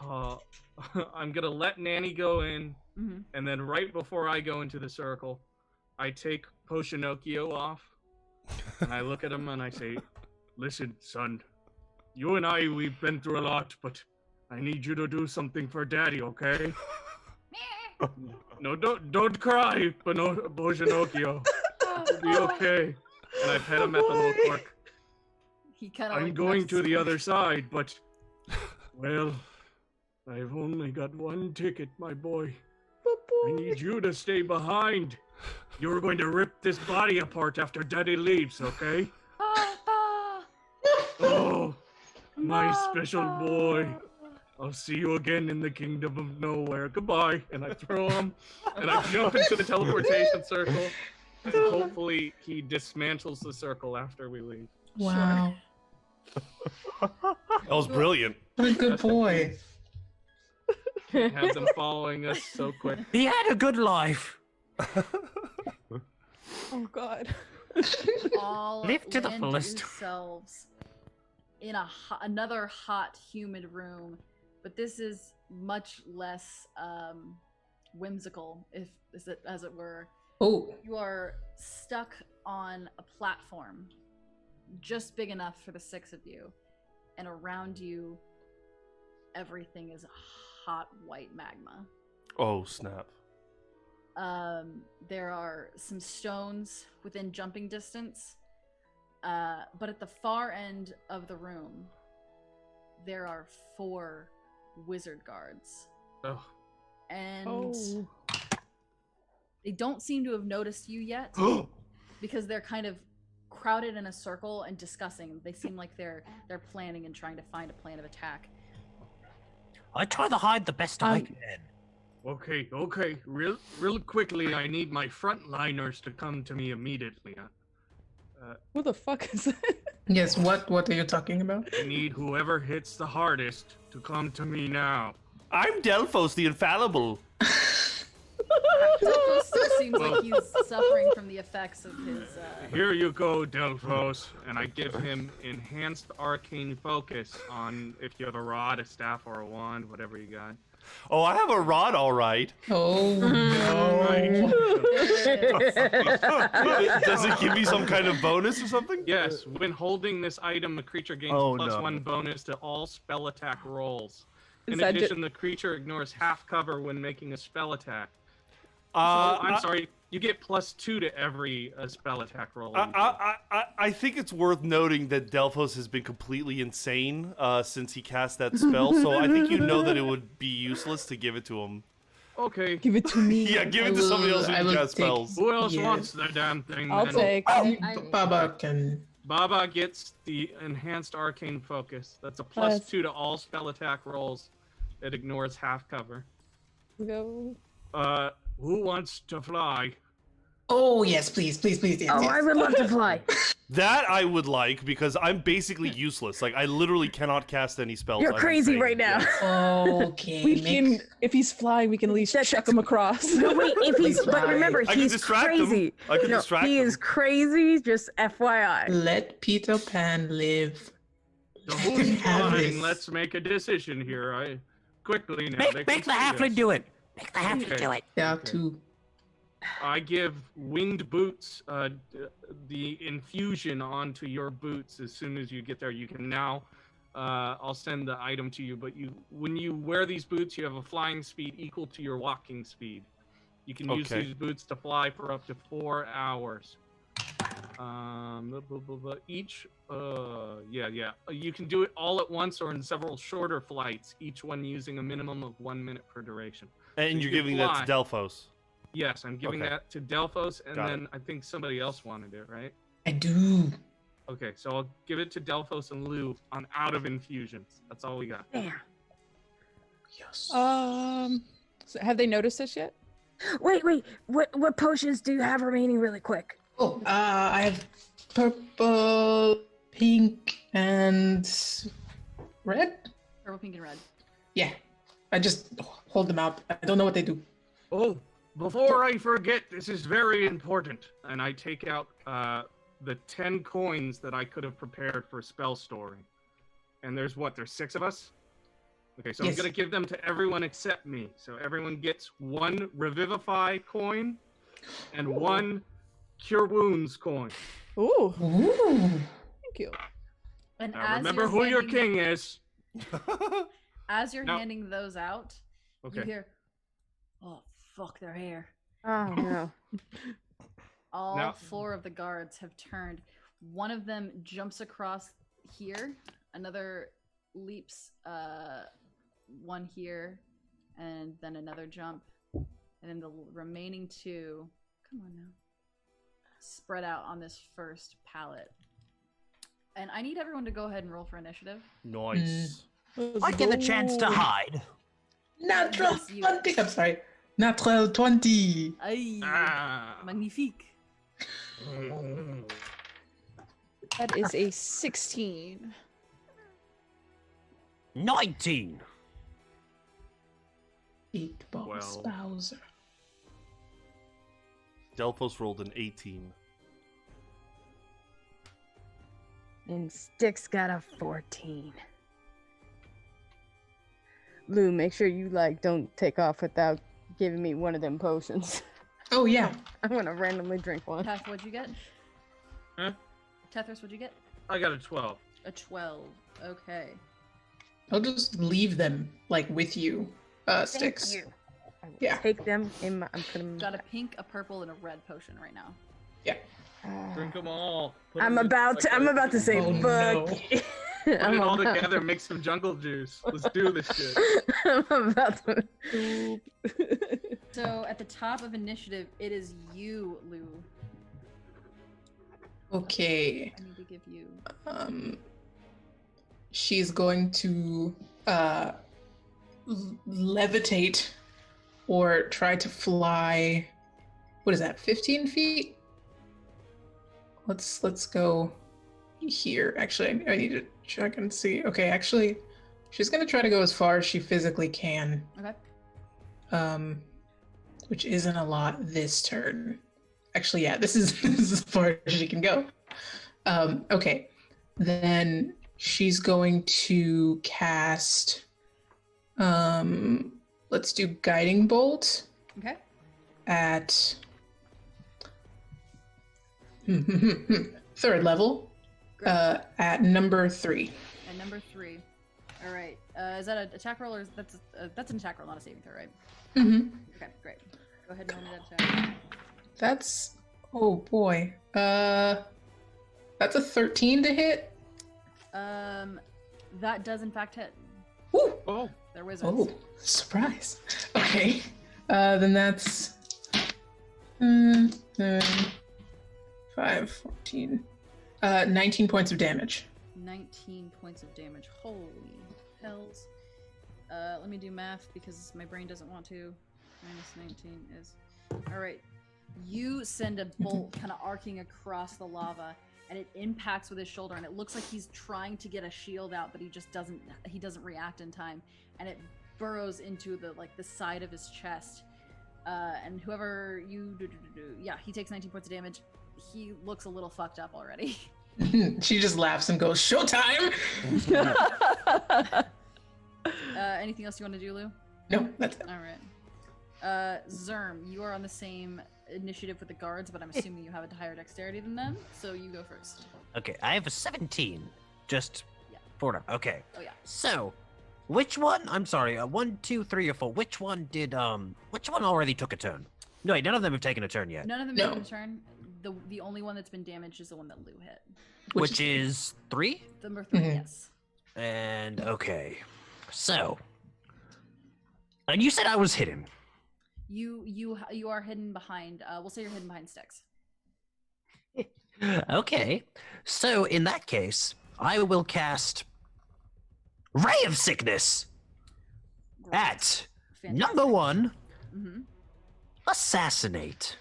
gonna let Nanny go in, and then right before I go into the circle, I take Potionocchio off, and I look at him and I say, "Listen, son, you and we've been through a lot, but I need you to do something for Daddy, okay? No, don't cry, Potionocchio. It'll be okay." And I pet him at the little cork. He kind of. I'm going to the other side, but, well, I've only got one ticket, my boy. I need you to stay behind. You're going to rip this body apart after Daddy leaves, okay? Oh, my special boy. I'll see you again in the kingdom of nowhere. Goodbye. And I throw him, and I jump into the teleportation circle. And hopefully he dismantles the circle after we leave. Wow. That was brilliant. What a good boy. Have them following us so quick. He had a good life. Oh God. All Live to the land fullest. yourselves in another hot, humid room, but this is much less whimsical, as it were. Oh. You are stuck on a platform, just big enough for the 6 of you, and around you, everything is hot white magma. Oh, snap. There are some stones within jumping distance, but at the far end of the room, there are 4 wizard guards. Oh. And they don't seem to have noticed you yet, because they're kind of crowded in a circle and discussing. They seem like they're planning and trying to find a plan of attack. I try to hide the best I can. Okay. Real quickly, I need my frontliners to come to me immediately. Who the fuck is that? Yes, what are you talking about? I need whoever hits the hardest to come to me now. I'm Delphos the Infallible. Delphos still seems like he's suffering from the effects of his. Here you go, Delphos, and I give him enhanced arcane focus on if you have a rod, a staff, or a wand, whatever you got. Oh, I have a rod, all right. Oh no. Does it give me some kind of bonus or something? Yes, when holding this item, the creature gains +1 bonus to all spell attack rolls. In addition, the creature ignores half cover when making a spell attack. I'm sorry, you get +2 to every spell attack roll. I think it's worth noting that Delphos has been completely insane since he cast that spell, so I think you know that it would be useless to give it to him. Okay. Give it to me. Yeah, give it to somebody else who can cast spells. Who else wants the damn thing? I'll then? take. Baba can. Baba gets the enhanced arcane focus. That's a +2 to all spell attack rolls. It ignores half cover. Go. Who wants to fly? Oh yes, please. Yes, Oh, yes. I would love to fly. That I would like, because I'm basically useless. Like, I literally cannot cast any spells. You're I'm crazy insane. right now. Yeah. Okay. We can, if he's flying, we can at least chuck him across. No, wait, if he's, but remember, I can he's distract him. crazy. I can No, distract he him. is crazy, just FYI. Let Peter Pan live. The who's Have flying? this. Let's make a decision here. Quickly now. they Make the can see halfling us. do it. Make the halfling Okay. do it. There are 2. I give winged boots the infusion onto your boots as soon as you get there. You can now. I'll send the item to you, but when you wear these boots, you have a flying speed equal to your walking speed. You can use Okay. these boots to fly for up to 4 hours. Each, you can do it all at once or in several shorter flights, each one using a minimum of 1 minute per duration. And So you're you giving fly. that to Delphos. Yes, I'm giving Okay. that to Delphos, and Got then I think somebody else wanted it, right? I do. Okay, so I'll give it to Delphos and Lou on out of infusions. That's all we got. Damn. Yes. So have they noticed us yet? Wait. What potions do you have remaining, really quick? Oh, I have purple, pink, and red. Purple, pink, and red. Yeah. I just hold them out. I don't know what they do. Oh, before I forget, this is very important. And I take out the 10 coins that I could have prepared for spell storing. And there's 6 of us? Okay, so Yes. I'm going to give them to everyone except me. So everyone gets 1 Revivify coin and 1 Cure Wounds coin. Ooh, Ooh. thank you. And Now as remember you're who your handing- king is. As you're Now- handing those out, you Okay. hear, "Oh fuck, their hair." Oh no. All Now- 4 of the guards have turned. One of them jumps across here. Another leaps one here, and then another jump, and then the remaining 2 Come on now. Spread out on this first pallet. And I need everyone to go ahead and roll for initiative. Nice. I get the chance to hide. Natural Yes, you- 20. I'm sorry. Natural 20. Aye. Ah. Magnifique. That is a 16. 19. 8-ball Well. spouser. Delphos rolled an 18. And Styx got a 14. Lou, make sure you don't take off without giving me one of them potions. Oh, yeah. I'm gonna randomly drink one. Teth, what'd you get? Huh? Tethris, what'd you get? I got a 12. A 12. Okay. I'll just leave them, with you, Styx. Thank you. I will Yeah. take them in my. I'm putting them. Got a pink, a purple, and a red potion right now. Yeah. Drink them all. I'm about to say Oh, fuck. no. you. Put it all about- together, make some jungle juice. Let's do this shit. I'm about to. So at the top of initiative, it is you, Lou. Okay. I need to give you. She's going to levitate or try to fly. What is that? 15 feet? Let's go here. Actually, I need to check and see. Okay, actually, she's gonna try to go as far as she physically can. Okay. Which isn't a lot this turn. Actually, yeah, this is as far as she can go. Okay, then she's going to cast. Let's do Guiding Bolt Okay. at third level. Great. At number 3. And number 3. All right. Is that an attack roll or that's an attack roll, not a saving throw, right? Mm-hmm. Okay, great. Go ahead and roll me that attack. That's oh boy. That's a 13 to hit. That does in fact hit. Woo! Oh, They're wizards. Oh, surprise. Okay. Then that's 5, 14. 19 points of damage. 19 points of damage. Holy hells. Let me do math because my brain doesn't want to. Minus 19 is... Alright. You send a bolt kind of arcing across the lava, and it impacts with his shoulder, and it looks like he's trying to get a shield out, but he just doesn't react in time, and it burrows into the side of his chest. And whoever you yeah, he takes 19 points of damage. He looks a little fucked up already. She just laughs and goes, "Showtime!" Anything else you want to do, Lou? No, that's it. All right. Zerm, you are on the same initiative with the guards, but I'm assuming you have a higher dexterity than them, so you go first. Okay, I have a 17. Just Yeah. for them. Okay. Oh yeah. So, which one? I'm sorry. 1, 2, 3, or 4. Which one did Which one already took a turn? No, wait, none of them have taken a turn yet. None of them No. make a turn. The only one that's been damaged is the one that Lou hit. Which is 3. Number 3, Mhm. yes. And okay, so, and you said I was hidden. You are hidden behind. We'll say you're hidden behind Styx. Okay, so in that case, I will cast Ray of Sickness at number 1, Mm-hmm. Assassinate,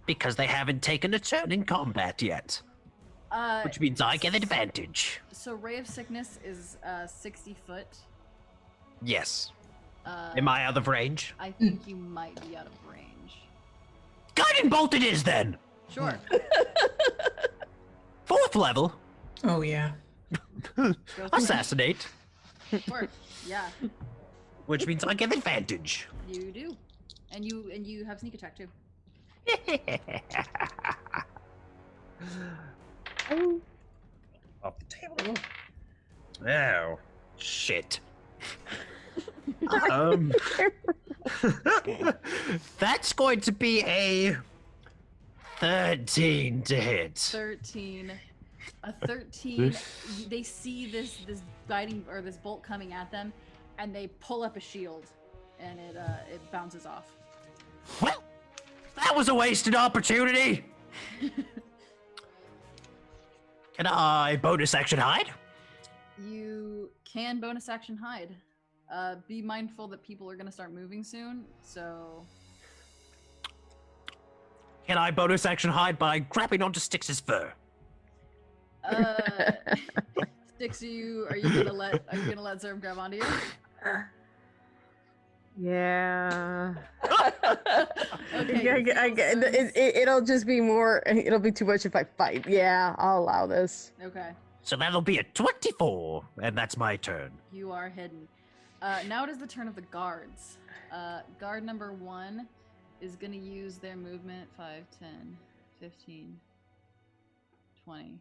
because they haven't taken a turn in combat yet, which means I get advantage. So Ray of Sickness is 60 foot. Yes. Uh, Am I out of range? I think you might be out of range. Guiding Bolt it is then! Sure. 4th level, Oh yeah. Go for it. Assassinate, Sure. Yeah, which means I get advantage. you do. And you have sneak attack too. Off the table. Oh, shit. That's going to be a 13 to hit. 13. A 13. They see this guiding or this bolt coming at them, and they pull up a shield, and it bounces off. Well, That was a wasted opportunity. Can I bonus action hide? You can bonus action hide. Be mindful that people are going to start moving soon, so... Can I bonus action hide by grabbing onto Styx's fur? Styx, are you gonna let Zerm grab onto you? Yeah. Okay. It'll just be more. It'll be too much if I fight. Yeah, I'll allow this. Okay. So that'll be a 24, and that's my turn. You are hidden. Now it is the turn of the guards. Guard number 1 is gonna use their movement 5, 10, 15, 20.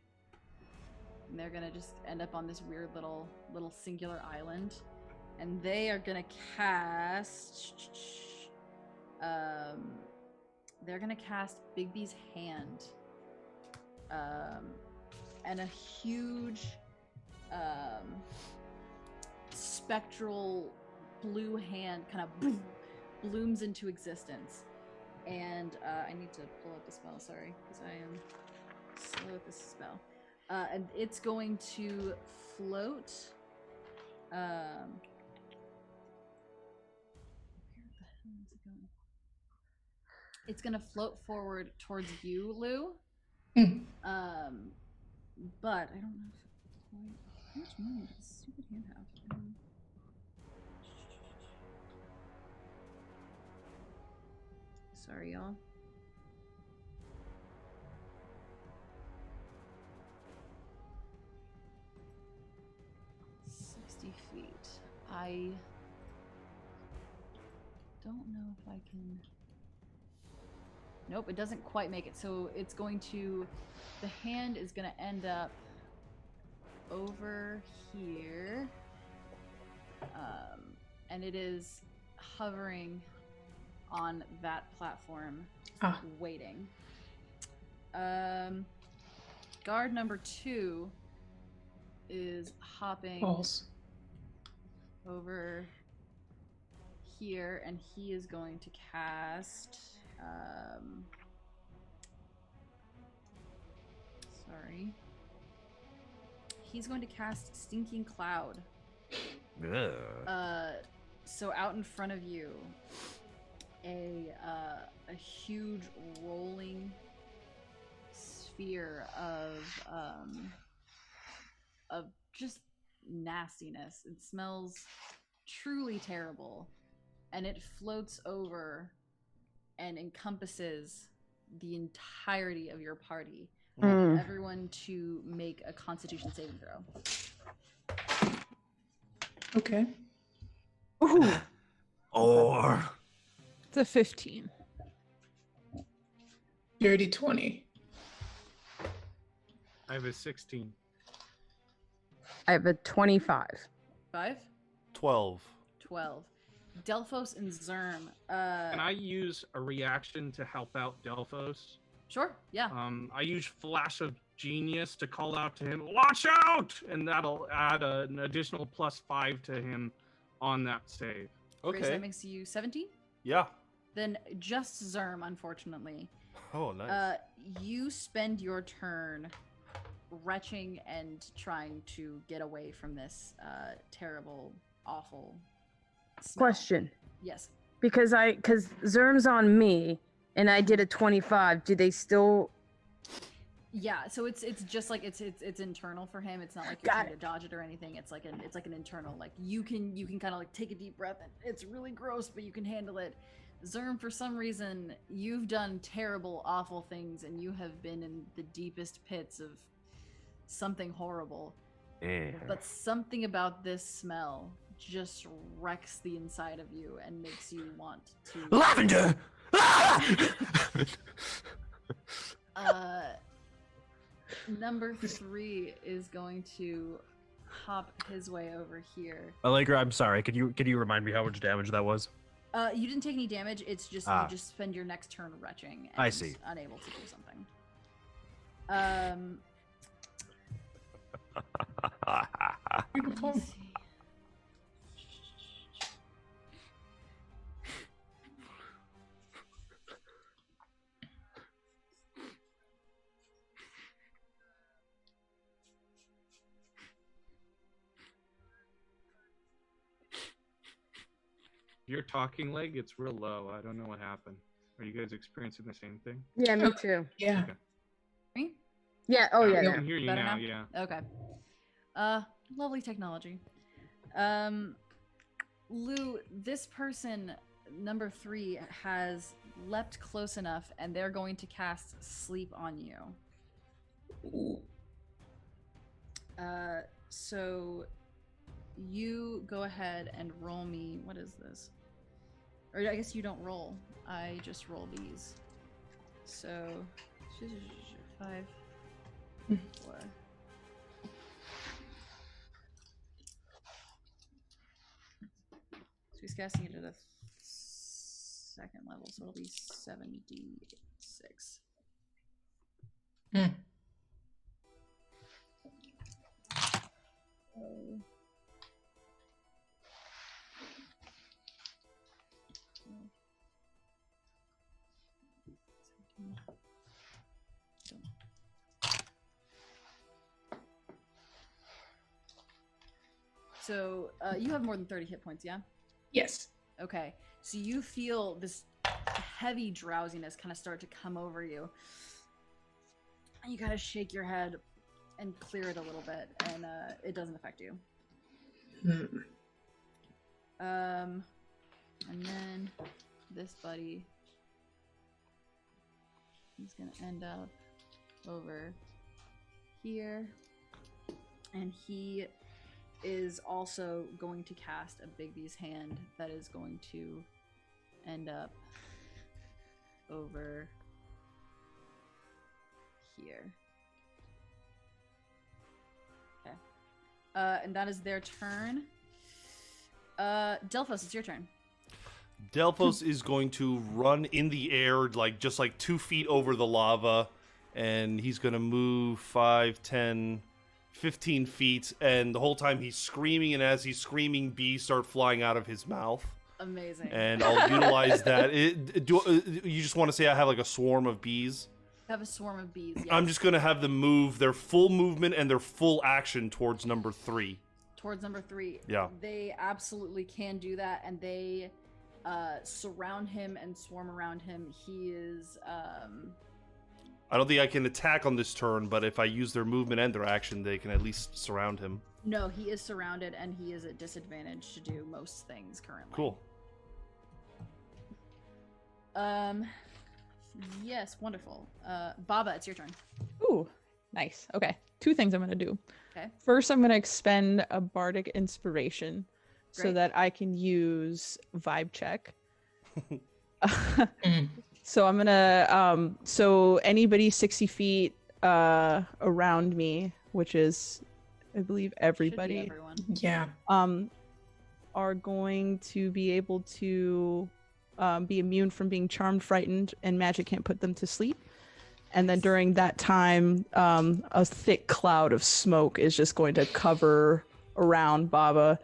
And they're gonna just end up on this weird little singular island. And they are gonna cast they're gonna cast Bigby's hand. And a huge spectral blue hand kind of blooms into existence. And I need to pull up the spell, sorry, because I am slow at this spell. And it's going to float. Where the hell is it going? It's going to float forward towards you, Lou. But I don't know if how much money does this stupid hand have? Sorry, y'all. Feet. I don't know if I can. Nope, it doesn't quite make it. So it's going to. The hand is going to end up over here, and it is hovering on that platform, waiting. Guard number 2 is hopping over here, and he is going to cast he's going to cast Stinking Cloud. So out in front of you, a huge rolling sphere of just nastiness. It smells truly terrible, and it floats over and encompasses the entirety of your party. I need everyone to make a Constitution saving throw. Okay. Ooh. Or It's a 15. Dirty 20. I have a 16. I have a 25. 5? 12. 12. Delphos and Zerm. Can I use a reaction to help out Delphos? Sure, yeah. I use Flash of Genius to call out to him, "Watch out!" And that'll add an additional +5 to him on that save. Great, so Okay. that makes you 17? Yeah. Then just Zerm, unfortunately. Oh, nice. You spend your turn retching and trying to get away from this terrible, awful smell. Question. Yes. Because Zerm's on me and I did a 25. Do they still? Yeah, so it's just like it's internal for him. It's not like you're Got trying to dodge it or anything. It's like an internal, like you can kind of like take a deep breath and it's really gross, but you can handle it. Zerm, for some reason, you've done terrible, awful things, and you have been in the deepest pits of something horrible. But something about this smell just wrecks the inside of you and makes you want to. lavender. Number 3 is going to hop his way over here. Allegra, I'm sorry. Could you remind me how much damage that was? You didn't take any damage. It's just you just spend your next turn retching. And I see. Unable to do something. Let me see. Your talking leg, it's real low. I don't know what happened. Are you guys experiencing the same thing? Yeah, me too. Yeah. Okay. Me? Yeah. Oh, yeah. I There. can hear you Better now. now? Yeah. Okay. Lovely technology. Lou, this person, number 3, has leapt close enough, and they're going to cast Sleep on you. So you go ahead and roll me. What is this? Or I guess you don't roll. I just roll these. So 5, 4. So he's casting it at a 2nd level, so it'll be 7d6. Hmm. So you have more than 30 hit points, yeah? Yes. Okay. So you feel this heavy drowsiness kind of start to come over you. And you kind of shake your head and clear it a little bit, and it doesn't affect you. Hmm. And then this buddy, he's gonna end up over here, and he is also going to cast a Bigby's hand that is going to end up over here. Okay. And that is their turn. Delphos, it's your turn. Delphos is going to run in the air, like just like 2 feet over the lava, and he's going to move 5, 10, 15 feet, and the whole time he's screaming, and as he's screaming, bees start flying out of his mouth. Amazing. And I'll utilize that. You just want to say I have like a swarm of bees? You have a swarm of bees, yes. I'm just going to have them move their full movement and their full action towards number 3. Towards number 3. Yeah. They absolutely can do that, and they surround him and swarm around him. He is I don't think I can attack on this turn, but if I use their movement and their action, they can at least surround him. no, he is surrounded, and he is at disadvantage to do most things currently. Cool. Yes, wonderful. Baba, it's your turn. Ooh, nice. Okay, 2 things I'm gonna do. Okay. First, I'm gonna expend a bardic inspiration so Great. that I can use vibe check. Mm. So I'm gonna so anybody 60 feet around me, which is I believe Should be everybody, everyone. Yeah. are going to be able to be immune from being charmed, frightened, and magic can't put them to sleep. And then during that time, a thick cloud of smoke is just going to cover around Baba.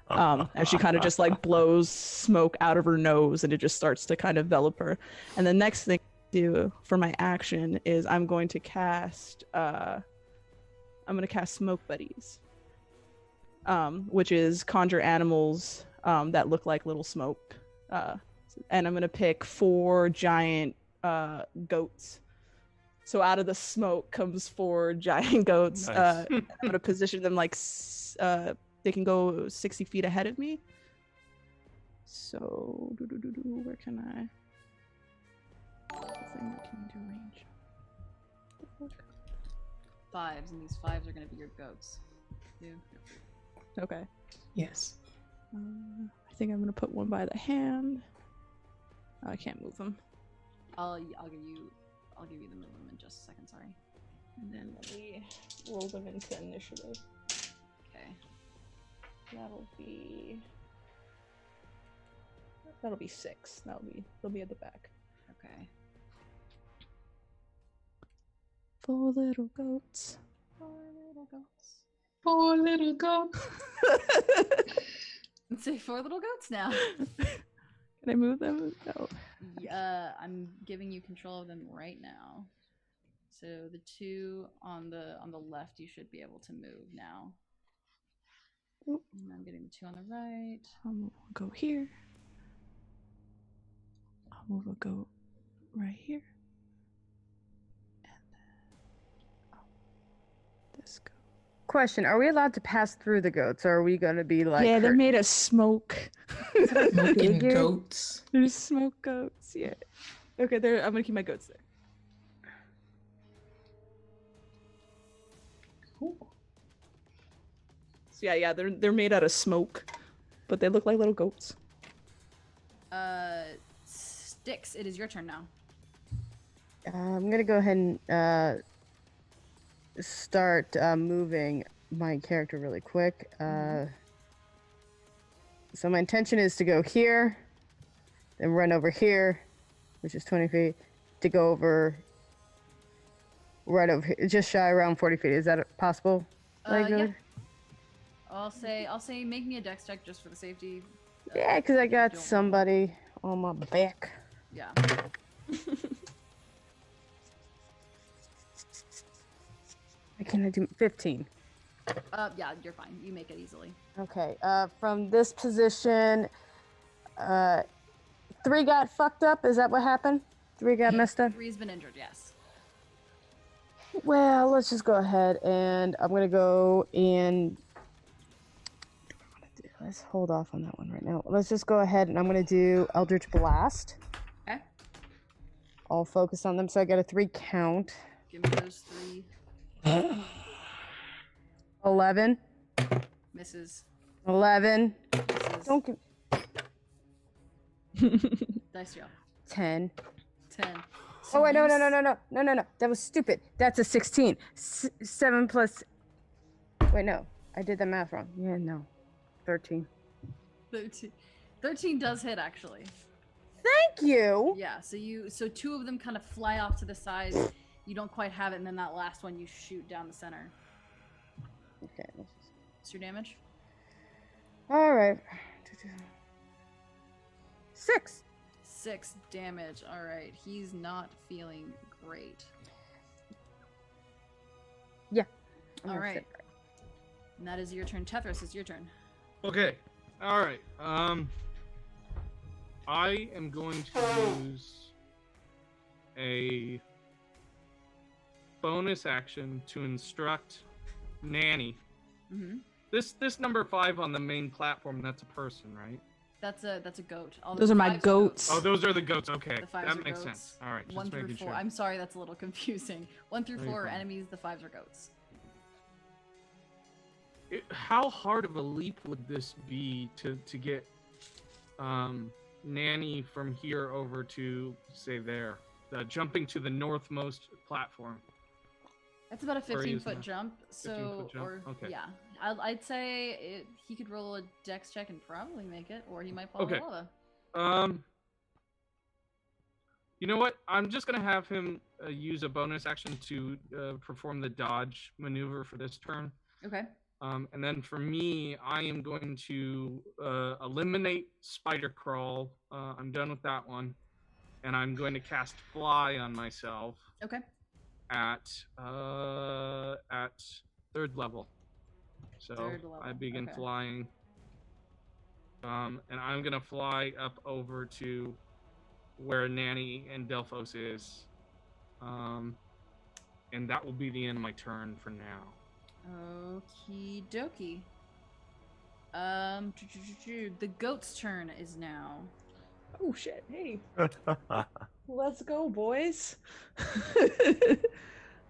As she kind of just like blows smoke out of her nose, and it just starts to kind of envelop her. And the next thing I do for my action is I'm going to cast Smoke Buddies, which is conjure animals that look like little smoke. And I'm going to pick 4 giant goats. So out of the smoke comes 4 giant goats. Nice. I'm going to position them like they can go 60 feet ahead of me. So, where can I? The thing that can do range. What the fuck? 5s, and these 5s are going to be your goats. Yeah. Okay. Yes. I think I'm going to put one by the hand. Oh, I can't move them. I'll give you the movement in just a second. Sorry. And then let me roll them into initiative. Okay. That'll be 6. They'll be at the back. Okay. 4 little goats. 4 little goats. 4 little goats. Let's say 4 little goats now. Can I move them? No. I'm giving you control of them right now. So the 2 on the left, you should be able to move now. Oop. And I'm getting the 2 on the right. I'll go here. move a goat right here. And then this goat. Question: are we allowed to pass through the goats, or are we gonna be like? Yeah, they're hurt? made of smoke. Smoking Figured. goats. There's smoke goats. Yeah. Okay, there. I'm gonna keep my goats there. Cool. So yeah, they're made out of smoke, but they look like little goats. Styx, it is your turn now. I'm gonna go ahead and start moving my character really quick. So my intention is to go here, then run over here, which is 20 feet, to go over right over here, just shy around 40 feet. Is that possible? Yeah. I'll say make me a dex check just for the safety. Yeah, because I got don't- somebody on my back. Yeah. Can I do 15? Yeah, you're fine. You make it easily. Okay, from this position, 3 got fucked up. Is that what happened? 3 got messed up? 3's been injured, yes. Well, let's just go ahead and I'm gonna go and let's hold off on that one right now. Let's just go ahead and I'm gonna do Eldritch Blast. Okay. I'll focus on them, so I got a 3 count. Give me those 3. 11. Misses. 11. Misses. Don't give Dice roll. 10. 10. Oh wait, no. That was stupid. That's a 16. 7 plus. Wait, no. I did the math wrong. Yeah, no. 13. 13. 13 does hit, actually. Thank you. Yeah, so 2 of them kind of fly off to the sides. You don't quite have it, and then that last one you shoot down the center. Okay. What's your damage? All right. 6. 6 damage. All right, he's not feeling great. Yeah. All right. And that is your turn. Tethris, it's your turn. Okay. All right. I am going to use a bonus action to instruct Nanny. Mm-hmm. This number 5 on the main platform, that's a person, right? That's a goat. All Those the are my 5s goats. Oh, those are the goats. Okay, The 5s that are makes goats. sense. All right, just 1 through making 4. sure. I'm sorry, that's a little confusing. 1 through No, 4 you're are fine. enemies. The 5s are goats. How hard of a leap would this be to get Nanny from here over to, say, there? Jumping to the northmost platform. That's about a Or he is 15-foot not. jump. So, 15-foot jump? or Okay. yeah, I'd say he could roll a dex check and probably make it, or he might fall Okay. in lava. You know what? I'm just gonna have him use a bonus action to perform the dodge maneuver for this turn. Okay. And then for me, I am going to eliminate Spider Crawl. I'm done with that one. And I'm going to cast Fly on myself Okay. at 3rd level. So 3rd level, I begin okay. flying. And I'm going to fly up over to where Nanny and Delphos is. And that will be the end of my turn for now. Okie dokie. The goat's turn is now. Oh shit! Hey, let's go, boys.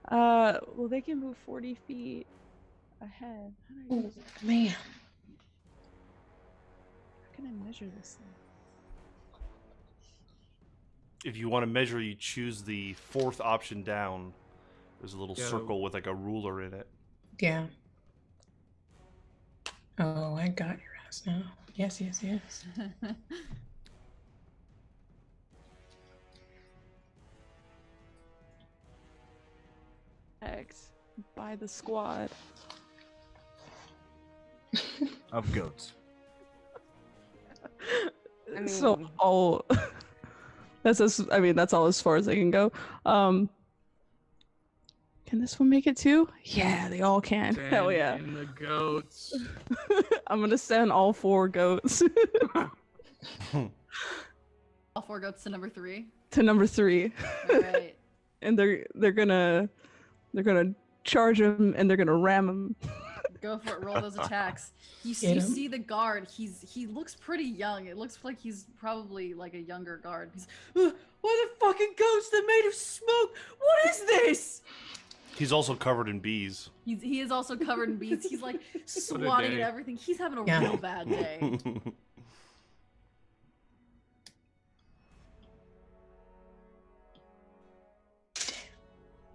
Well, they can move 40 feet ahead. How do I do this? Man. How can I measure this thing? If you want to measure, you choose the 4th option down. There's a little Yeah. circle with like a ruler in it. Yeah. Oh, I got your ass now. Yes. X by the squad. Of goats. I mean- So all that's all as far as I can go. Can this one make it too? Yeah, they all can. Hell Send yeah. in the goats. I'm gonna send all 4 goats. All 4 goats to number 3. to number 3. All right. And they're gonna charge him and they're gonna ram him. Go for it. Roll those attacks. You Get him. see the guard. He looks pretty young. It looks like he's probably like a younger guard. He's, what the fucking ghost that made of smoke? What is this? He's also covered in bees. He is also covered in beads. He's like swatting at day. everything. He's having a Yeah. real bad day.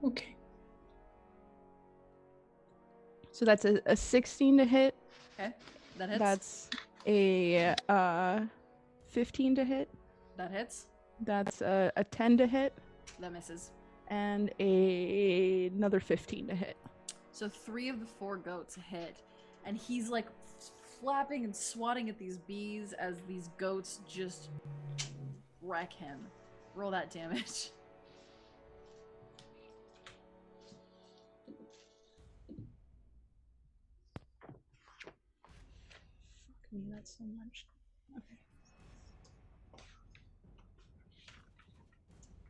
Okay. So that's a 16 to hit. Okay, that hits. That's a 15 to hit. That hits. That's a 10 to hit. That misses. And another 15 to hit. So 3 of the 4 goats hit, and he's like flapping and swatting at these bees as these goats just wreck him. Roll that damage. Fuck me, that's so much. Okay.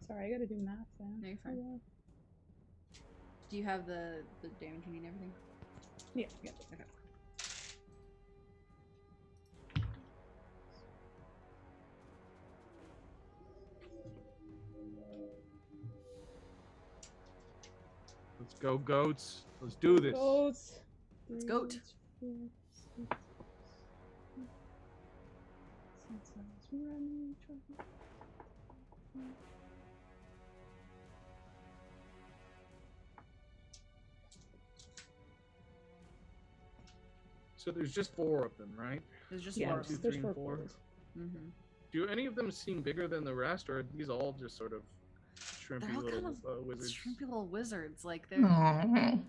Sorry, I gotta do math then. No, you're fine. Do you have the damage you need and everything? Yeah. Okay. Let's go, goats. Let's do this. Goats. Let's goat. So there's just 4 of them, right? There's just Yeah, 4. 1, 2, there's 3, four and 4. floors. Mm-hmm. Do any of them seem bigger than the rest, or are these all just sort of They're shrimpy all little kind of wizards? shrimpy little wizards. Like they're. Aww.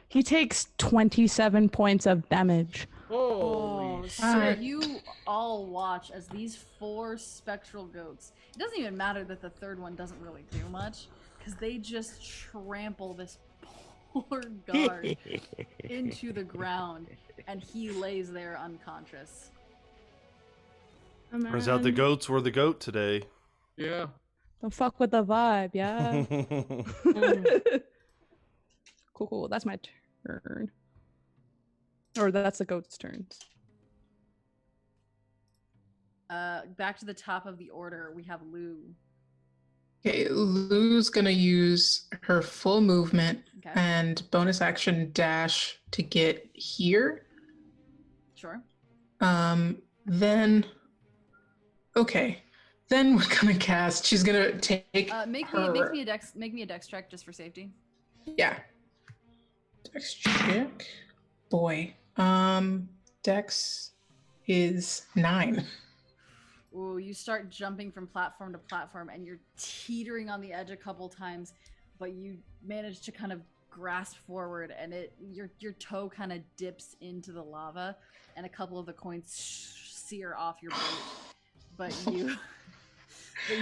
He takes 27 points of damage. Holy Oh, shit. so you all watch as these 4 spectral goats. It doesn't even matter that the 3rd one doesn't really do much, because they just trample this poor guard into the ground, and he lays there unconscious. Turns out the goats were the goat today. Yeah. Don't fuck with the vibe, yeah. Cool. That's my turn. Or that's the goat's turn. Back to the top of the order, we have Lou. Okay, Lou's gonna use her full movement Okay. and bonus action dash to get here. Sure. Then okay. Then we're gonna cast. She's gonna take Make her. me a dex check just for safety. Yeah. Dex check. Boy. Dex is 9. Ooh, you start jumping from platform to platform, and you're teetering on the edge a couple times, but you manage to kind of grasp forward, and your toe kind of dips into the lava, and a couple of the coins sear off your boot, but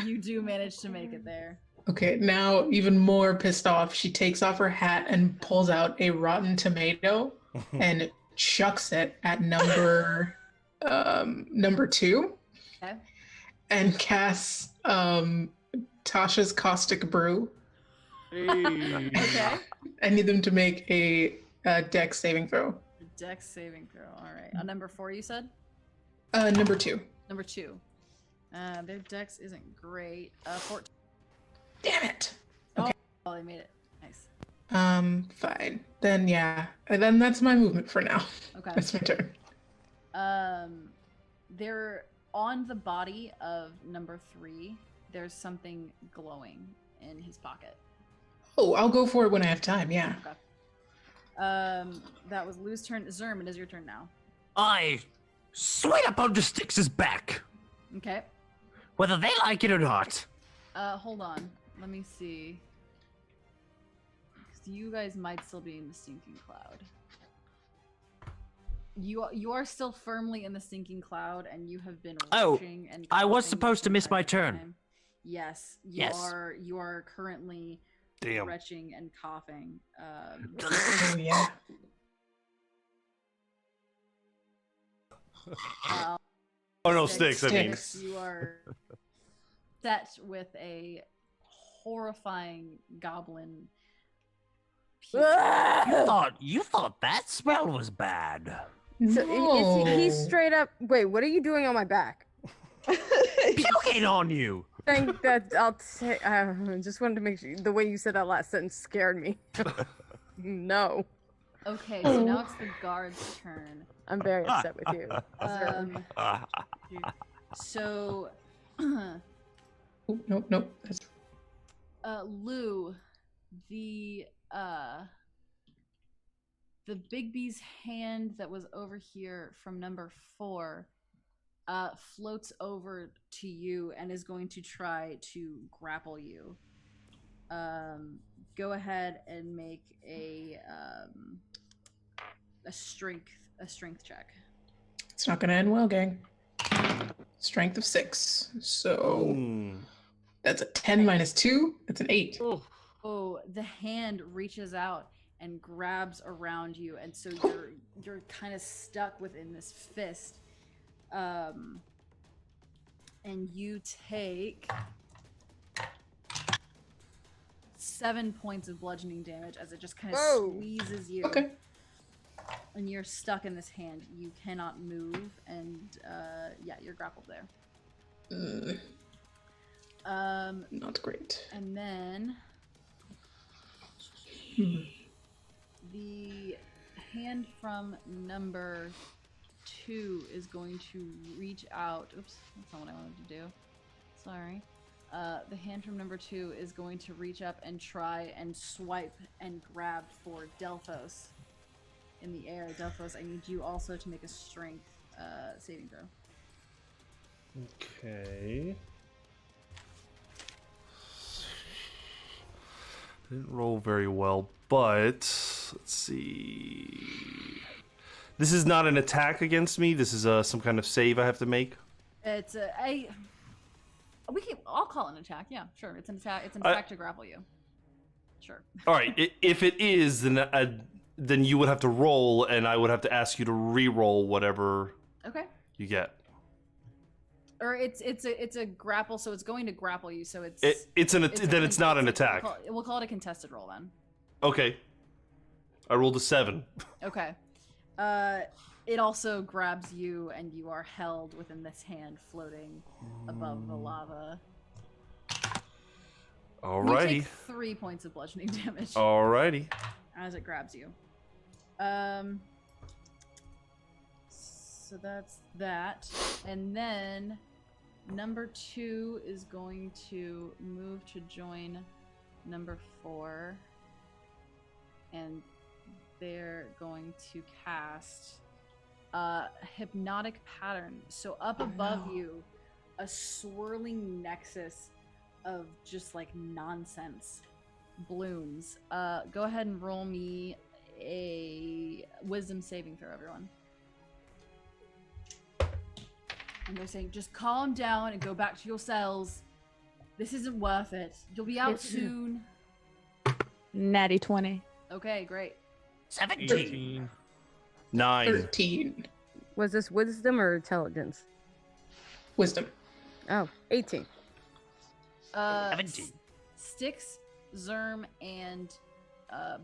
you do manage to make it there. Okay, now even more pissed off, she takes off her hat and pulls out a rotten tomato and chucks it at number 2. Okay. And casts Tasha's Caustic Brew. Hey. Okay. I need them to make a Dex saving throw. Dex saving throw. All right. On number 4, you said? Number 2. Number 2. Their dex isn't great. 14. Damn it. Oh, they made it. Nice. Fine. Then yeah. And then that's my movement for now. Okay. That's my turn. They're on the body of number 3. There's something glowing in his pocket. Oh, I'll go for it when I have time. Yeah. Okay. That was Lou's turn. Zerm, it is your turn now. I sweat upon the Styx's back, Okay. whether they like it or not. Hold on. Let me see. 'Cause you guys might still be in the stinking cloud. You are still firmly in the stinking cloud, and you have been Oh, rushing and I was coughing supposed to this miss my entire turn. time. Yes, Yes. You are currently Damn. retching and coughing. Oh yeah. uh, Oh no, sticks. I mean, Sticks. You are set with a horrifying goblin. puke. You thought that smell was bad. So he's No. straight up. Wait, what are you doing on my back? Puking on you. Think that I'll say. Just wanted to make sure the way you said that last sentence scared me. No, Okay, so now it's the guard's turn. I'm very upset with you. So, Oh, nope. That's Lou, the Bigby's hand that was over here from number 4 floats over to you and is going to try to grapple you. Go ahead and make a strength check. it's not gonna end well, gang. Strength of 6. So Hmm. that's a 10 minus 2. That's an 8. Oh, the hand reaches out and grabs around you, and so you're kind of stuck within this fist. And you take 7 points of bludgeoning damage as it just kind of Whoa. squeezes you. Okay. And you're stuck in this hand. You cannot move, and yeah, you're grappled there. Not great. And then the hand from number 2 is going to reach out. Oops, that's not what I wanted to do. Sorry. The hand from number 2 is going to reach up and try and swipe and grab for Delphos in the air. Delphos, I need you also to make a strength saving throw. Okay. Didn't roll very well, but let's see. This is not an attack against me. This is some kind of save I have to make. It's I'll call it an attack. Yeah, sure. It's an attack. It's an attack to grapple you. Sure. All right. If it is, then you would have to roll, and I would have to ask you to re-roll whatever Okay. you get. Or it's a grapple, so it's going to grapple you. So it's Then it's not an attack. We'll call it a contested roll then. Okay. I rolled a 7. Okay. It also grabs you, and you are held within this hand, floating above the lava. You Alrighty. take 3 points of bludgeoning damage Alrighty. as it grabs you. So that's that, and then number 2 is going to move to join number 4, and they're going to cast hypnotic pattern. So up above you, a swirling nexus of just like nonsense blooms. Go ahead and roll me a wisdom saving throw, everyone. And they're saying, just calm down and go back to your cells. This isn't worth it. You'll be out soon. Natty 20. Okay, great. 17. 18. 9. 13. Was this wisdom or intelligence? Wisdom. Oh, 18. 17. Styx, Zerm, and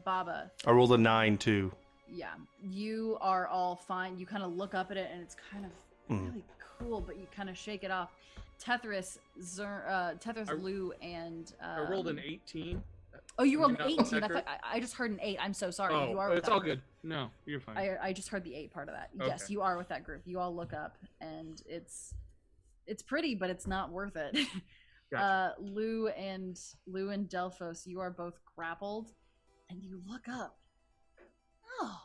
Baba. I rolled a 9 too. Yeah, you are all fine. You kind of look up at it, and it's kind of really cool, but you kind of shake it off. Tethris, Lou, and I rolled an 18. oh, you rolled an Not 18. accurate? I just heard an 8. I'm so sorry. Oh, You are with it's that all group. good. No, you're fine. I just heard the 8 part of that. Yes, Okay. you are with that group. You all look up, and it's pretty, but it's not worth it. Gotcha. Lou and Delphos, you are both grappled, and you look up. Oh,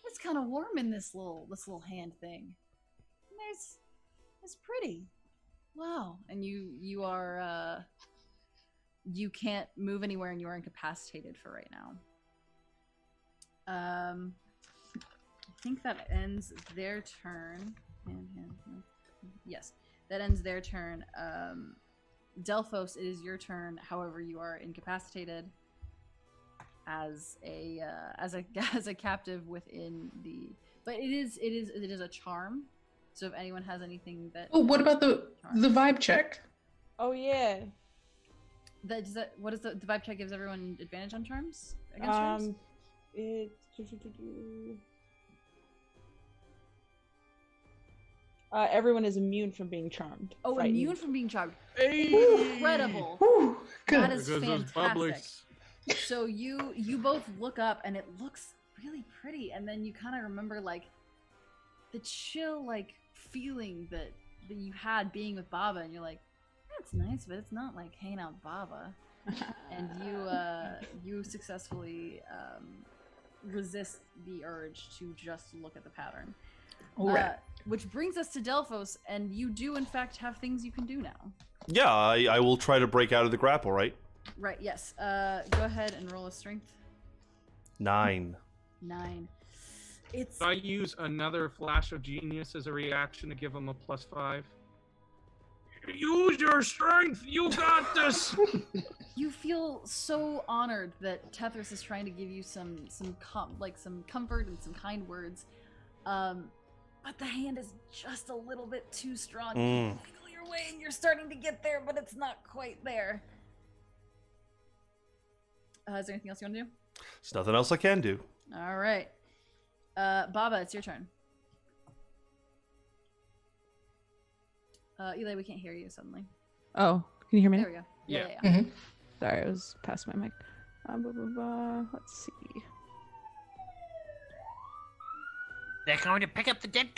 it's kind of warm in this little hand thing. It's pretty. Wow. And you are you can't move anywhere, and you are incapacitated for right now. I think that ends their turn. Yes, that ends their turn. Delphos, it is your turn. However, you are incapacitated as a captive within the. But it is a charm. So if anyone has anything that. Oh, what about the vibe check? Oh yeah. What is the vibe check gives everyone advantage on charms? Against charms? Everyone is immune from being charmed. Oh, frightened. immune from being charmed. Hey! Incredible. Whew, good. That There is goes those fantastic. bubblies. So you both look up and it looks really pretty, and then you kind of remember like the chill like feeling that you had being with Baba, and you're like, that's nice, but it's not like hanging out with Baba. And you successfully resist the urge to just look at the pattern. All right. Which brings us to Delphos, and you do in fact have things you can do now. Yeah, I will try to break out of the grapple, right? Right, yes. Go ahead and roll a strength. 9. 9. It's Should I use another flash of genius as a reaction to give him a +5? Use your strength! You got this! you feel so honored that Tethris is trying to give you some comfort and some kind words. But the hand is just a little bit too strong. You wiggle your way and you're starting to get there, but it's not quite there. Is there anything else you want to do? There's nothing else I can do. All right. Baba, it's your turn. Eli, we can't hear you suddenly. Oh, can you hear me? There we go. Yeah. Mhm. Sorry, I was past my mic. Let's see. They're going to pick up the dead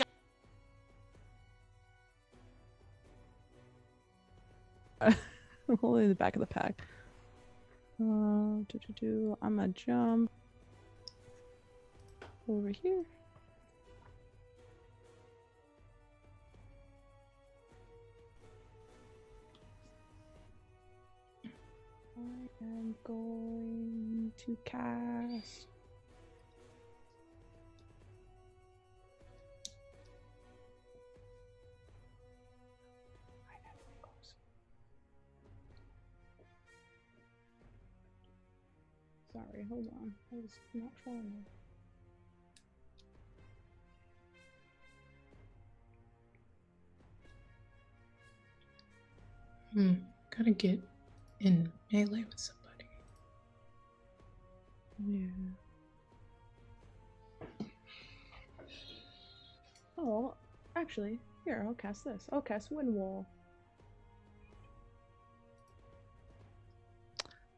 guy. Only the back of the pack. I'm gonna jump over here. I am going to cast. Sorry, hold on. I was not trying to. Gotta get in melee with somebody. Yeah. Oh, actually, here, I'll cast this. I'll cast Wind Wall.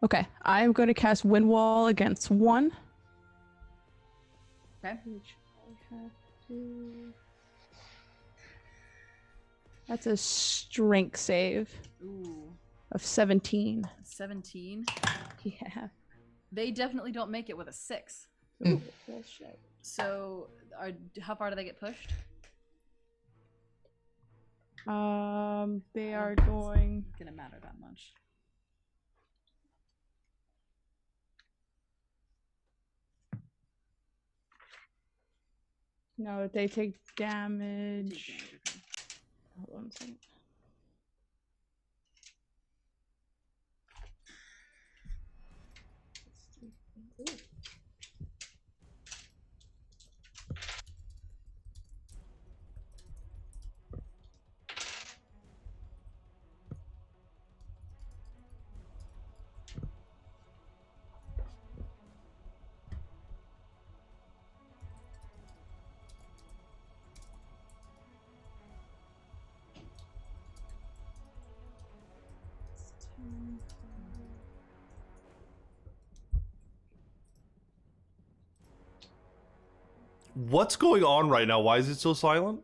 Okay, I'm going to cast Wind Wall against one. Okay. Which I have to... That's a strength save Ooh. of 17. 17. Yeah. They definitely don't make it with a 6. Ooh, well, shit. So, how far do they get pushed? They are going... It's gonna matter that much. No, they take damage. Hold on a second. Ooh. What's going on right now? Why is it so silent?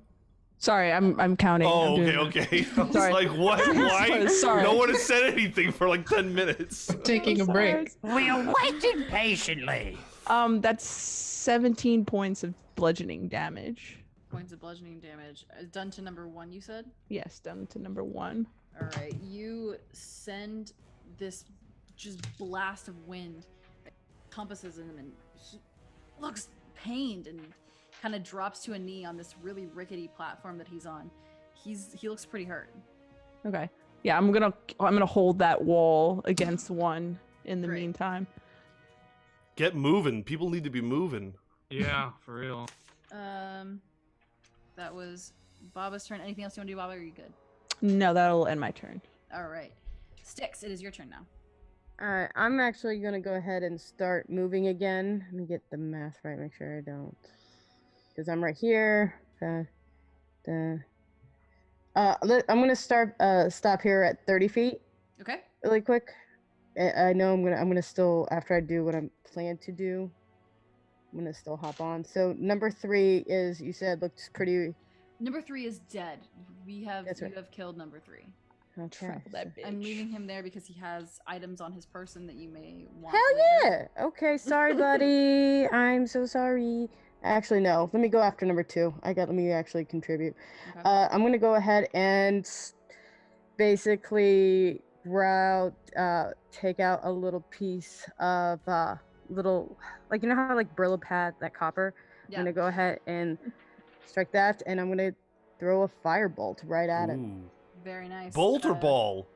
Sorry, I'm counting. Oh, I'm okay, doing- okay. I was Sorry. like, what? Why? Sorry. No one has said anything for like 10 minutes. Taking a break. We are waiting patiently. That's 17 points of bludgeoning damage. Points of bludgeoning damage. Done to number 1, you said? Yes, down to number 1. Alright, you send this just blast of wind that encompasses him, and he looks pained and kind of drops to a knee on this really rickety platform that he's on. He looks pretty hurt. Okay. Yeah, I'm gonna hold that wall against one in the Great. meantime. Get moving. People need to be moving. Yeah, for real. That was Baba's turn. Anything else you want to do, Baba? Or are you good? No, that'll end my turn. All right. Styx, it is your turn now. Alright, I'm actually gonna go ahead and start moving again. Let me get the math right, make sure I don't. Because I'm right here. I'm gonna stop here at 30 feet Okay. really quick. I know I'm gonna still, after I do what I'm planned to do, I'm gonna still hop on. So number 3 is, you said, looks pretty. Number 3 is dead. You have killed number 3. Okay. Trample that bitch. I'm leaving him there because he has items on his person that you may want. Hell later. yeah! Okay, sorry, buddy. I'm so sorry. Actually, no. Let me go after number 2. Let me actually contribute. Okay. I'm gonna go ahead and basically take out a little piece of little, like, you know how like Brillo pad, that copper. Yeah. I'm gonna go ahead and strike that, and I'm gonna throw a firebolt right at it. Ooh. Very nice. Bolt or ball?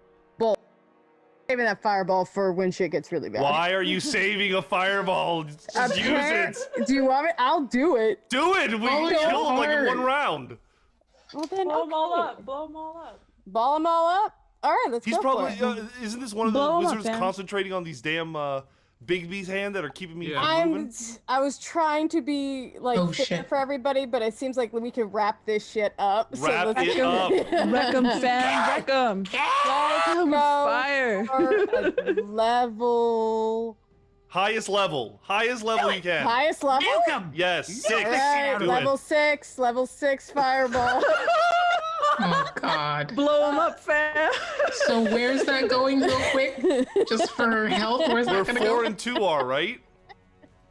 Saving that fireball for when shit gets really bad. Why are you saving a fireball? Just use it. Do you want it? I'll do it. Do it. We can kill him like in one round. Well then, Blow them all okay. up. Blow them all up. Ball them all up. All right, let's He's go probably. for it. Isn't this one of the Blow 'em up, wizards man. concentrating on these damn Bigby's hand that are keeping me Yeah. from moving? I was trying to be like Oh, fair shit. for everybody, but it seems like we could wrap this shit up. Wrap let's it go. up. Wreck 'em, fam. Wreck 'em. Let's go Fire. for a level. Highest level you can. Highest level. Nuke 'em! Yes, 6. All right, Do level it. 6. Level 6 fireball. Oh God. Blow them up, fam. So where's that going real quick? Just for health? Where's Where that gonna 4 go? and 2 are, right?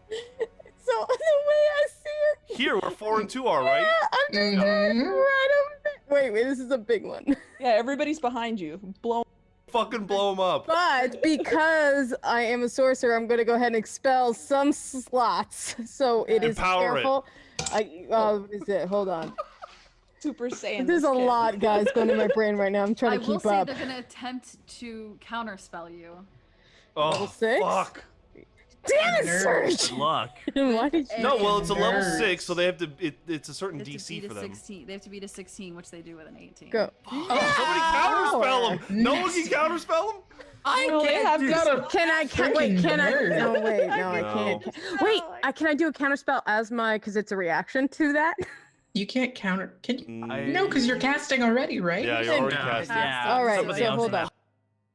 So the way I see it, Here, where 4 and 2 are, right? I'm just Mhm. right over there. Wait, this is a big one. Yeah, everybody's behind you. Blow. Fucking blow him up. But because I am a sorcerer, I'm going to go ahead and expel some slots. So it is Empower it. careful. What is it? Hold on. Super Saiyan. There's this a kid. lot, guys, going in my brain right now. I'm I trying to will keep say up. they're gonna attempt to counterspell you. Level Oh, 6? fuck. Damn it, Nerd. Serge! Good luck. Why did you? No, well, it's a level Nerds. 6, so they have to. It's a certain They have to DC beat for a them. 16. They have to beat a 16, which they do with an 18. Go. Oh, somebody counterspell him. No one can counterspell him. I Well, they can't have do Got a Can I? freaking nerd. No, wait, no, I No. can't. Wait, can I do a counterspell as my? Because it's a reaction to that. You can't counter. Can you? Mm, No, because you're casting already, right? Yeah, you're already Yeah. casting. Yeah. All right, somebody so else hold now. on.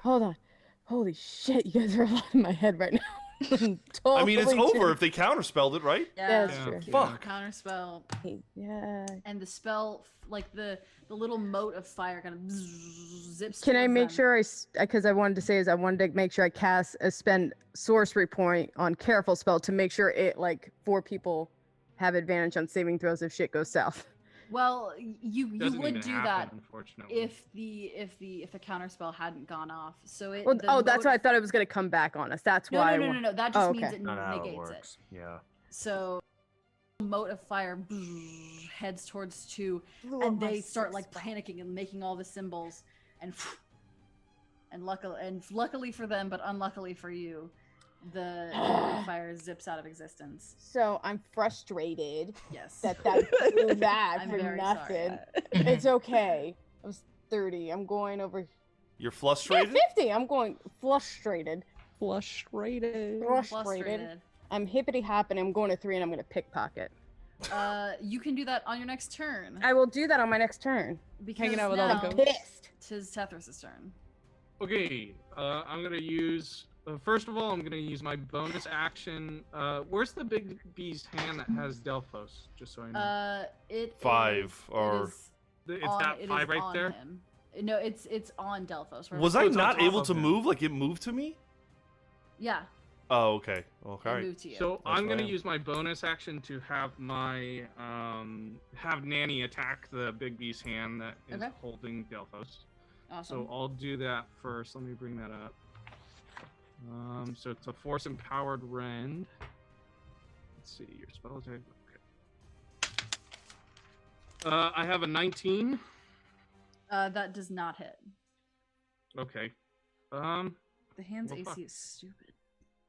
Hold on. Holy shit, you guys are a lot in my head right now. I mean, it's Totally over if they counterspelled it, right? Yeah, that's Yeah. true. Fuck. Counterspell. Yeah. And the spell, like the little mote of fire kind of zips. Can I towards make them. sure because I wanted to say is I wanted to make sure I spend sorcery point on careful spell to make sure it, like, 4 people have advantage on saving throws if shit goes south. Well, you Doesn't would even do happen, that unfortunately. if the counterspell hadn't gone off. So it. Well, the that's mote why I of- thought it was gonna come back on us. That's No, why. no. That just Oh, means okay. it Not how it negates works. Yeah. So, mote of fire heads towards 2, and they start like panicking and making all the symbols, and luckily for them, but unluckily for you, the fire zips out of existence. So I'm frustrated Yes. that do that I'm for very nothing. sorry. It's okay. I was 30. I'm going over. You're Yeah, frustrated? 50. I'm going frustrated. Frustrated. Frustrated. I'm hippity hopping. I'm going to 3, and I'm going to pickpocket. You can do that on your next turn. I will do that on my next turn. Because Hanging out with all the now ghosts. Pissed. tis Tethris' turn. Okay, I'm gonna use. First of all, I'm gonna use my bonus action. Where's the big bee's hand that has Delphos? Just so I know. It 5 is- or- it is It's on- that it is 5 right on there. him. No, it's on Delphos. Right? Was Oh, I it's on not top able of to him. move? Like, it moved to me? Yeah, Oh, okay. I Okay. moved to you. So That's I'm gonna fine. use my bonus action to have my have Nanny attack the big beast hand that is Okay. holding Delphos. Awesome. So I'll do that first. Let me bring that up. So it's a force empowered rend. Let's see your spell attack. Okay. I have a 19. That does not hit. Okay. The hand's Well, AC fuck. is stupid.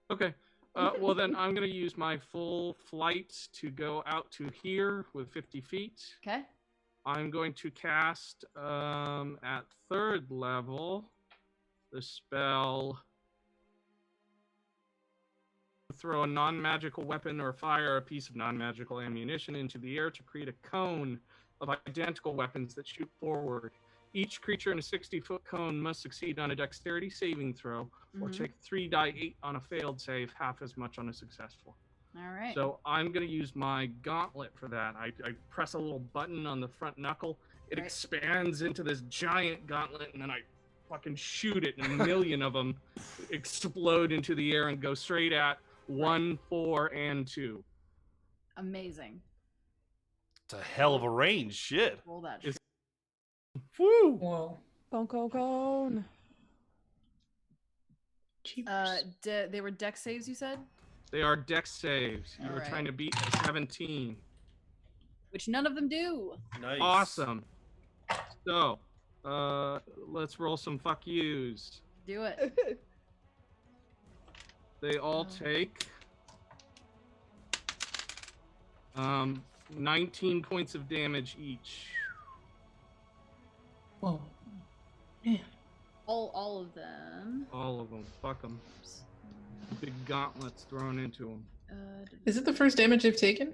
Okay. Well, then I'm going to use my full flight to go out to here with 50 feet. Okay. I'm going to cast at 3rd level the spell. Throw a non-magical weapon or fire a piece of non-magical ammunition into the air to create a cone of identical weapons that shoot forward. Each creature in a 60-foot cone must succeed on a dexterity saving throw or take 3d8 on a failed save, half as much on a successful. All right. So I'm going to use my gauntlet for that. I press a little button on the front knuckle. It Right. expands into this giant gauntlet, and then I fucking shoot it, and a million of them explode into the air and go straight at 1, 4, and 2. Amazing. It's a hell of a range. Shit. Roll that. Is- Woo! Whoa. Cone. Jeepers. They were dex saves, you said? They are dex saves. You were Alright. trying to beat a 17. Which none of them do. Nice. Awesome. So, let's roll some fuck yous. Do it. They all take 19 points of damage each. Whoa. Man. All of them. All of them. Fuck them. Big gauntlets thrown into them. Is it the first damage they've taken?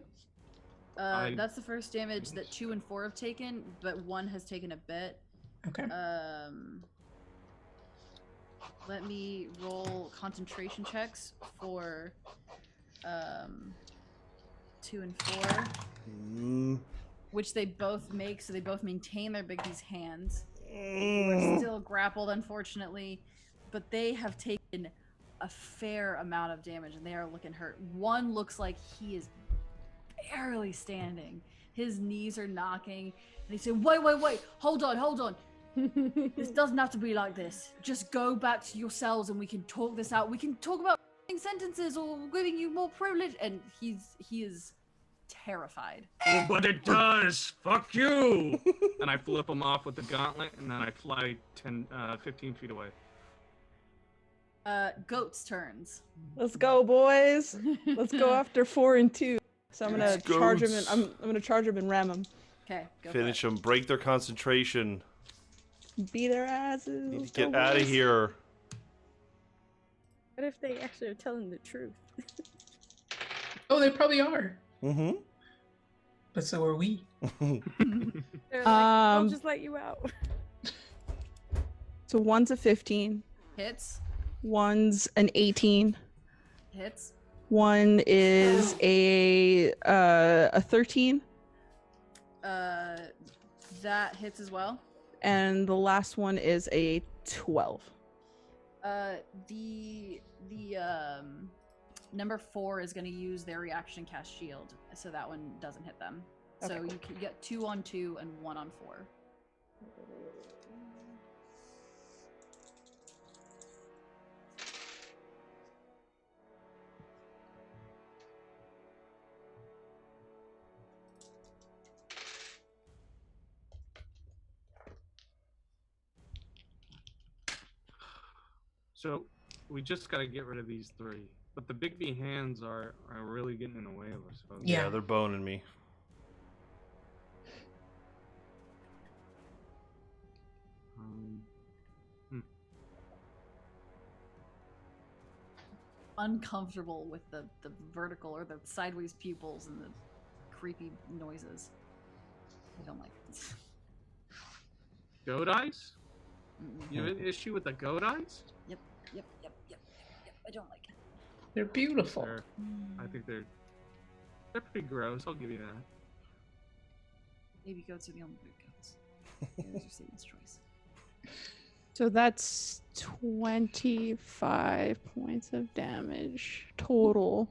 That's the first damage that 2 and 4 have taken, but 1 has taken a bit. Okay. Let me roll concentration checks for 2 and 4, which they both make, so they both maintain their biggies' hands. We're still grappled, unfortunately, but they have taken a fair amount of damage, and they are looking hurt. One looks like he is barely standing. His knees are knocking, and he said, wait, hold on. This doesn't have to be like this. Just go back to your cells and we can talk this out. We can talk about sentences or giving you more privilege. And he is terrified. Oh, but it does! Fuck you! And I flip him off with the gauntlet, and then I fly 15 feet away. Goat's turns. Let's go, boys. Let's go after 4 and 2. So I'm gonna Let's go. charge him and I'm gonna charge him and ram him. Okay, go Finish for it. them. Break their concentration. Beat their asses. Need to Let's get go, out of boys. here. What if they actually are telling the truth? Oh, they probably are. Mm-hmm. But so are we. They're like, I'll Um, just let you out. So one's a 15, Hits. one's an 18, Hits. one is a 13, That hits as well. and the last one is a 12. The number 4 is going to use their reaction cast shield, so that one doesn't hit them. So Okay, cool. you can get 2 on 2 and 1 on 4. So, we just gotta get rid of these 3. But the big B hands are really getting in the way of us. Folks. Yeah. They're boning me. Uncomfortable with the vertical or the sideways pupils and the creepy noises. I don't like it. Goat eyes? Mm-mm. You have an issue with the goat eyes? Yep. I don't like it. They're beautiful. I think they're pretty gross. I'll give you that. Baby goats are the only good goats. Those are Satan's choice. So that's 25 points of damage total.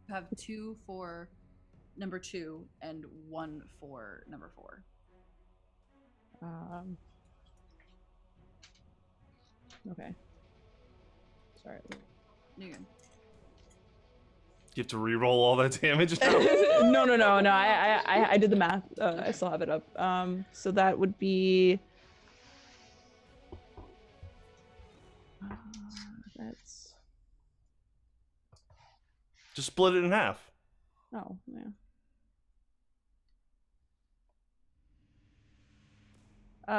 You have 2 for number 2 and 1 for number 4. Okay. Sorry. No, you're good. You have to re-roll all that damage. No. I did the math. I still have it up. So that would be. That's. Just split it in half. Oh, yeah.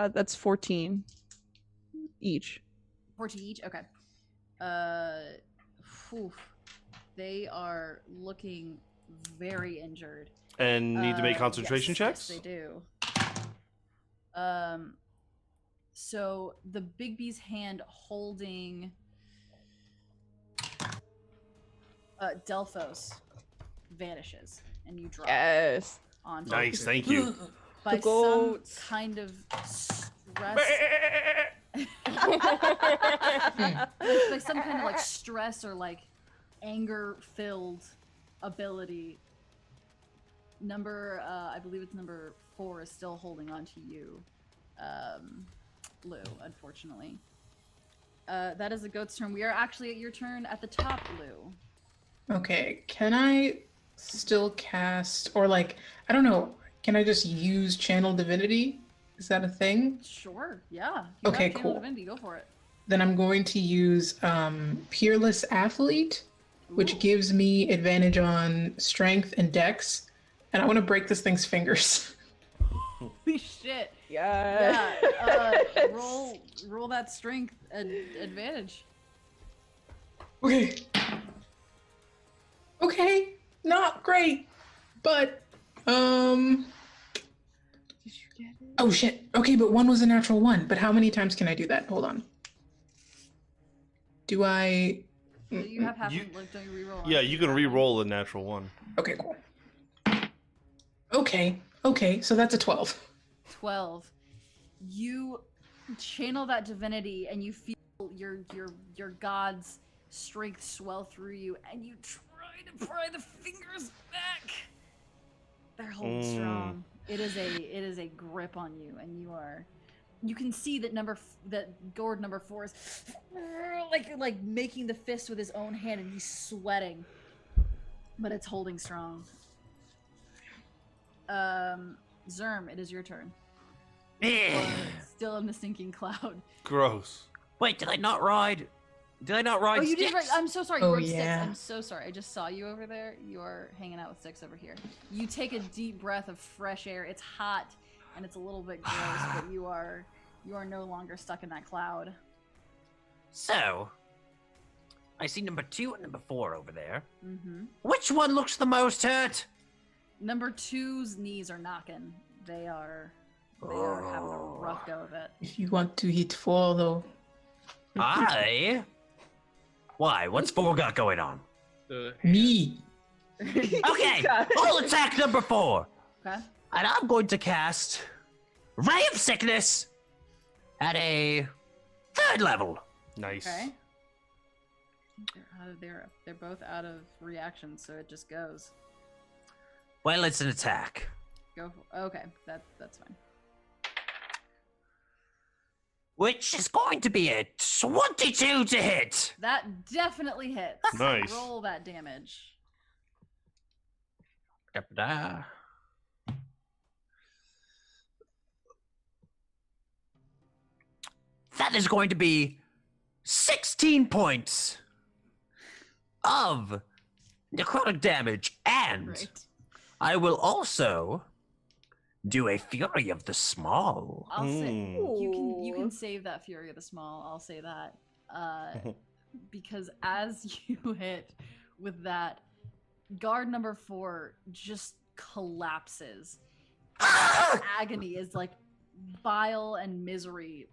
That's 14. each. 4 to each. Okay. Whew. They are looking very injured. And need to make concentration yes, checks? Yes, they do. So the Big B's hand holding Delphos vanishes, and you drop Yes. onto Nice, it. thank you. By The some goats. kind of stress. Like some kind of like stress or like anger-filled ability. I believe it's number 4 is still holding on to you, Lou, unfortunately. That is the goat's turn. We are actually at your turn at the top, Lou. Okay, can I still cast, or like, I don't know, can I just use Channel Divinity? Is that a thing? Sure, yeah. You Okay, have Channel cool. Divinity, go for it. Then I'm going to use Peerless Athlete, which Ooh. gives me advantage on Strength and Dex, and I want to break this thing's fingers. Holy shit. Yeah. Yeah, roll that strength advantage. Okay. Okay, not great, but Did you get it? oh shit. Okay, but 1 was a natural 1. But how many times can I do that? Hold on. Do I? So you have half You- don't you reroll? Yeah, you can re-roll a natural 1. Okay, cool. Okay, so that's a 12. 12. You channel that divinity and you feel your god's strength swell through you, and you try to pry the fingers back. They're holding strong. It is a grip on you, and you can see that Gord number 4 is like making the fist with his own hand, and he's sweating, but it's holding strong. Zerm, it is your turn. Still in the sinking cloud. Gross. Wait, did I not ride? Did I not ride? Oh, you did right. Styx? I'm so sorry. Oh, You rode yeah. Styx. I'm so sorry. I just saw you over there. You are hanging out with Styx over here. You take a deep breath of fresh air. It's hot and it's a little bit gross, but you are no longer stuck in that cloud. So, I see number 2 and number 4 over there. Mm-hmm. Which one looks the most hurt? Number 2's knees are knocking. They are having a rough go of it. If you want to hit 4, though. Why? What's 4 got going on? Me. Okay, I'll attack number 4. Okay. And I'm going to cast Ray of Sickness at a 3rd level. Nice. Okay. They're both out of reaction, so it just goes. Well, it's an attack. Okay, that's fine. Which is going to be a 22 to hit. That definitely hits. Nice. Roll that damage. Da-da-da. That is going to be 16 points of necrotic damage, and Great. I will also do a Fury of the Small. I'll say Mm. you can save that Fury of the Small. I'll say that because as you hit with that, guard number 4 just collapses. Agony is like bile and misery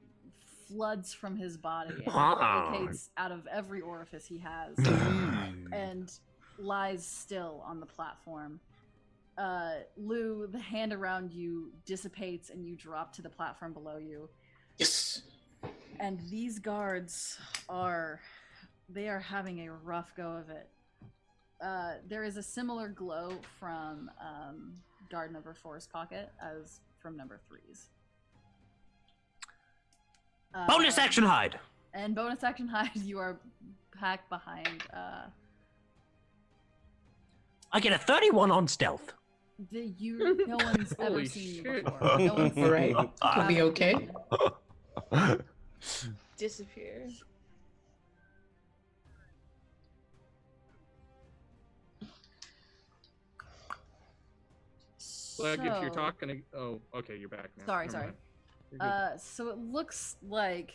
floods from his body and replicates out of every orifice he has and lies still on the platform. Lou, the hand around you dissipates and you drop to the platform below you. Yes. And these guards are having a rough go of it. There is a similar glow from guard number 4's pocket as from number 3's. Bonus action hide. And bonus action hide, you are packed behind. I get a 31 on stealth. No one's ever Holy seen you shit. before. No one's All right. Could be okay. Disappear. Well, if you're So- talking, oh, okay, you're back now. Sorry, Never sorry. mind. You're good. So it looks like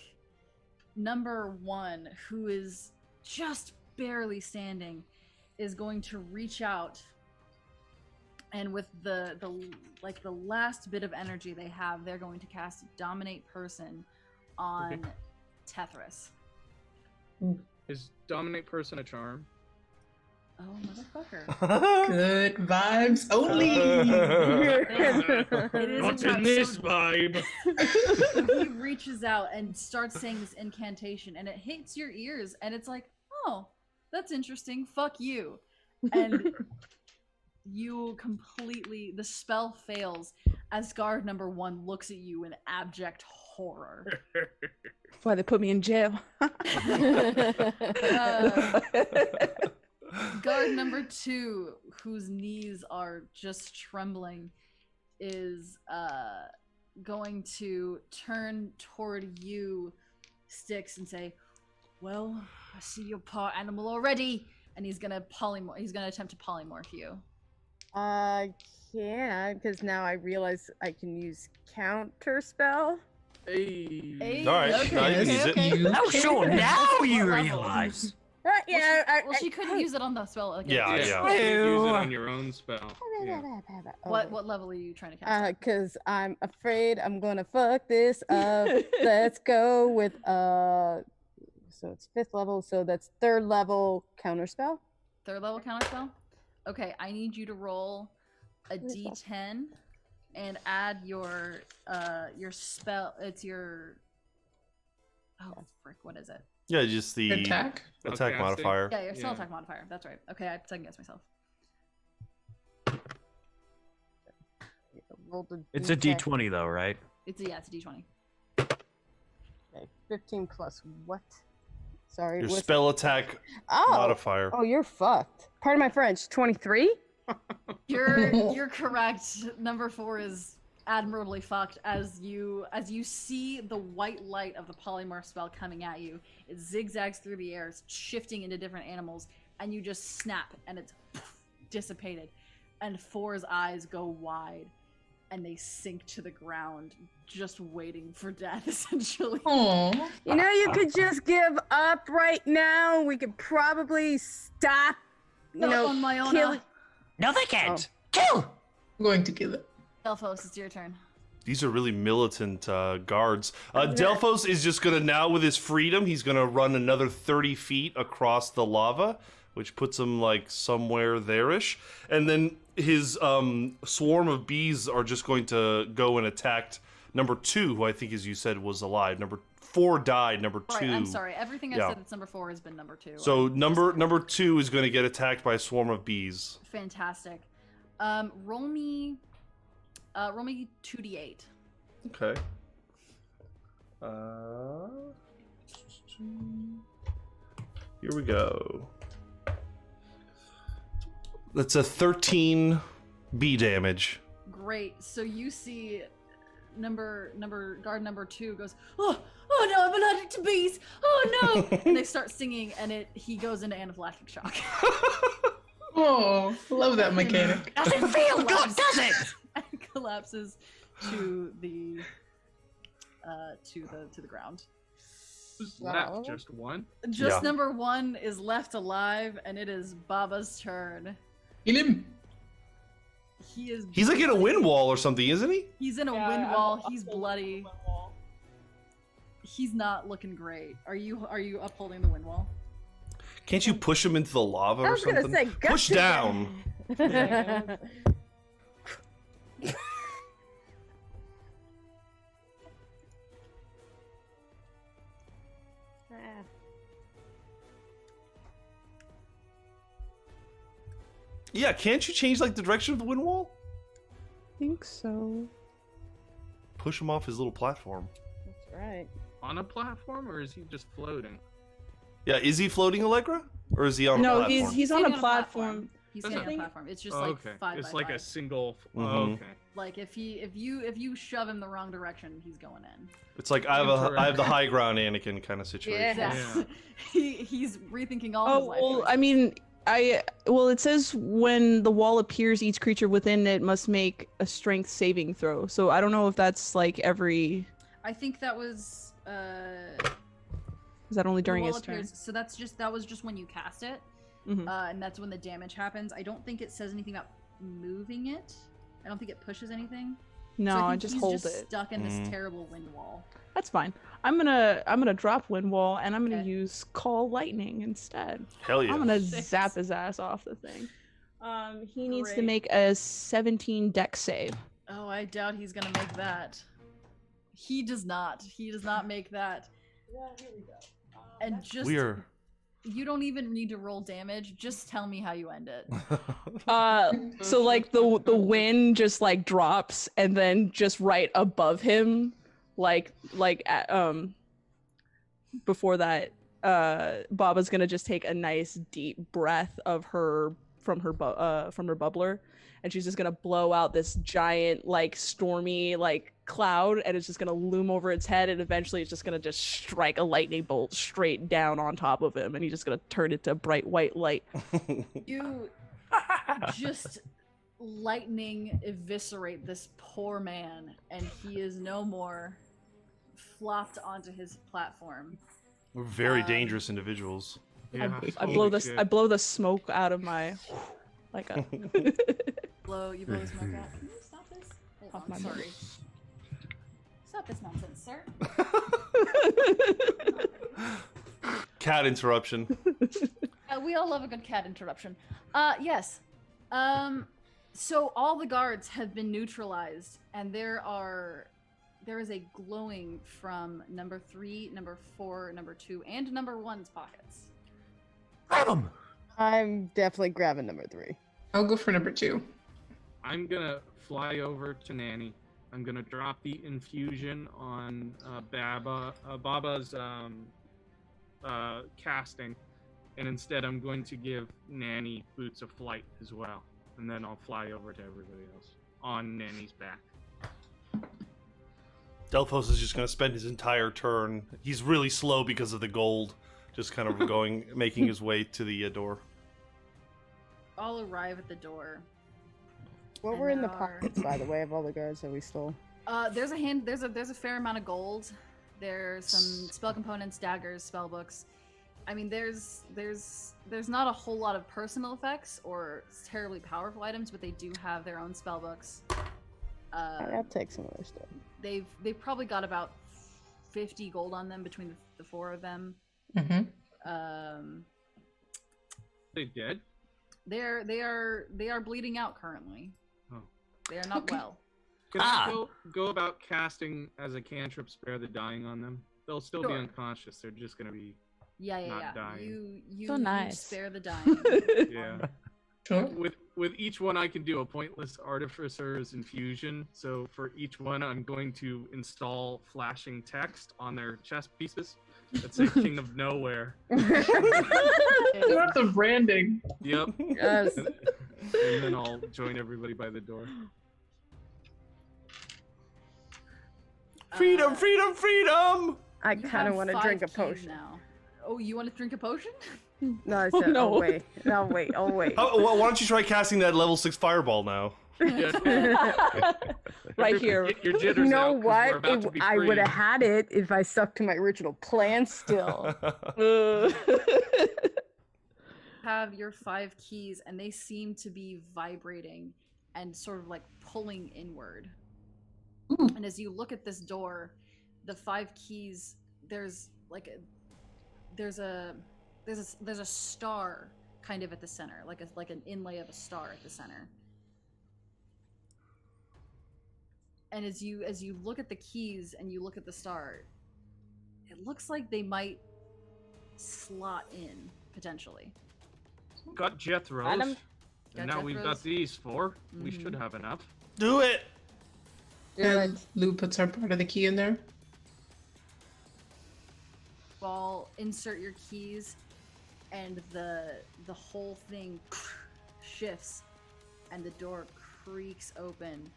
number 1, who is just barely standing, is going to reach out, and with the last bit of energy they have, they're going to cast Dominate Person on Tethris. Is Dominate Person a charm? Oh, motherfucker. Good vibes only. It is What's a charm. in this So vibe? he reaches out and starts saying this incantation, and it hits your ears, and it's like, oh, that's interesting. Fuck you. And you completely, the spell fails as guard number 1 looks at you in abject horror. That's why they put me in jail. Guard number 2, whose knees are just trembling, is going to turn toward you, Styx, and say, well, I see you're part animal already. And he's gonna attempt to polymorph you. Yeah, because now I realize I can use counter spell. Hey. All right, okay, now you can use it. You Oh, sure, now you Level. realize. Yeah. Well, she couldn't use it on the spell. Like, Yeah, Yeah, yeah. you can use it on your own spell. Yeah. What level are you trying to cast? Because I'm afraid I'm gonna fuck this up. Let's go with so it's 5th level, so that's 3rd level counterspell. 3rd level counterspell? Okay, I need you to roll a d10 and add your spell. It's your... Oh, frick, what is it? Yeah, just the attack. attack Okay, modifier. Yeah, your spell Yeah. attack modifier. That's right. Okay, I second guess myself. Rolled a It's a D10. D20 though, right? It's a d20. Okay, 15 plus what? Sorry. Your what's- spell attack Oh. modifier. Oh, you're fucked. Pardon my French. 23? You're correct. Number 4 is admirably fucked as you see the white light of the polymorph spell coming at you. It zigzags through the air, it's shifting into different animals, and you just snap and it's dissipated. And 4's eyes go wide and they sink to the ground, just waiting for death, essentially. Aww. You know, you could just give up right now. We could probably stop, Not on my own. killing. No, they can't. Kill. I'm going to kill it. Delphos, it's your turn. These are really militant guards. Delphos is just gonna now, with his freedom, he's gonna run another 30 feet across the lava, which puts him like somewhere there-ish. And then his swarm of bees are just going to go and attack number 2, who I think, as you said, was alive. Number 4 died. Number 2. Right, I'm sorry. Everything I Yeah. said that's number 4 has been number 2. So number 2 is going to get attacked by a swarm of bees. Fantastic. Roll me 2d8. Okay. Here we go. That's a 13 bee damage. Great. So you see guard number 2 goes, oh no, I'm allergic to bees. Oh no. And they start singing and he goes into anaphylactic shock. Oh, love that mechanic. Doesn't feel good, does it? And collapses to the ground. Who's Wow. left? Just one? Just Yeah. number 1 is left alive, and it is Baba's turn. Kill him. He's like in a wind wall or something, isn't he? He's in a wind wall. He's bloody. He's not looking great. Are you upholding the wind wall? Can't you push him into the lava I or was gonna something? say, Push gotcha. down. Yeah, can't you change like the direction of the wind wall? think so. Push him off his little platform. That's right. On a platform, or is he just floating? Yeah, is he floating, Allegra? Or is he on a No, platform? he's on Standing a platform. He's Does standing it- on a platform. It's just Oh, like okay. 5 It's by like 5. a single. Mhm. Okay. Like if you shove him the wrong direction, he's going in. It's like I have the high ground Anakin kind of situation. Yeah. Yeah. He's rethinking all his Oh life. well, choices. I mean, it says when the wall appears, each creature within it must make a strength saving throw. So I don't know if that's like every. I think that was Is that only The during wall his turn? appears, so that was just when you cast it, Mhm. and that's when the damage happens. I don't think it says anything about moving it. I don't think it pushes anything. No, so I I think just he's hold just it. stuck in this Mm. terrible wind wall. That's fine. I'm gonna drop Wind Wall and I'm gonna Okay. use Call Lightning instead. Hell yeah. I'm gonna Six. zap his ass off the thing. He needs to Great. make a 17 dex save. Oh, I doubt he's gonna make that. He does not. He does not make that. Yeah, here we go. And just We're. you don't even need to roll damage. Just tell me how you end it. So like the wind just like drops and then just right above him, before that, Baba's gonna just take a nice deep breath of her from her bubbler, and she's just gonna blow out this giant like stormy like cloud, and it's just gonna loom over its head, and eventually it's just gonna just strike a lightning bolt straight down on top of him, and he's just gonna turn into bright white light. You just lightning eviscerate this poor man, and he is no more flopped onto his platform. We're very dangerous individuals. Yeah, I holy blow shit. the smoke out of my like a You blow the smoke out. Can you stop this? Hold Off on, my sorry. Stop this nonsense, sir. Cat interruption. We all love a good cat interruption. Yes. So all the guards have been neutralized, and there is a glowing from number 3, number 4, number 2, and number 1's pockets. Grab 'em! I'm definitely grabbing number 3. I'll go for number 2. I'm gonna fly over to Nanny. I'm gonna drop the infusion on Baba's casting, and instead I'm going to give Nanny Boots of Flight as well, and then I'll fly over to everybody else on Nanny's back. Delphos is just going to spend his entire turn. He's really slow because of the gold. Just kind of making his way to the door. All arrive at the door. What And were in the there are- pockets, by the way, of all the guards that we stole? There's a fair amount of gold. There's some spell components, daggers, spell books. I mean, there's not a whole lot of personal effects or terribly powerful items, but they do have their own spell books. I'll take some of their stuff. They've probably got about 50 gold on them between the 4 of them. Mm-hmm. They dead? They are bleeding out currently. Oh. They are not Okay. well. Can I go about casting as a cantrip Spare the Dying on them? They'll still be Sure. unconscious. They're just gonna be Yeah. Not dying. You So nice. spare the dying. yeah. Sure. With each one, I can do a pointless artificer's infusion. So for each one, I'm going to install flashing text on their chest pieces that say "King of Nowhere." Not the branding. Yep. Yes. And then I'll join everybody by the door. Freedom, Uh, freedom, freedom! I You kind of have want to 5 drink a keys potion. now. Oh, you want to drink a potion? No, I Oh, said, no. oh wait, oh wait. Why don't you try casting that level 6 fireball now? Right here. Get your You jitters know out, 'cause we're what? about to be I free. would have had it if I stuck to my original plan still. Have your 5 keys, and they seem to be vibrating and sort of like pulling inward. Ooh. And as you look at this door, the 5 keys, there's a star kind of at the center, like an inlay of a star at the center. And as you look at the keys and you look at the star, it looks like they might slot in potentially. Got Jethro's, Got 'em. and Got now we've got Jethro's. these 4. We Mhm. should have enough. Do it! And Lou puts her part of the key in there. Ball, insert your keys, and the whole thing shifts, and the door creaks open,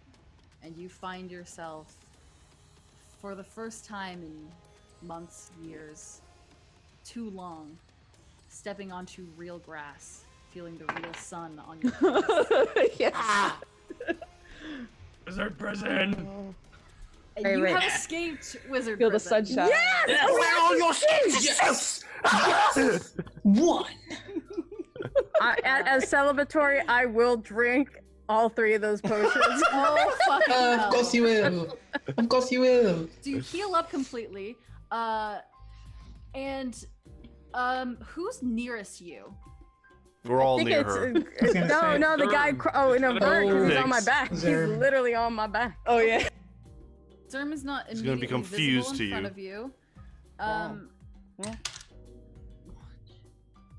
and you find yourself, for the first time in months, years, too long, stepping onto real grass, feeling the real sun on your face. Yes. Wizard prison! And Wait, you wait. have escaped wizard Feel the prison. sunshine. Yes! Where all your skins Yes! Yes! One. As celebratory, I will drink all 3 of those potions. Oh, fucking hell. Of course you will. Of course you will. So you heal up completely. And who's nearest you? We're all think near it's, her. was gonna no, say- no, the guy. Oh, in a bird, 'cause he's on my Thanks. back. He's Zerm. literally on my back. Oh yeah. Zerm is not He's gonna immediately become visible fused in to front you. of you.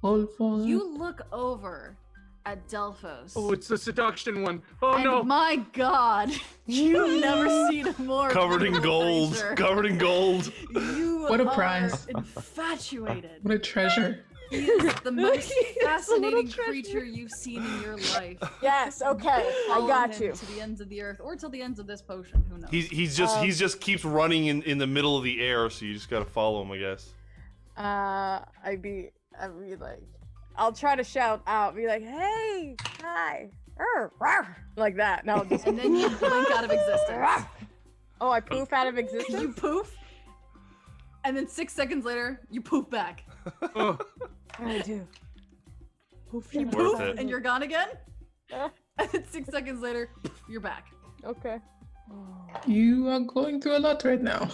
All for You look over at Delphos. Oh, it's the seduction one. Oh and no. my god, you've never seen a more Covered in beautiful gold. creature. Covered in gold. You What a are prize. infatuated. What a treasure. He is the most fascinating treasure. creature you've seen in your life. Yes, okay, I Follow got him you. to the ends of the earth, or till the ends of this potion. Who knows? He's just keeps running in the middle of the air, so you just gotta follow him, I guess. I'd be like, I'll try to shout out, be like, hey, hi, rawr, like that. No, just, And then you blink out of existence. oh, I poof out of existence. You poof, and then 6 seconds later, you poof back. Oh, I do. Poof, You Worth poof, it. and you're gone again. Uh. And then 6 seconds later, poof, you're back. Okay. You are going through a lot right now.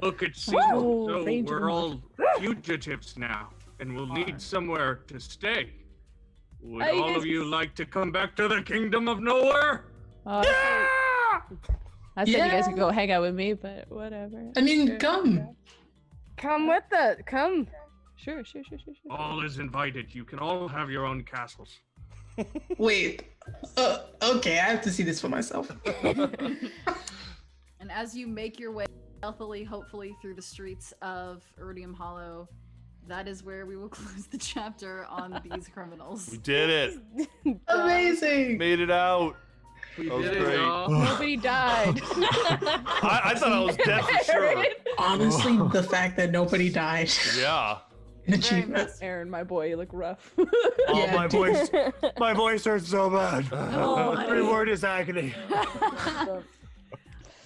look, it seems Whoa, so danger. we're all fugitives now, and we'll need somewhere to stay. Would Hey, all guys- of you like to come back to the Kingdom of Nowhere? I said you guys could go hang out with me, but whatever. I mean, come. Come with it. Come. Sure. All is invited. You can all have your own castles. Wait. Okay, I have to see this for myself. And as you make your way stealthily, hopefully, through the streets of Iridium Hollow, that is where we will close the chapter on these criminals. We did it. Amazing. Made it out. We That was did it, great. y'all. Nobody died. I thought I was dead for sure. Honestly, the fact that nobody died. Yeah. An Very achievement. impressive. Aaron, my boy, you look rough. Oh, Yeah, my dude. voice hurts so bad. Oh, Every word is agony. Well,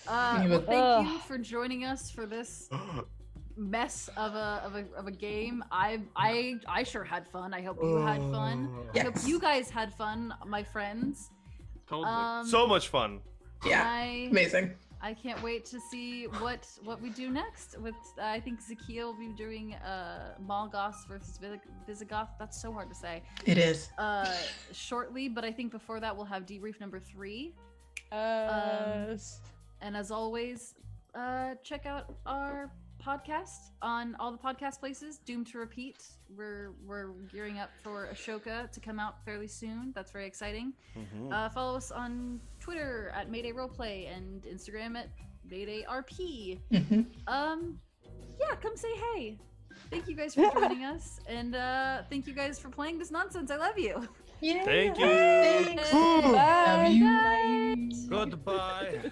Yeah, thank you for joining us for this mess of a game. I sure had fun. I hope you had fun. I hope Yes. you guys had fun, my friends. Totally. So much fun. Yeah. Amazing. I can't wait to see what we do next. With I think Zakia will be doing Malgoth versus Visigoth. That's so hard to say. It is. Shortly, but I think before that we'll have debrief number 3. And as always, check out our podcast on all the podcast places. Doomed to Repeat. We're gearing up for Ashoka to come out fairly soon. That's very exciting. Follow us on Twitter at Mayday Roleplay and Instagram at MaydayRP. Yeah, come say hey. Thank you guys for joining us, and thank you guys for playing this nonsense. I love you. Yeah. Thank you. Thanks. Bye. Love you. Bye. Goodbye.